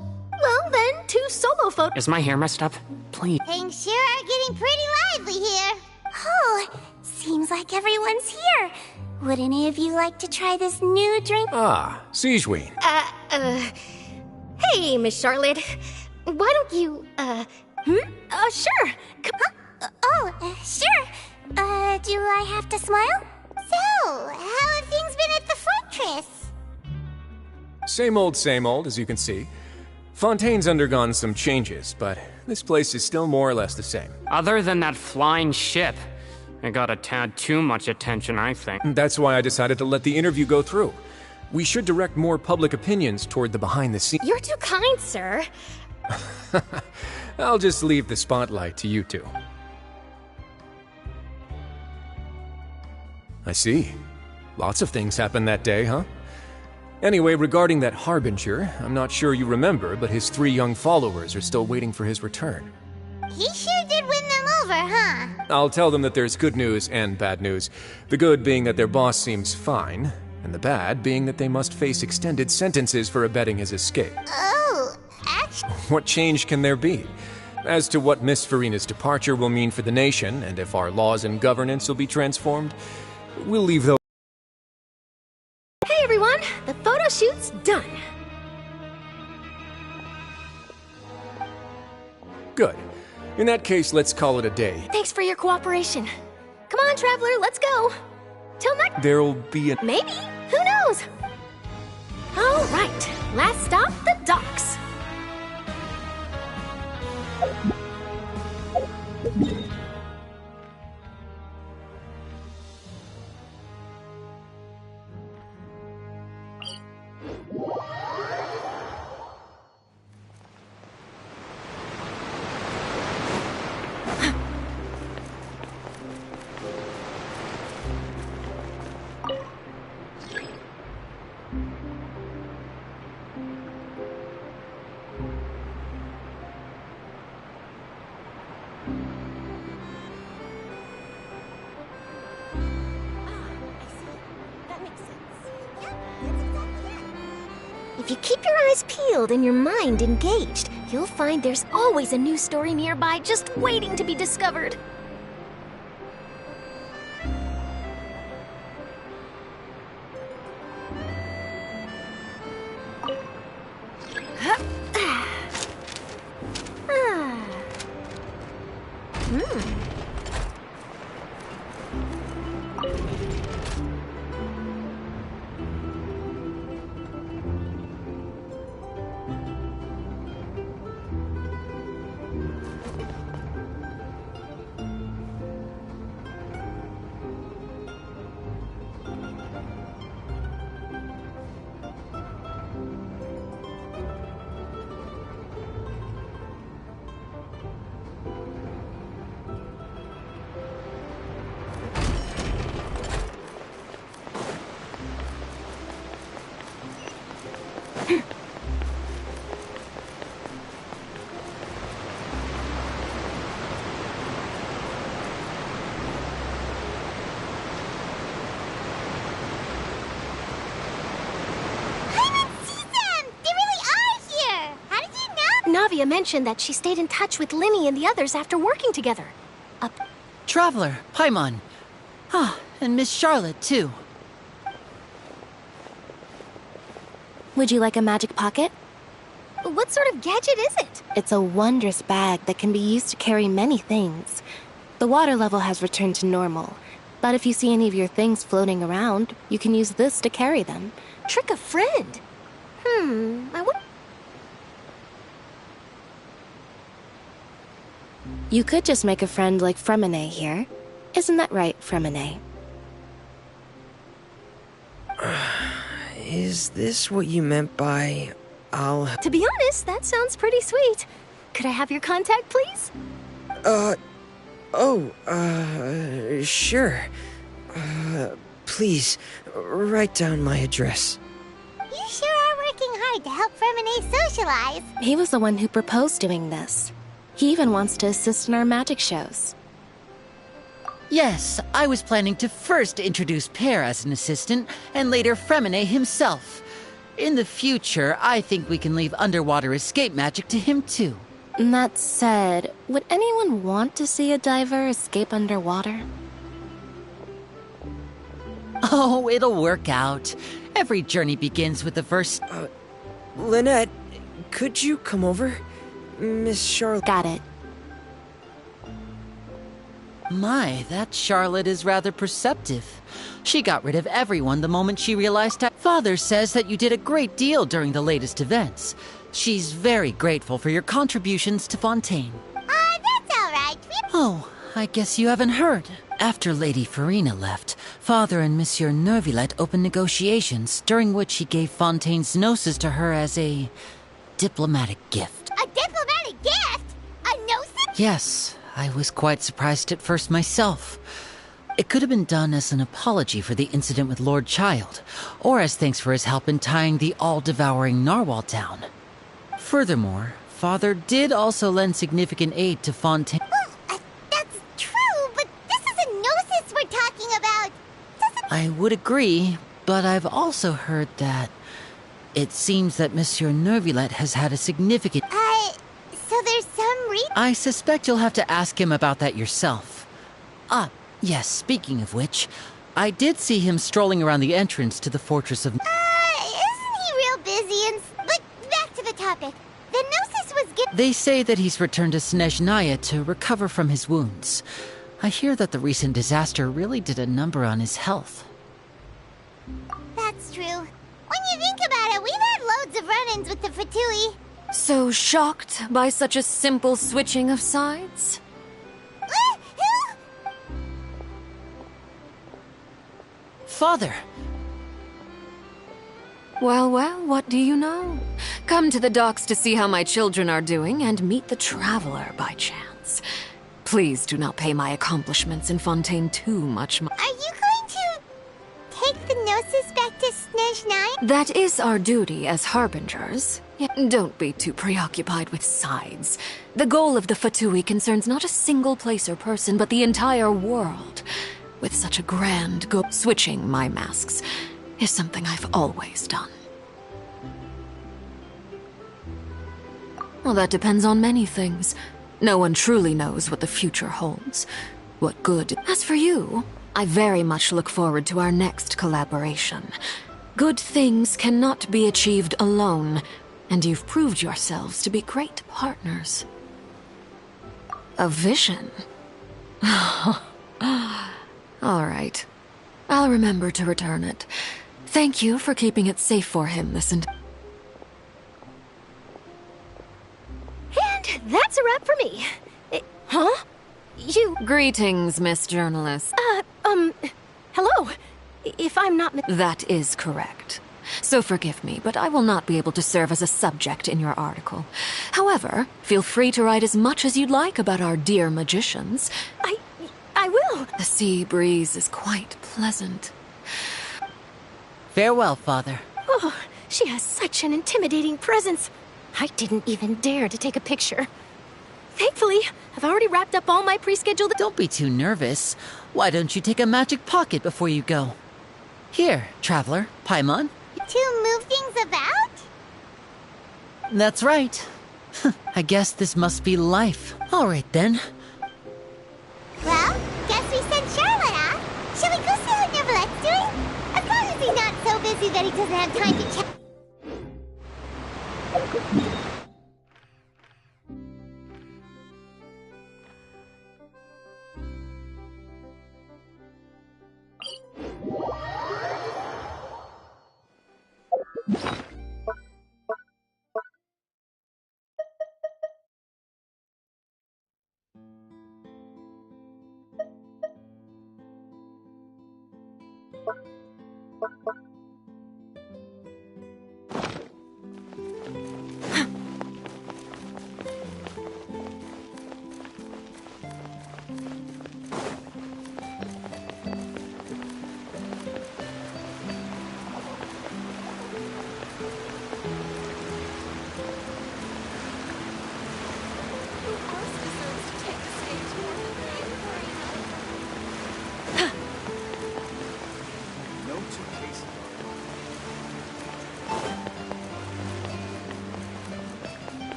Well, then, 2 solo photos... Is my hair messed up? Please. Things sure are getting pretty lively here. Oh, seems like everyone's here. Would any of you like to try this new drink? Ah, Sigewinne. Hey, Miss Charlotte. Why don't you, sure. Sure. Do I have to smile? So, how have things been at the fortress? Same old, as you can see. Fontaine's undergone some changes, but this place is still more or less the same. Other than that flying ship, it got a tad too much attention, I think. That's why I decided to let the interview go through. We should direct more public opinions toward the behind-the-scenes. You're too kind, sir. I'll just leave the spotlight to you two. I see. Lots of things happened that day, huh? Anyway, regarding that Harbinger, I'm not sure you remember, but his 3 young followers are still waiting for his return. He sure did win them over, huh? I'll tell them that there's good news and bad news. The good being that their boss seems fine, and the bad being that they must face extended sentences for abetting his escape. Oh, actually... What change can there be? As to what Miss Furina's departure will mean for the nation, and if our laws and governance will be transformed, we'll leave those... Hey everyone, the photo shoot's done. Good. In that case, let's call it a day. Thanks for your cooperation. Come on, Traveler, let's go. Till next... There'll be a... Maybe. Who knows? All right, last stop, the docks. If you keep your eyes peeled and your mind engaged, you'll find there's always a new story nearby just waiting to be discovered. Navia mentioned that she stayed in touch with Linny and the others after working together. Traveler, Paimon. Ah, and Miss Charlotte, too. Would you like a magic pocket? What sort of gadget is it? It's a wondrous bag that can be used to carry many things. The water level has returned to normal, but if you see any of your things floating around, you can use this to carry them. Trick a friend? You could just make a friend like Freminet here. Isn't that right, Freminet? Is this what you meant by To be honest, that sounds pretty sweet. Could I have your contact, please? Sure. Please, write down my address. You sure are working hard to help Freminet socialize. He was the one who proposed doing this. He even wants to assist in our magic shows. Yes, I was planning to first introduce Pear as an assistant, and later Freminet himself. In the future, I think we can leave underwater escape magic to him too. That said, would anyone want to see a diver escape underwater? Oh, it'll work out. Every journey begins with the first... Lynette, could you come over? Miss Charlotte... Got it. My, that Charlotte is rather perceptive. She got rid of everyone the moment she realized that Father says that you did a great deal during the latest events. She's very grateful for your contributions to Fontaine. That's all right. Oh, I guess you haven't heard. After Lady Farina left, Father and Monsieur Neuvillette opened negotiations, during which he gave Fontaine's gnosis to her as a diplomatic gift. A diplomatic gift? A gnosis? Yes, I was quite surprised at first myself. It could have been done as an apology for the incident with Lord Child, or as thanks for his help in tying the all-devouring narwhal down. Furthermore, Father did also lend significant aid to Fontaine. That's true, but this is a gnosis we're talking about. I would agree, but I've also heard that it seems that Monsieur Neuvillette has had a significant... So there's some reason... I suspect you'll have to ask him about that yourself. Ah, yes, speaking of which, I did see him strolling around the entrance to the Fortress of... Isn't he real busy? But back to the topic. The gnosis was given... They say that he's returned to Snezhnaya to recover from his wounds. I hear that the recent disaster really did a number on his health. That's true. When you think about it, we've had loads of run-ins with the Fatui. So shocked by such a simple switching of sides? Father! Well, what do you know? Come to the docks to see how my children are doing and meet the Traveler by chance. Please do not pay my accomplishments in Fontaine too much Are you going to take the gnosis back to Snezhnaya? That is our duty as harbingers. Don't be too preoccupied with sides. The goal of the Fatui concerns not a single place or person, but the entire world. With such a grand goal, switching my masks is something I've always done. Well, that depends on many things. No one truly knows what the future holds. What good. As for you, I very much look forward to our next collaboration. Good things cannot be achieved alone, and you've proved yourselves to be great partners. A vision? All right. I'll remember to return it. Thank you for keeping it safe for him this And that's a wrap for me. Huh? You... Greetings, Miss Journalist. Hello. If I'm not... That is correct. So forgive me, but I will not be able to serve as a subject in your article. However, feel free to write as much as you'd like about our dear magicians. I will. The sea breeze is quite pleasant. Farewell, Father. Oh, she has such an intimidating presence. I didn't even dare to take a picture. Thankfully, I've already wrapped up all my pre-scheduled... Don't be too nervous. Why don't you take a magic pocket before you go? Here, Traveler, Paimon. To move things about? That's right. I guess this must be life. All right, then. Well, guess we sent Charlotte off. Shall we go see how Neverlette's doing? As long as he's not so busy that he doesn't have time to check...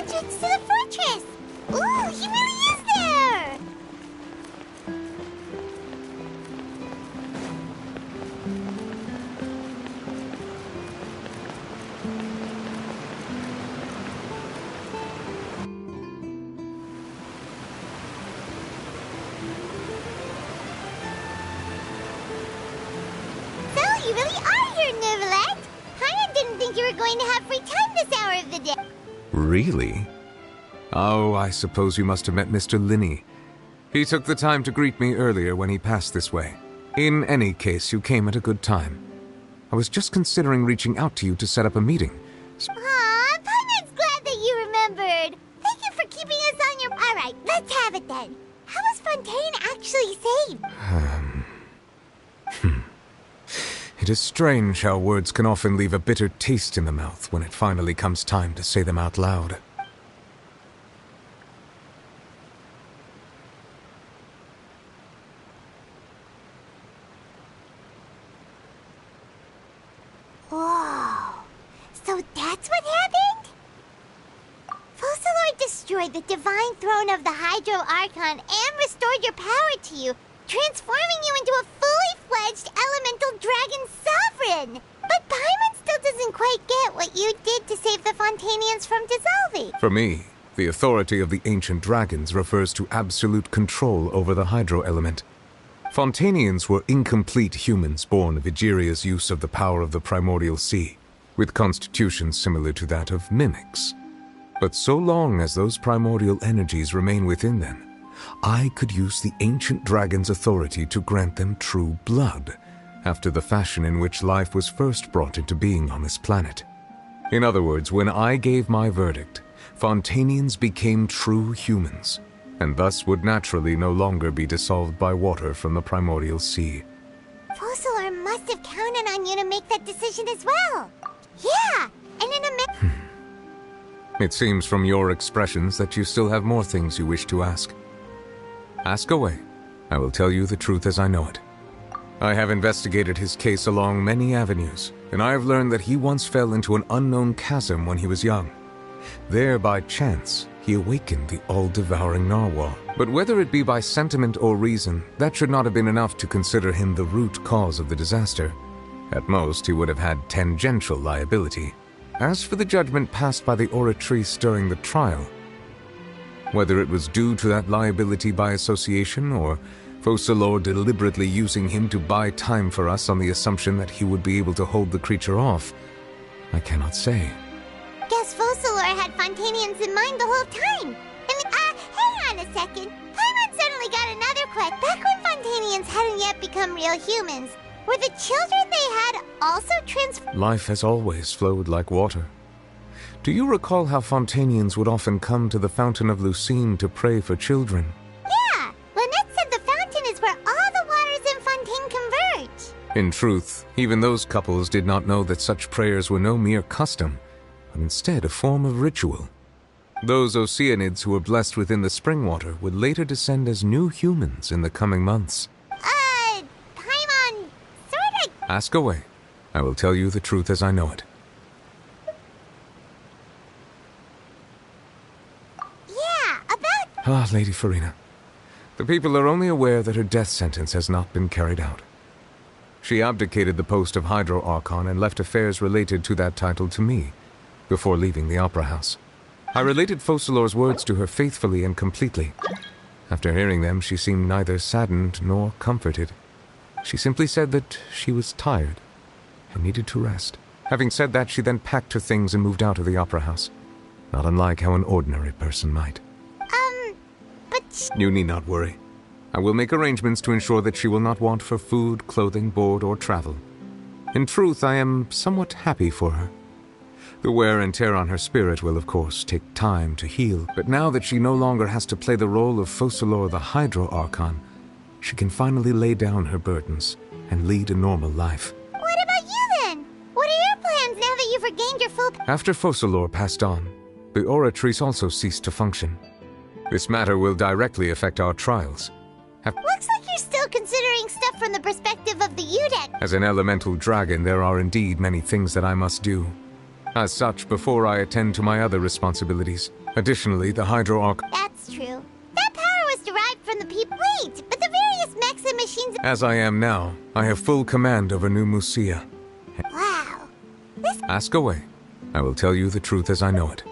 entrance to the fortress! Ooh, he really is there! So, you really are here, Neverlette! Paimon didn't think you were going to have free time this hour of the day. Really? Oh, I suppose you must have met Mr. Linny. He took the time to greet me earlier when he passed this way. In any case, you came at a good time. I was just considering reaching out to you to set up a meeting. Aw, Paimon's glad that you remembered. Thank you for keeping us on your... Alright, let's have it then. How was Fontaine actually saved? It is strange how words can often leave a bitter taste in the mouth when it finally comes time to say them out loud. Whoa. So that's what happened? Focalors destroyed the divine throne of the Hydro Archon and restored your power to you, transforming you into a fully fledged elemental dragon sovereign. But Paimon still doesn't quite get what you did to save the Fontainians from dissolving. For me, the authority of the ancient dragons refers to absolute control over the hydro element. Fontainians were incomplete humans born of Egeria's use of the power of the primordial sea, with constitutions similar to that of mimics. But so long as those primordial energies remain within them, I could use the ancient dragon's authority to grant them true blood, after the fashion in which life was first brought into being on this planet. In other words, when I gave my verdict, Fontainians became true humans, and thus would naturally no longer be dissolved by water from the primordial sea. Focalor must have counted on you to make that decision as well. Yeah, and in a It seems from your expressions that you still have more things you wish to ask. Ask away. I will tell you the truth as I know it. I have investigated his case along many avenues, and I have learned that he once fell into an unknown chasm when he was young. There, by chance, he awakened the all-devouring narwhal. But whether it be by sentiment or reason, that should not have been enough to consider him the root cause of the disaster. At most, he would have had tangential liability. As for the judgment passed by the Oratrice during the trial, whether it was due to that liability by association, or Focalors deliberately using him to buy time for us on the assumption that he would be able to hold the creature off, I cannot say. Guess Focalors had Fontanians in mind the whole time. Hang on a second. Paimon suddenly got another question. Back when Fontanians hadn't yet become real humans, were the children they had also transformed? Life has always flowed like water. Do you recall how Fontanians would often come to the Fountain of Lucine to pray for children? Yeah, Lynette said the fountain is where all the waters in Fontaine converge. In truth, even those couples did not know that such prayers were no mere custom, but instead a form of ritual. Those Oceanids who were blessed within the spring water would later descend as new humans in the coming months. Paimon, sorta... Ask away. I will tell you the truth as I know it. Ah, Lady Furina. The people are only aware that her death sentence has not been carried out. She abdicated the post of Hydro Archon and left affairs related to that title to me, before leaving the Opera House. I related Focalors' words to her faithfully and completely. After hearing them, she seemed neither saddened nor comforted. She simply said that she was tired and needed to rest. Having said that, she then packed her things and moved out of the Opera House, not unlike how an ordinary person might. You need not worry. I will make arrangements to ensure that she will not want for food, clothing, board, or travel. In truth, I am somewhat happy for her. The wear and tear on her spirit will, of course, take time to heal, but now that she no longer has to play the role of Focalors the Hydro Archon, she can finally lay down her burdens and lead a normal life. What about you, then? What are your plans now that you've regained your full... After Focalors passed on, the Oratrice also ceased to function. This matter will directly affect our trials. Looks like you're still considering stuff from the perspective of the UDEC. As an elemental dragon, there are indeed many things that I must do. As such, before I attend to my other responsibilities. Additionally, the Hydro Arc... That's true. That power was derived from the people... Wait, but the various mechs and machines... As I am now, I have full command over New Musia. Wow. Ask away. I will tell you the truth as I know it.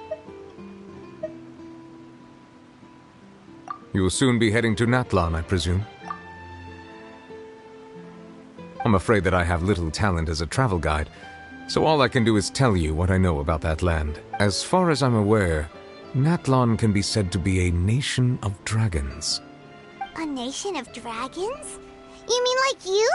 You will soon be heading to Natlan, I presume? I'm afraid that I have little talent as a travel guide, so all I can do is tell you what I know about that land. As far as I'm aware, Natlan can be said to be a nation of dragons. A nation of dragons? You mean like you?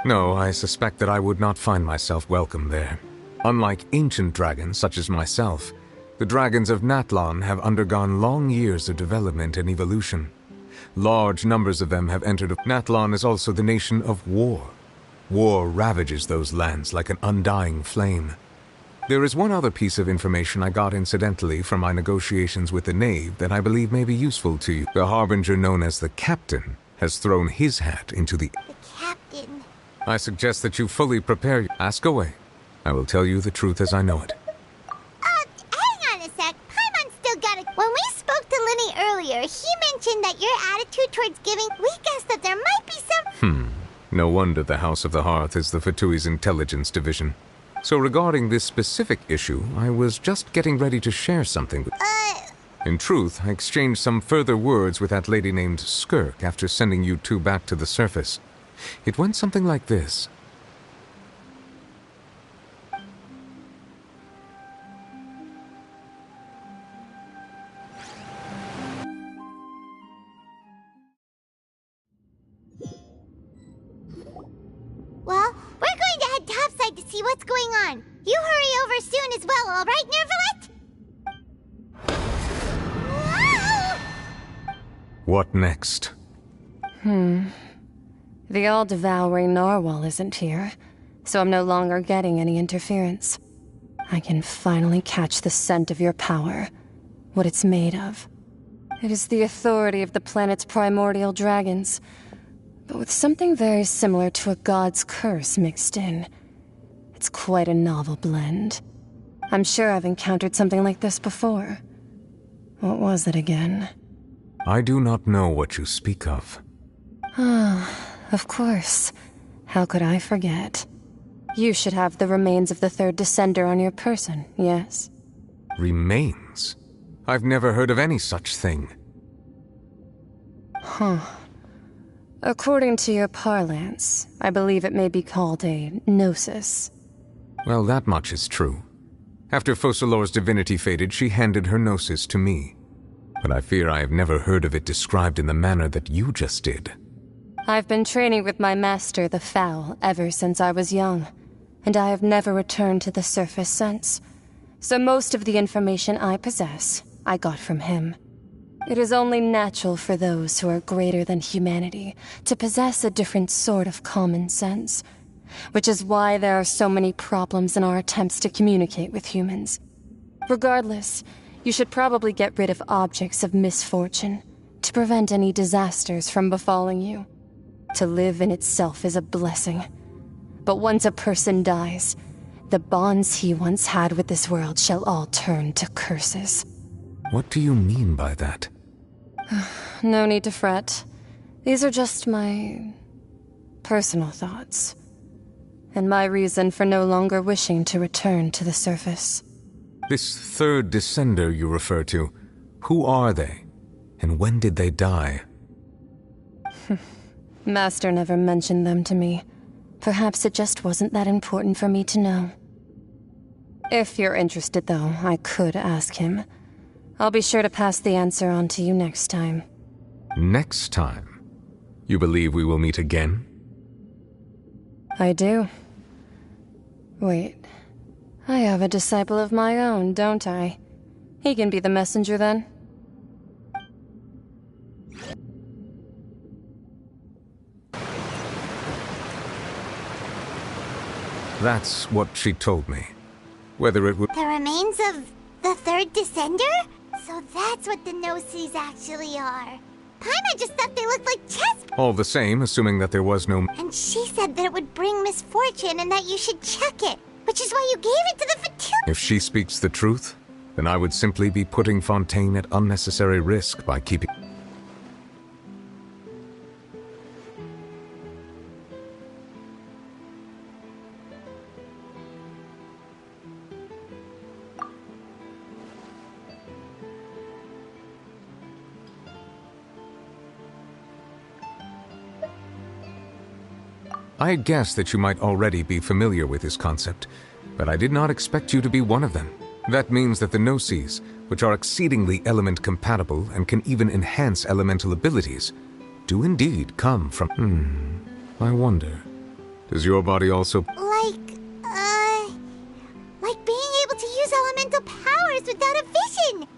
No, I suspect that I would not find myself welcome there. Unlike ancient dragons such as myself, the dragons of Natlan have undergone long years of development and evolution. Large numbers of them have entered. Natlan is also the nation of war. War ravages those lands like an undying flame. There is one other piece of information I got incidentally from my negotiations with the Knave that I believe may be useful to you. The Harbinger known as the Captain has thrown his hat into the... The Captain. I suggest that you fully prepare. Ask away. I will tell you the truth as I know it. Hang on a sec. Paimon still got it. When we spoke to Lyney earlier, he mentioned that your attitude towards giving, we guessed that there might be some... No wonder the House of the Hearth is the Fatui's intelligence division. So regarding this specific issue, I was just getting ready to share something with... In truth, I exchanged some further words with that lady named Skirk after sending you two back to the surface. It went something like this. Well, we're going to head topside to see what's going on. You hurry over soon as well, all right, Nervalette? What next? The all-devouring narwhal isn't here, so I'm no longer getting any interference. I can finally catch the scent of your power, what it's made of. It is the authority of the planet's primordial dragons. but with something very similar to a god's curse mixed in. It's quite a novel blend. I'm sure I've encountered something like this before. What was it again? I do not know what you speak of. Ah, of course. How could I forget? You should have the remains of the third descender on your person, yes? Remains? I've never heard of any such thing. Huh. According to your parlance, I believe it may be called a gnosis. Well, that much is true. After Focalors' divinity faded, she handed her gnosis to me. But I fear I have never heard of it described in the manner that you just did. I've been training with my master, the Foul, ever since I was young, and I have never returned to the surface since. So most of the information I possess, I got from him. It is only natural for those who are greater than humanity to possess a different sort of common sense, which is why there are so many problems in our attempts to communicate with humans. Regardless, you should probably get rid of objects of misfortune to prevent any disasters from befalling you. To live in itself is a blessing. But once a person dies, the bonds he once had with this world shall all turn to curses. What do you mean by that? No need to fret. These are just my personal thoughts, and my reason for no longer wishing to return to the surface. This third descender you refer to, who are they? And when did they die? Master never mentioned them to me. Perhaps it just wasn't that important for me to know. If you're interested, though, I could ask him. I'll be sure to pass the answer on to you next time. Next time? You believe we will meet again? I do. Wait. I have a disciple of my own, don't I? He can be the messenger then. That's what she told me. Whether it would... The remains of the third descender? So that's what the Gnosis actually are. Paimon just thought they looked like chess... All the same, assuming that there was no... And she said that it would bring misfortune and that you should check it, which is why you gave it to the Fatui... If she speaks the truth, then I would simply be putting Fontaine at unnecessary risk by keeping... I had guessed that you might already be familiar with this concept, but I did not expect you to be one of them. That means that the Gnosis, which are exceedingly element-compatible and can even enhance elemental abilities, do indeed come from... I wonder, does your body also... Like being able to use elemental powers without a vision!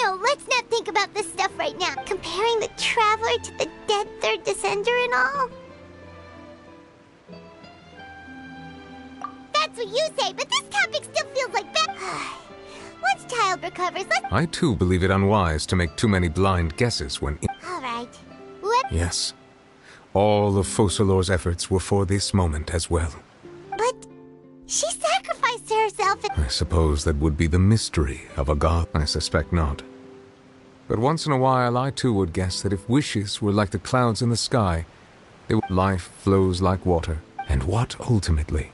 No, let's not think about this stuff right now. Comparing the Traveler to the dead third descender and all... That's what you say, but this topic still feels like that. Once child recovers, let's... I too believe it unwise to make too many blind guesses when... Alright. Yes. All of Focalors' efforts were for this moment as well. But... she sacrificed herself and... I suppose that would be the mystery of a god. I suspect not. But once in a while I too would guess that if wishes were like the clouds in the sky, life flows like water. And what ultimately